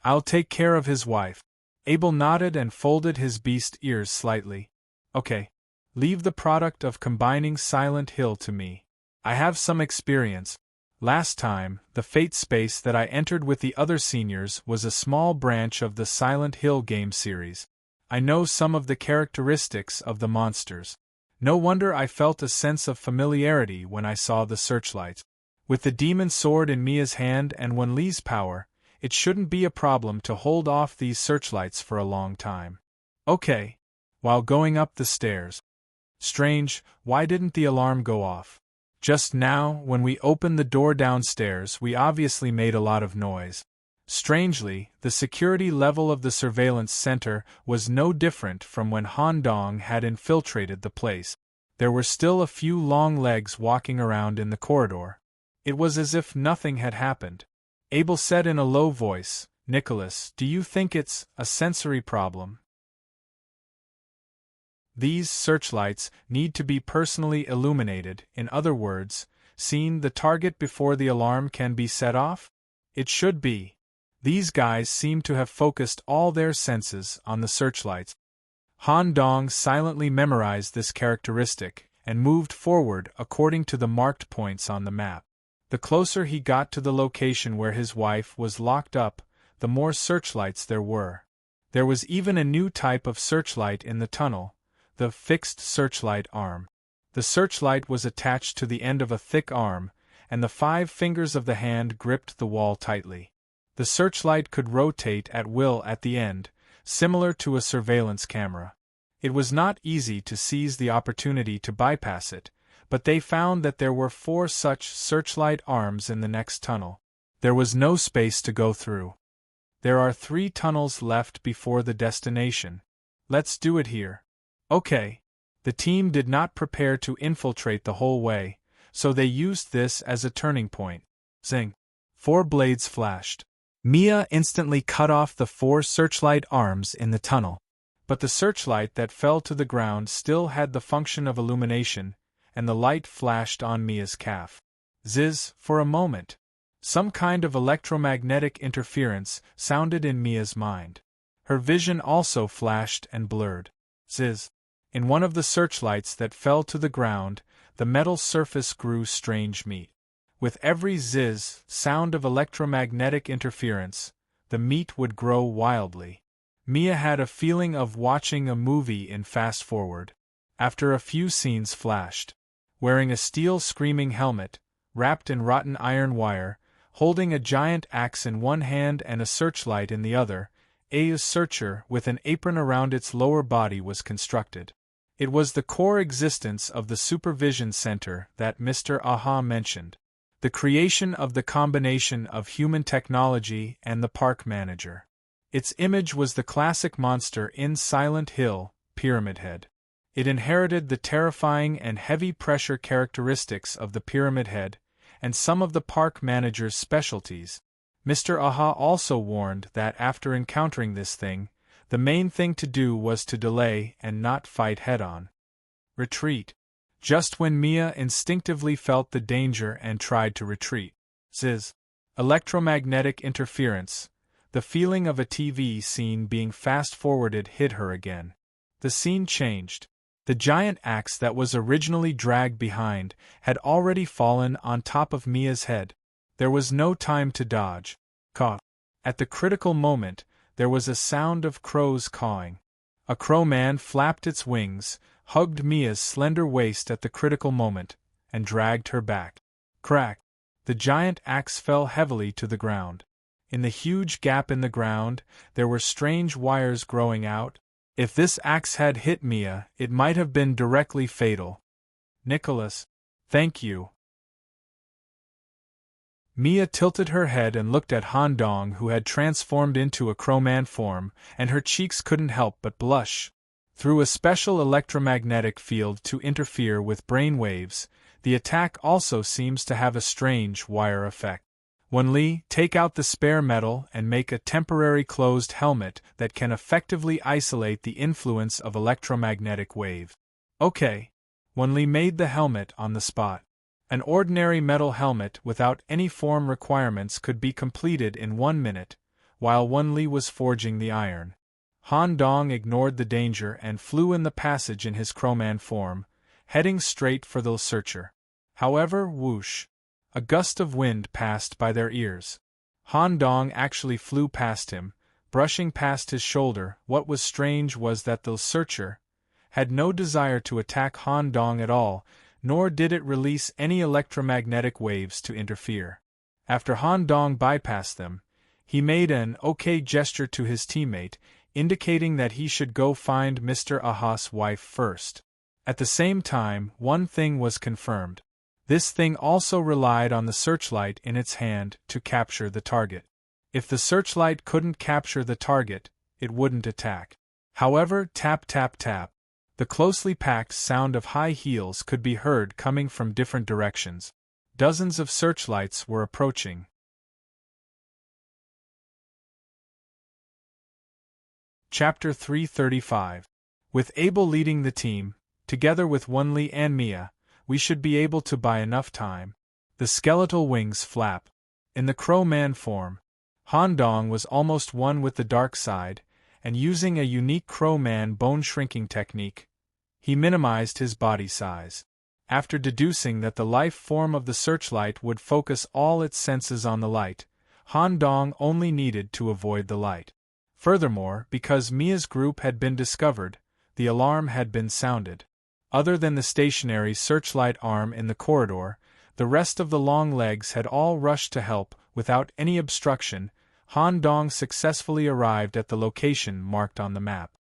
I'll take care of his wife. Abel nodded and folded his beast ears slightly. Okay. Leave the product of combining Silent Hill to me. I have some experience. Last time, the fate space that I entered with the other seniors was a small branch of the Silent Hill game series. I know some of the characteristics of the monsters. No wonder I felt a sense of familiarity when I saw the searchlight. With the demon sword in Mia's hand and Wenli's power, it shouldn't be a problem to hold off these searchlights for a long time. Okay. While going up the stairs. Strange, why didn't the alarm go off? Just now, when we opened the door downstairs, we obviously made a lot of noise. Strangely, the security level of the surveillance center was no different from when Han Dong had infiltrated the place. There were still a few long legs walking around in the corridor. It was as if nothing had happened. Abel said in a low voice, "Nicholas, do you think it's a sensory problem? These searchlights need to be personally illuminated, in other words, seen the target before the alarm can be set off? It should be. These guys seem to have focused all their senses on the searchlights." Han Dong silently memorized this characteristic and moved forward according to the marked points on the map. The closer he got to the location where his wife was locked up, the more searchlights there were. There was even a new type of searchlight in the tunnel, the fixed searchlight arm. The searchlight was attached to the end of a thick arm, and the 5 fingers of the hand gripped the wall tightly. The searchlight could rotate at will at the end, similar to a surveillance camera. It was not easy to seize the opportunity to bypass it, but they found that there were 4 such searchlight arms in the next tunnel. There was no space to go through. There are 3 tunnels left before the destination. Let's do it here. Okay. The team did not prepare to infiltrate the whole way, so they used this as a turning point. Zing! 4 blades flashed. Mia instantly cut off the 4 searchlight arms in the tunnel. But the searchlight that fell to the ground still had the function of illumination, and the light flashed on Mia's calf. Ziz, for a moment. Some kind of electromagnetic interference sounded in Mia's mind. Her vision also flashed and blurred. Ziz. In one of the searchlights that fell to the ground, the metal surface grew strange meat. With every ziz sound of electromagnetic interference, the meat would grow wildly. Mia had a feeling of watching a movie in fast forward. After a few scenes flashed. Wearing a steel screaming helmet, wrapped in rotten iron wire, holding a giant axe in one hand and a searchlight in the other, a searcher with an apron around its lower body was constructed. It was the core existence of the supervision center that Mr. Aha mentioned. The creation of the combination of human technology and the park manager. Its image was the classic monster in Silent Hill, Pyramid Head. It inherited the terrifying and heavy-pressure characteristics of the Pyramid Head, and some of the park manager's specialties. Mr. Aha also warned that after encountering this thing, the main thing to do was to delay and not fight head-on. Retreat. Just when Mia instinctively felt the danger and tried to retreat. Ziz. Electromagnetic interference. The feeling of a TV scene being fast-forwarded hit her again. The scene changed. The giant axe that was originally dragged behind had already fallen on top of Mia's head. There was no time to dodge. Caw. At the critical moment, there was a sound of crows cawing. A crowman flapped its wings, hugged Mia's slender waist at the critical moment, and dragged her back. Crack! The giant axe fell heavily to the ground. In the huge gap in the ground, there were strange wires growing out. If this axe had hit Mia, it might have been directly fatal. Nicholas, thank you. Mia tilted her head and looked at Han Dong, who had transformed into a crowman form, and her cheeks couldn't help but blush. Through a special electromagnetic field to interfere with brain waves, the attack also seems to have a strange wire effect. Wen-Li, take out the spare metal and make a temporary closed helmet that can effectively isolate the influence of electromagnetic wave. Okay. Wen-Li made the helmet on the spot. An ordinary metal helmet without any form requirements could be completed in 1 minute, while Wen-Li was forging the iron. Han Dong ignored the danger and flew in the passage in his crowman form, heading straight for the searcher. However, whoosh! A gust of wind passed by their ears. Han Dong actually flew past him, brushing past his shoulder. What was strange was that the searcher had no desire to attack Han Dong at all, nor did it release any electromagnetic waves to interfere. After Han Dong bypassed them, he made an okay gesture to his teammate, indicating that he should go find Mr. Aha's wife first. At the same time, one thing was confirmed. This thing also relied on the searchlight in its hand to capture the target. If the searchlight couldn't capture the target, it wouldn't attack. However, tap tap tap. The closely packed sound of high heels could be heard coming from different directions. Dozens of searchlights were approaching. Chapter 335. With Abel leading the team, together with Wunli and Mia, we should be able to buy enough time. The skeletal wings flap. In the crow-man form, Han Dong was almost one with the dark side, and using a unique crow-man bone-shrinking technique, he minimized his body size. After deducing that the life form of the searchlight would focus all its senses on the light, Han Dong only needed to avoid the light. Furthermore, because Mia's group had been discovered, the alarm had been sounded. Other than the stationary searchlight arm in the corridor, the rest of the long legs had all rushed to help. Without any obstruction, Han Dong successfully arrived at the location marked on the map.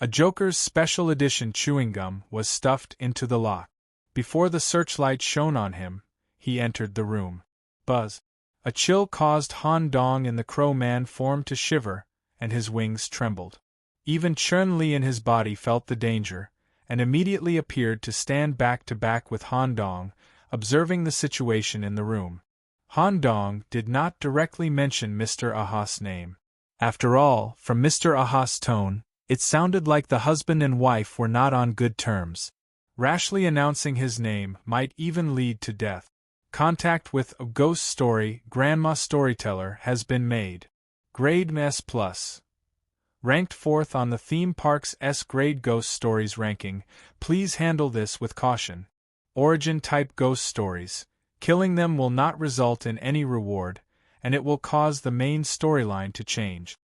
A Joker's special edition chewing gum was stuffed into the lock. Before the searchlight shone on him, he entered the room. Buzz. A chill caused Han Dong in the crow-man form to shiver, and his wings trembled. Even Chun-Li in his body felt the danger, and immediately appeared to stand back to back with Han Dong, observing the situation in the room. Han Dong did not directly mention Mr. Aha's name. After all, from Mr. Aha's tone, it sounded like the husband and wife were not on good terms. Rashly announcing his name might even lead to death. Contact with a ghost story grandma storyteller has been made. Grade S+. Ranked 4th on the theme park's S-grade ghost stories ranking. Please handle this with caution. Origin-type ghost stories. Killing them will not result in any reward, and it will cause the main storyline to change.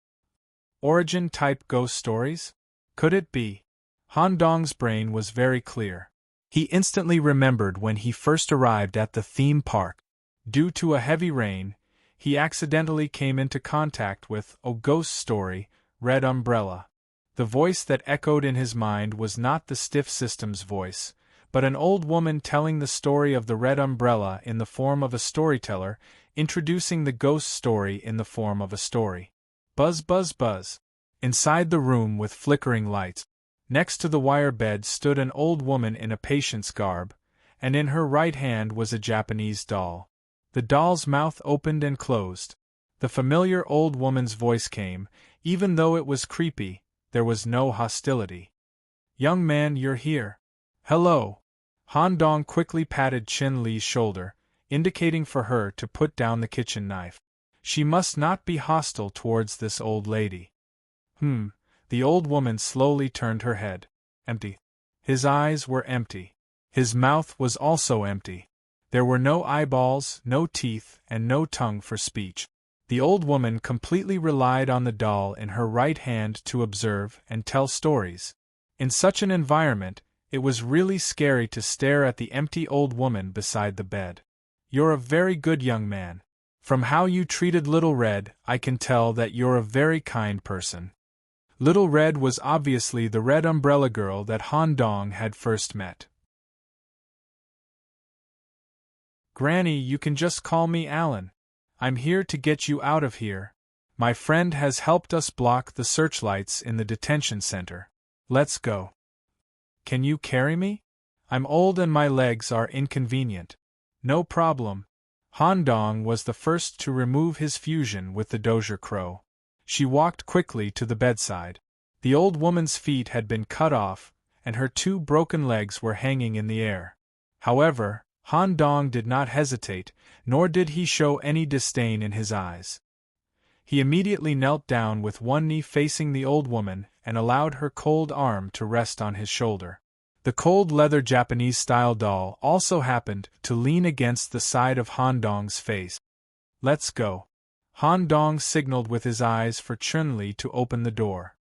Origin-type ghost stories? Could it be? Han Dong's brain was very clear. He instantly remembered when he first arrived at the theme park. Due to a heavy rain, he accidentally came into contact with a ghost story, Red Umbrella. The voice that echoed in his mind was not the stiff system's voice, but an old woman telling the story of the Red Umbrella in the form of a storyteller, introducing the ghost story in the form of a story. Buzz buzz buzz. Inside the room with flickering lights, next to the wire bed stood an old woman in a patient's garb, and in her right hand was a Japanese doll. The doll's mouth opened and closed. The familiar old woman's voice came, even though it was creepy, there was no hostility. "Young man, you're here." "Hello." Han Dong quickly patted Chun-Li's shoulder, indicating for her to put down the kitchen knife. She must not be hostile towards this old lady. The old woman slowly turned her head. Empty. His eyes were empty. His mouth was also empty. There were no eyeballs, no teeth, and no tongue for speech. The old woman completely relied on the doll in her right hand to observe and tell stories. In such an environment, it was really scary to stare at the empty old woman beside the bed. "You're a very good young man. From how you treated Little Red, I can tell that you're a very kind person." Little Red was obviously the Red Umbrella girl that Han Dong had first met. "Granny, you can just call me Alan. I'm here to get you out of here. My friend has helped us block the searchlights in the detention center. Let's go." "Can you carry me? I'm old and my legs are inconvenient." "No problem." Han Dong was the first to remove his fusion with the Dozier Crow. She walked quickly to the bedside. The old woman's feet had been cut off, and her two broken legs were hanging in the air. However, Han Dong did not hesitate, nor did he show any disdain in his eyes. He immediately knelt down with one knee facing the old woman and allowed her cold arm to rest on his shoulder. The cold leather Japanese-style doll also happened to lean against the side of Han Dong's face. "Let's go." Han Dong signaled with his eyes for Chun-Li to open the door.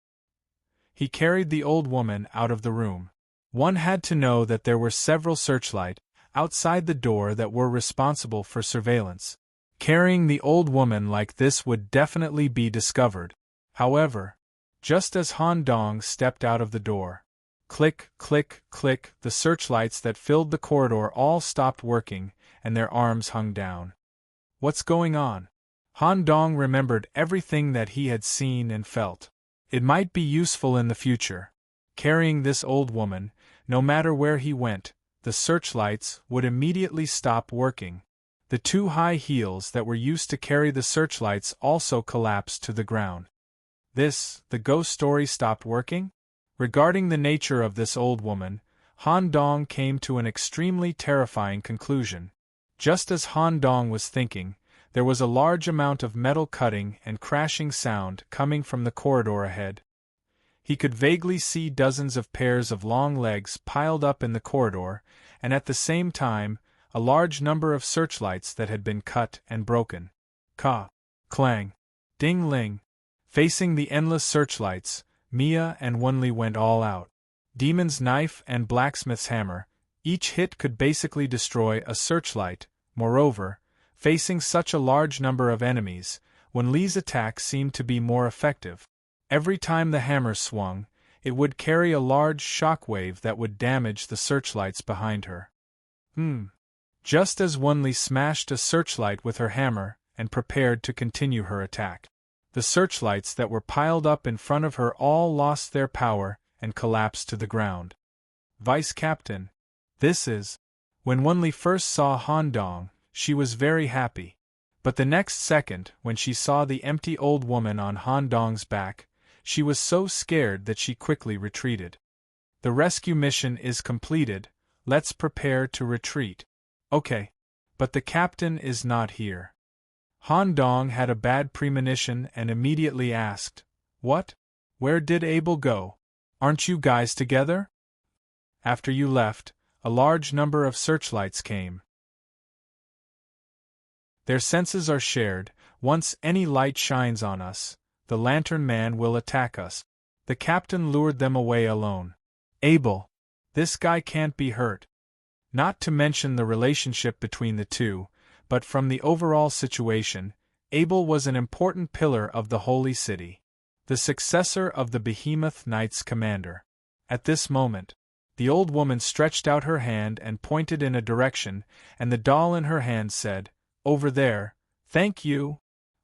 He carried the old woman out of the room. One had to know that there were several searchlights outside the door that were responsible for surveillance. Carrying the old woman like this would definitely be discovered. However, just as Han Dong stepped out of the door, click, click, click, the searchlights that filled the corridor all stopped working, and their arms hung down. "What's going on?" Han Dong remembered everything that he had seen and felt. It might be useful in the future. Carrying this old woman, no matter where he went, the searchlights would immediately stop working. The two high heels that were used to carry the searchlights also collapsed to the ground. The ghost story stopped working? Regarding the nature of this old woman, Han Dong came to an extremely terrifying conclusion. Just as Han Dong was thinking, there was a large amount of metal cutting and crashing sound coming from the corridor ahead. He could vaguely see dozens of pairs of long legs piled up in the corridor, and at the same time, a large number of searchlights that had been cut and broken. Ka, clang, ding-ling. Facing the endless searchlights, Mia and Wunli went all out. Demon's knife and blacksmith's hammer, each hit could basically destroy a searchlight. Moreover, facing such a large number of enemies, Wunli's attack seemed to be more effective. Every time the hammer swung, it would carry a large shockwave that would damage the searchlights behind her. Just as Wunli smashed a searchlight with her hammer and prepared to continue her attack, the searchlights that were piled up in front of her all lost their power and collapsed to the ground. Vice Captain, this is... When Wunli first saw Han Dong, she was very happy. But the next second, when she saw the empty old woman on Han Dong's back, she was so scared that she quickly retreated. The rescue mission is completed, let's prepare to retreat. Okay. But the captain is not here. Han Dong had a bad premonition and immediately asked, What? Where did Abel go? Aren't you guys together? After you left, a large number of searchlights came. Their senses are shared. Once any light shines on us, the lantern man will attack us. The captain lured them away alone. Abel. This guy can't be hurt. Not to mention the relationship between the two, but from the overall situation, Abel was an important pillar of the Holy City. The successor of the Behemoth Knights commander. At this moment, the old woman stretched out her hand and pointed in a direction, and the doll in her hand said, Over there, thank you.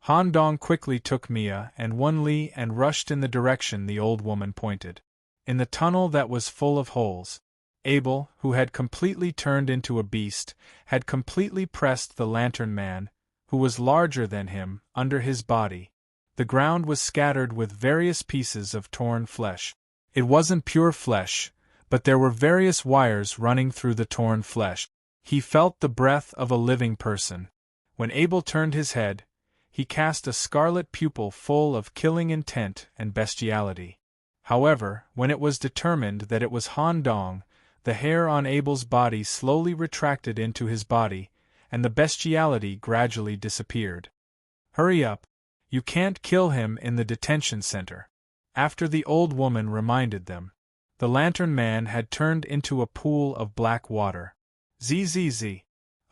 Han Dong quickly took Mia and Wunli and rushed in the direction the old woman pointed. In the tunnel that was full of holes, Abel, who had completely turned into a beast, had completely pressed the lantern man, who was larger than him, under his body. The ground was scattered with various pieces of torn flesh. It wasn't pure flesh, but there were various wires running through the torn flesh. He felt the breath of a living person. When Abel turned his head, he cast a scarlet pupil full of killing intent and bestiality. However, when it was determined that it was Han Dong, the hair on Abel's body slowly retracted into his body, and the bestiality gradually disappeared. Hurry up! You can't kill him in the detention center. After the old woman reminded them, the lantern man had turned into a pool of black water. Zzz.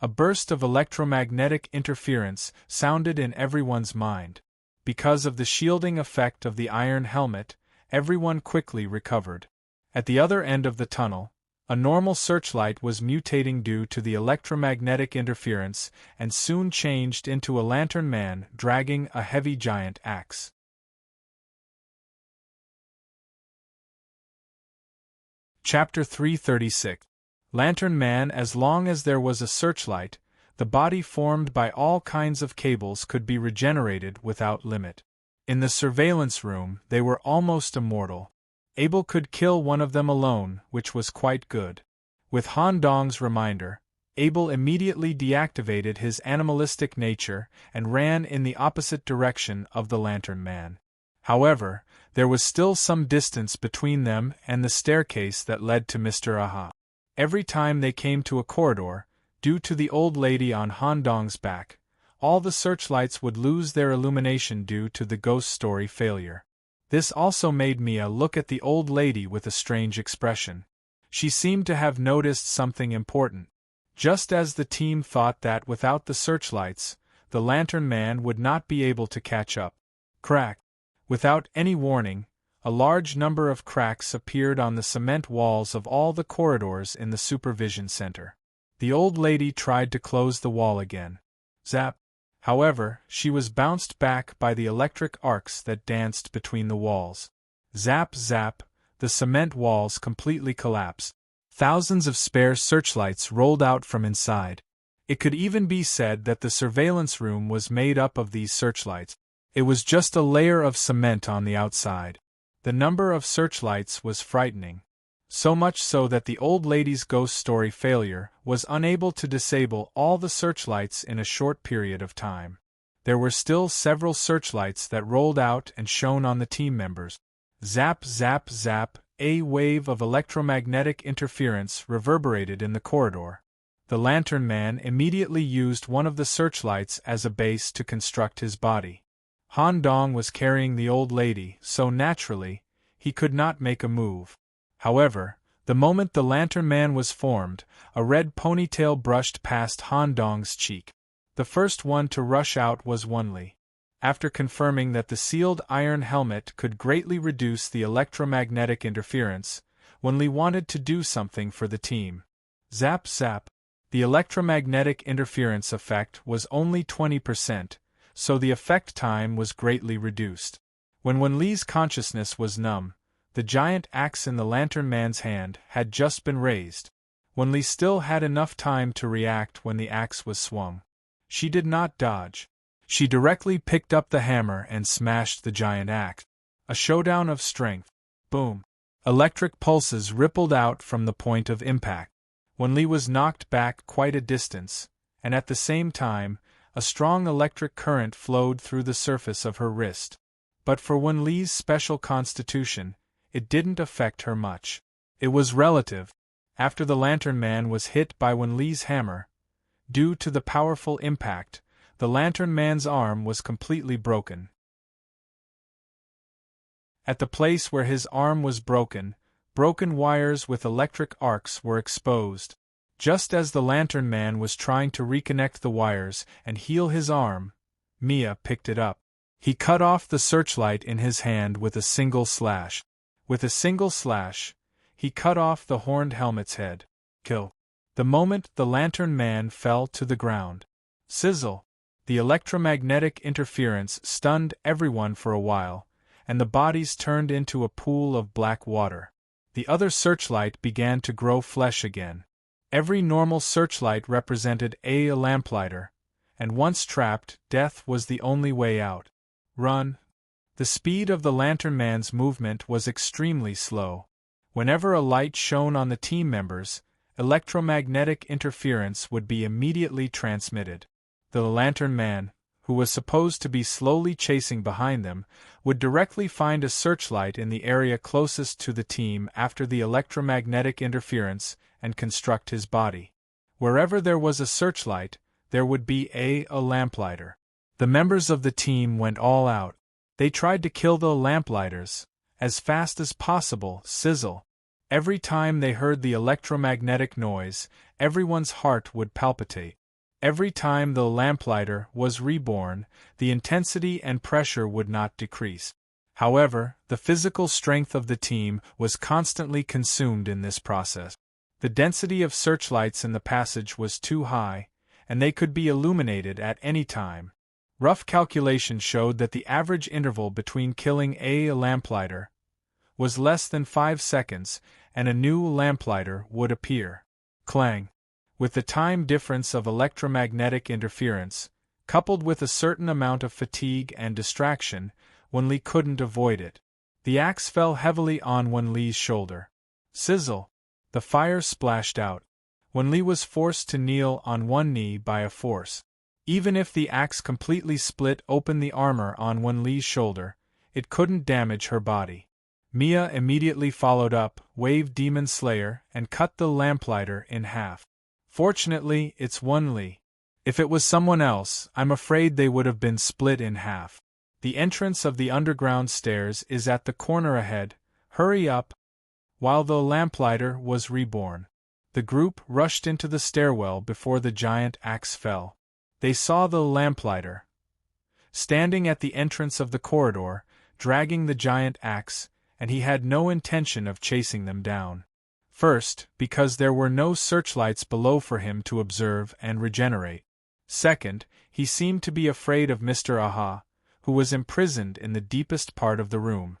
A burst of electromagnetic interference sounded in everyone's mind. Because of the shielding effect of the iron helmet, everyone quickly recovered. At the other end of the tunnel, a normal searchlight was mutating due to the electromagnetic interference and soon changed into a lantern man dragging a heavy giant axe. Chapter 336. Lantern Man. As long as there was a searchlight, the body formed by all kinds of cables could be regenerated without limit. In the surveillance room, they were almost immortal. Abel could kill one of them alone, which was quite good. With Han Dong's reminder, Abel immediately deactivated his animalistic nature and ran in the opposite direction of the lantern man. However, there was still some distance between them and the staircase that led to Mr. Aha. Every time they came to a corridor, due to the old lady on Han Dong's back, all the searchlights would lose their illumination due to the ghost story failure. This also made Mia look at the old lady with a strange expression. She seemed to have noticed something important. Just as the team thought that without the searchlights, the lantern man would not be able to catch up. Crack! Without any warning, a large number of cracks appeared on the cement walls of all the corridors in the supervision center. The old lady tried to close the wall again. Zap! However, she was bounced back by the electric arcs that danced between the walls. Zap zap, the cement walls completely collapsed. Thousands of spare searchlights rolled out from inside. It could even be said that the surveillance room was made up of these searchlights. It was just a layer of cement on the outside. The number of searchlights was frightening. So much so that the old lady's ghost story failure was unable to disable all the searchlights in a short period of time. There were still several searchlights that rolled out and shone on the team members. Zap zap zap, a wave of electromagnetic interference reverberated in the corridor. The Lantern Man immediately used one of the searchlights as a base to construct his body. Han Dong was carrying the old lady, so naturally, he could not make a move. However, the moment the Lantern Man was formed, a red ponytail brushed past Han Dong's cheek. The first one to rush out was Wenli. After confirming that the sealed iron helmet could greatly reduce the electromagnetic interference, Wenli wanted to do something for the team. Zap zap. The electromagnetic interference effect was only 20%, so the effect time was greatly reduced. When Wenli's consciousness was numb, the giant axe in the Lantern Man's hand had just been raised. Wenli still had enough time to react when the axe was swung. She did not dodge. She directly picked up the hammer and smashed the giant axe. A showdown of strength. Boom. Electric pulses rippled out from the point of impact. Wenli was knocked back quite a distance, and at the same time, a strong electric current flowed through the surface of her wrist. But for Wenli's special constitution, it didn't affect her much. It was relative. After the Lantern Man was hit by Wenli's hammer, due to the powerful impact, the Lantern Man's arm was completely broken. At the place where his arm was broken wires with electric arcs were exposed. Just as the Lantern Man was trying to reconnect the wires and heal his arm, Mia picked it up. He cut off the searchlight in his hand with a single slash. With a single slash, he cut off the horned helmet's head. Kill. The moment the Lantern Man fell to the ground. Sizzle. The electromagnetic interference stunned everyone for a while, and the bodies turned into a pool of black water. The other searchlight began to grow flesh again. Every normal searchlight represented a lamplighter, and once trapped, death was the only way out. Run. The speed of the Lantern Man's movement was extremely slow. Whenever a light shone on the team members, electromagnetic interference would be immediately transmitted. The Lantern Man, who was supposed to be slowly chasing behind them, would directly find a searchlight in the area closest to the team after the electromagnetic interference and construct his body. Wherever there was a searchlight, there would be a lamplighter. The members of the team went all out. They tried to kill the lamplighters as fast as possible. Sizzle. Every time they heard the electromagnetic noise, everyone's heart would palpitate. Every time the lamplighter was reborn, the intensity and pressure would not decrease. However, the physical strength of the team was constantly consumed in this process. The density of searchlights in the passage was too high, and they could be illuminated at any time. Rough calculations showed that the average interval between killing a lamplighter was less than 5 seconds, and a new lamplighter would appear. Clang. With the time difference of electromagnetic interference, coupled with a certain amount of fatigue and distraction, Wenli couldn't avoid it. The axe fell heavily on Wenli's shoulder. Sizzle. The fire splashed out. Wenli was forced to kneel on one knee by a force. Even if the axe completely split open the armor on Wenli's shoulder, it couldn't damage her body. Mia immediately followed up, waved Demon Slayer, and cut the lamplighter in half. Fortunately, it's Wenli. If it was someone else, I'm afraid they would have been split in half. The entrance of the underground stairs is at the corner ahead. Hurry up. While the lamplighter was reborn, the group rushed into the stairwell before the giant axe fell. They saw the lamplighter standing at the entrance of the corridor, dragging the giant axe, and he had no intention of chasing them down. First, because there were no searchlights below for him to observe and regenerate. Second, he seemed to be afraid of Mr. Aha, who was imprisoned in the deepest part of the room.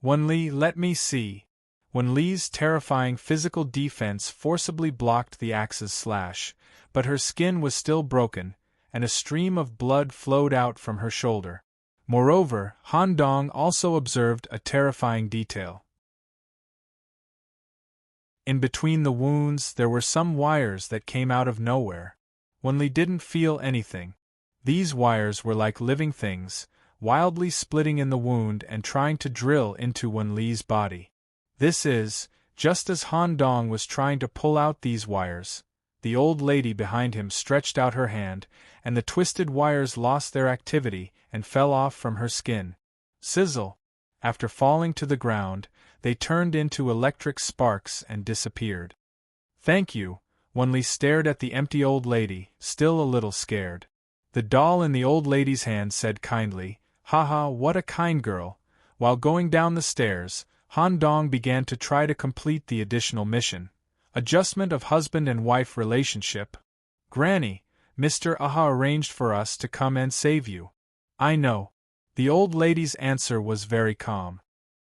Wan-li, let me see. Wan-li's terrifying physical defense forcibly blocked the axe's slash, but her skin was still broken, and a stream of blood flowed out from her shoulder. Moreover, Han Dong also observed a terrifying detail. In between the wounds there were some wires that came out of nowhere. Wan-li didn't feel anything. These wires were like living things, wildly splitting in the wound and trying to drill into Wan-li's body. This is, just as Han Dong was trying to pull out these wires, the old lady behind him stretched out her hand, and the twisted wires lost their activity and fell off from her skin. Sizzle! After falling to the ground, they turned into electric sparks and disappeared. Thank you. Wan-li stared at the empty old lady, still a little scared. The doll in the old lady's hand said kindly, "Haha, what a kind girl." While going down the stairs, Han Dong began to try to complete the additional mission. Adjustment of husband and wife relationship. Granny, Mr. Aha arranged for us to come and save you. I know. The old lady's answer was very calm.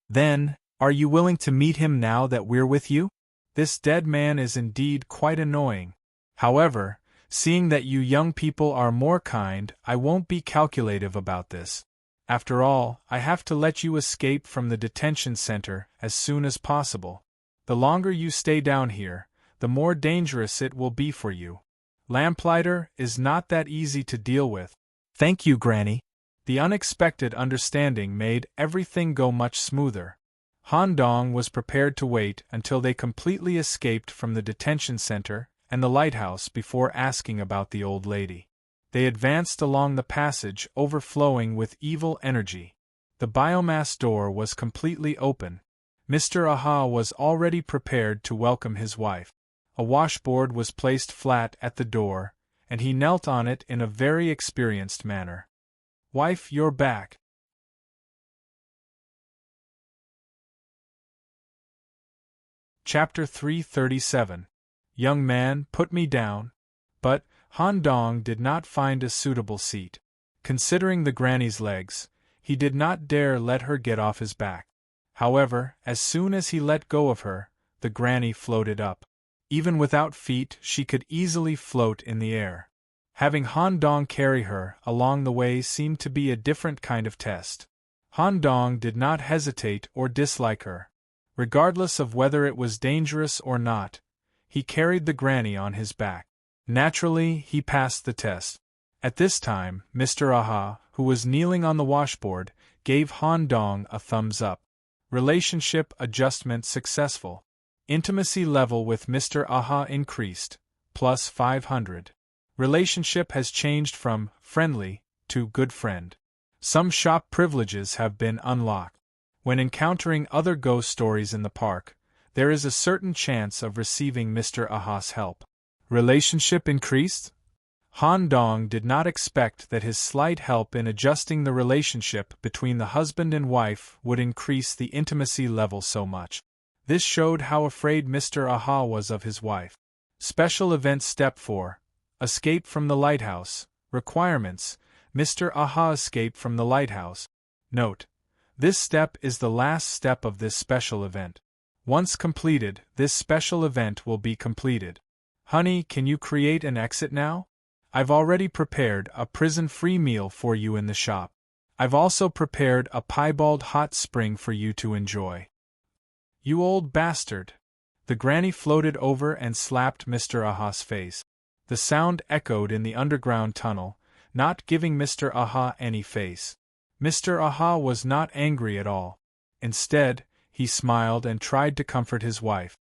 Then, are you willing to meet him now that we're with you? This dead man is indeed quite annoying. However, seeing that you young people are more kind, I won't be calculative about this. After all, I have to let you escape from the detention center as soon as possible. The longer you stay down here, the more dangerous it will be for you. Lamplighter is not that easy to deal with. Thank you, Granny. The unexpected understanding made everything go much smoother. Han Dong was prepared to wait until they completely escaped from the detention center and the lighthouse before asking about the old lady. They advanced along the passage overflowing with evil energy. The biomass door was completely open. Mr. Aha was already prepared to welcome his wife. A washboard was placed flat at the door, and he knelt on it in a very experienced manner. Wife, you're back. Chapter 337. Young man, put me down. But Han Dong did not find a suitable seat. Considering the granny's legs, he did not dare let her get off his back. However, as soon as he let go of her, the granny floated up. Even without feet, she could easily float in the air. Having Han Dong carry her along the way seemed to be a different kind of test. Han Dong did not hesitate or dislike her. Regardless of whether it was dangerous or not, he carried the granny on his back. Naturally, he passed the test. At this time, Mr. Aha, who was kneeling on the washboard, gave Han Dong a thumbs up. Relationship adjustment successful. Intimacy level with Mr. Aha increased, plus 500. Relationship has changed from friendly to good friend. Some shop privileges have been unlocked. When encountering other ghost stories in the park, there is a certain chance of receiving Mr. Aha's help. Relationship increased? Han Dong did not expect that his slight help in adjusting the relationship between the husband and wife would increase the intimacy level so much. This showed how afraid Mr. Aha was of his wife. Special Event Step 4. Escape from the lighthouse. Requirements. Mr. Aha escaped from the lighthouse. Note: this step is the last step of this special event. Once completed, this special event will be completed. Honey, can you create an exit now? I've already prepared a prison-free meal for you in the shop. I've also prepared a piebald hot spring for you to enjoy. You old bastard! The granny floated over and slapped Mr. Aha's face. The sound echoed in the underground tunnel, not giving Mr. Aha any face. Mr. Aha was not angry at all. Instead, he smiled and tried to comfort his wife.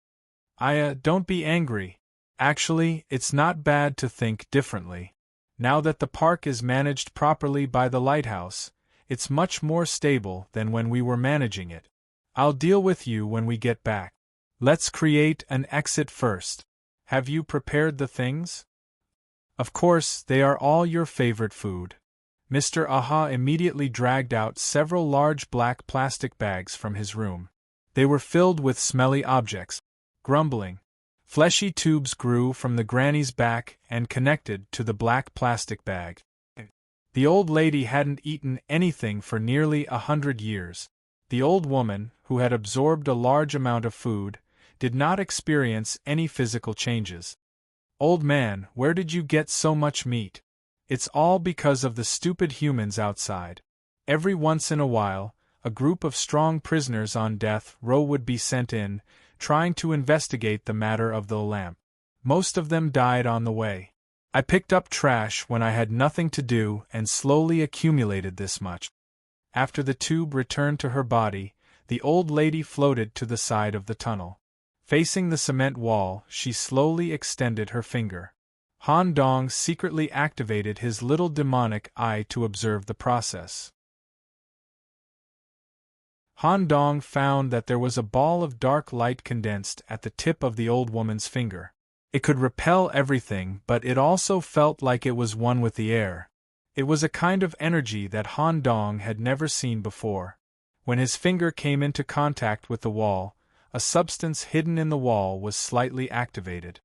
Don't be angry. Actually, it's not bad to think differently. Now that the park is managed properly by the lighthouse, it's much more stable than when we were managing it. I'll deal with you when we get back. Let's create an exit first. Have you prepared the things? Of course, they are all your favorite food. Mr. Aha immediately dragged out several large black plastic bags from his room. They were filled with smelly objects. Grumbling, Fleshy tubes grew from the granny's back and connected to the black plastic bag. The old lady hadn't eaten anything for nearly 100 years. The old woman, who had absorbed a large amount of food, did not experience any physical changes. "Old man, where did you get so much meat?" "It's all because of the stupid humans outside." Every once in a while, a group of strong prisoners on death row would be sent in, trying to investigate the matter of the lamp. Most of them died on the way. I picked up trash when I had nothing to do and slowly accumulated this much. After the tube returned to her body, the old lady floated to the side of the tunnel. Facing the cement wall, she slowly extended her finger. Han Dong secretly activated his little demonic eye to observe the process. Han Dong found that there was a ball of dark light condensed at the tip of the old woman's finger. It could repel everything, but it also felt like it was one with the air. It was a kind of energy that Han Dong had never seen before. When his finger came into contact with the wall, a substance hidden in the wall was slightly activated.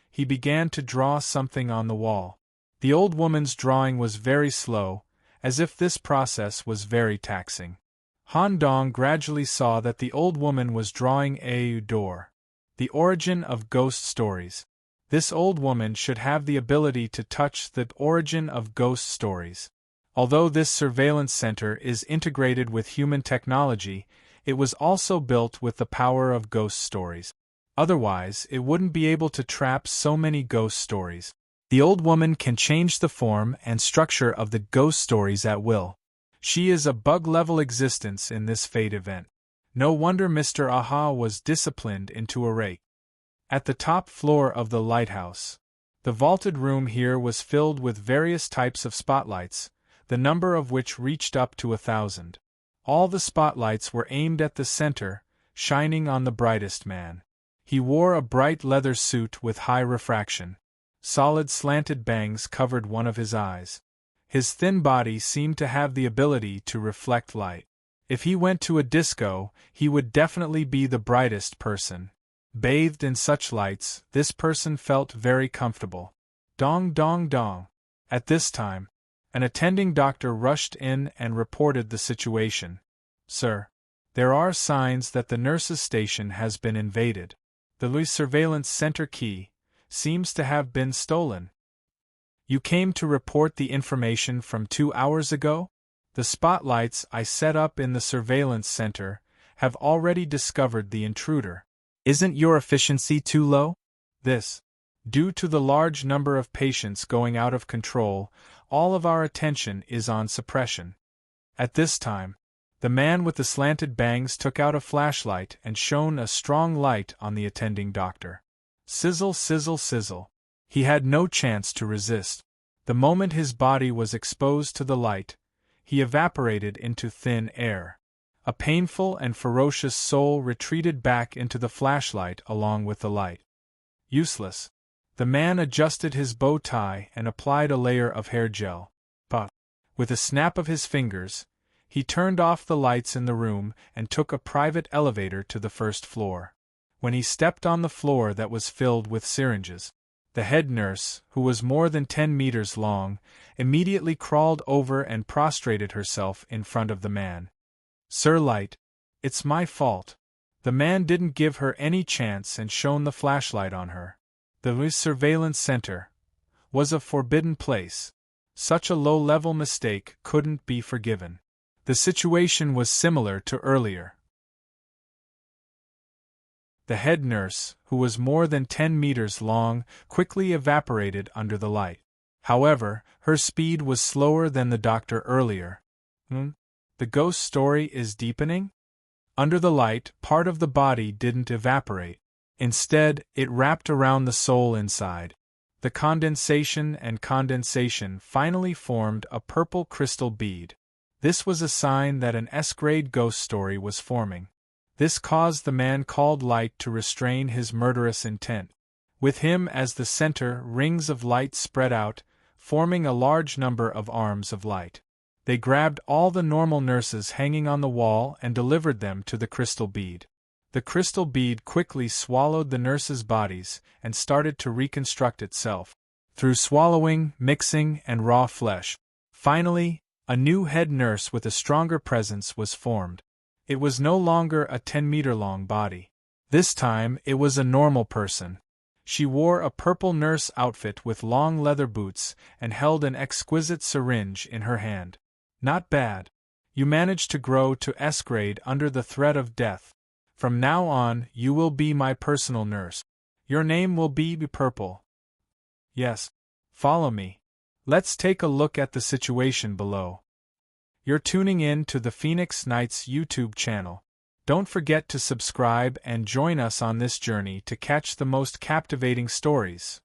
He began to draw something on the wall. The old woman's drawing was very slow, as if this process was very taxing. Han Dong gradually saw that the old woman was drawing a door. The origin of ghost stories. This old woman should have the ability to touch the origin of ghost stories. Although this surveillance center is integrated with human technology, it was also built with the power of ghost stories. Otherwise, it wouldn't be able to trap so many ghost stories. The old woman can change the form and structure of the ghost stories at will. She is a bug-level existence in this fate event. No wonder Mr. Aha was disciplined into a rake. At the top floor of the lighthouse, the vaulted room here was filled with various types of spotlights, the number of which reached up to 1,000. All the spotlights were aimed at the center, shining on the brightest man. He wore a bright leather suit with high refraction. Solid slanted bangs covered one of his eyes. His thin body seemed to have the ability to reflect light. If he went to a disco, he would definitely be the brightest person. Bathed in such lights, this person felt very comfortable. Dong dong dong. At this time, an attending doctor rushed in and reported the situation. "Sir, there are signs that the nurses' station has been invaded. The surveillance center key seems to have been stolen." "You came to report the information from 2 hours ago? The spotlights I set up in the surveillance center have already discovered the intruder. Isn't your efficiency too low?" This. Due to the large number of patients going out of control, all of our attention is on suppression. At this time, the man with the slanted bangs took out a flashlight and shone a strong light on the attending doctor. Sizzle, sizzle, sizzle. He had no chance to resist. The moment his body was exposed to the light, he evaporated into thin air. A painful and ferocious soul retreated back into the flashlight along with the light. Useless. The man adjusted his bow tie and applied a layer of hair gel. But, with a snap of his fingers, he turned off the lights in the room and took a private elevator to the first floor. When he stepped on the floor that was filled with syringes, the head nurse, who was more than 10 meters long, immediately crawled over and prostrated herself in front of the man. "Sir Light, it's my fault." The man didn't give her any chance and shone the flashlight on her. The surveillance center was a forbidden place. Such a low-level mistake couldn't be forgiven. The situation was similar to earlier. The head nurse, who was more than 10 meters long, quickly evaporated under the light. However, her speed was slower than the doctor earlier. The ghost story is deepening? Under the light, part of the body didn't evaporate. Instead, it wrapped around the soul inside. The condensation finally formed a purple crystal bead. This was a sign that an S-grade ghost story was forming. This caused the man called Light to restrain his murderous intent. With him as the center, rings of light spread out, forming a large number of arms of light. They grabbed all the normal nurses hanging on the wall and delivered them to the crystal bead. The crystal bead quickly swallowed the nurses' bodies and started to reconstruct itself. Through swallowing, mixing, and raw flesh. Finally, a new head nurse with a stronger presence was formed. It was no longer a 10-meter-long body. This time, it was a normal person. She wore a purple nurse outfit with long leather boots and held an exquisite syringe in her hand. Not bad. You managed to grow to S grade under the threat of death. From now on, you will be my personal nurse. Your name will be Purple. Yes. Follow me. Let's take a look at the situation below. You're tuning in to the Phoenix Knights YouTube channel. Don't forget to subscribe and join us on this journey to catch the most captivating stories.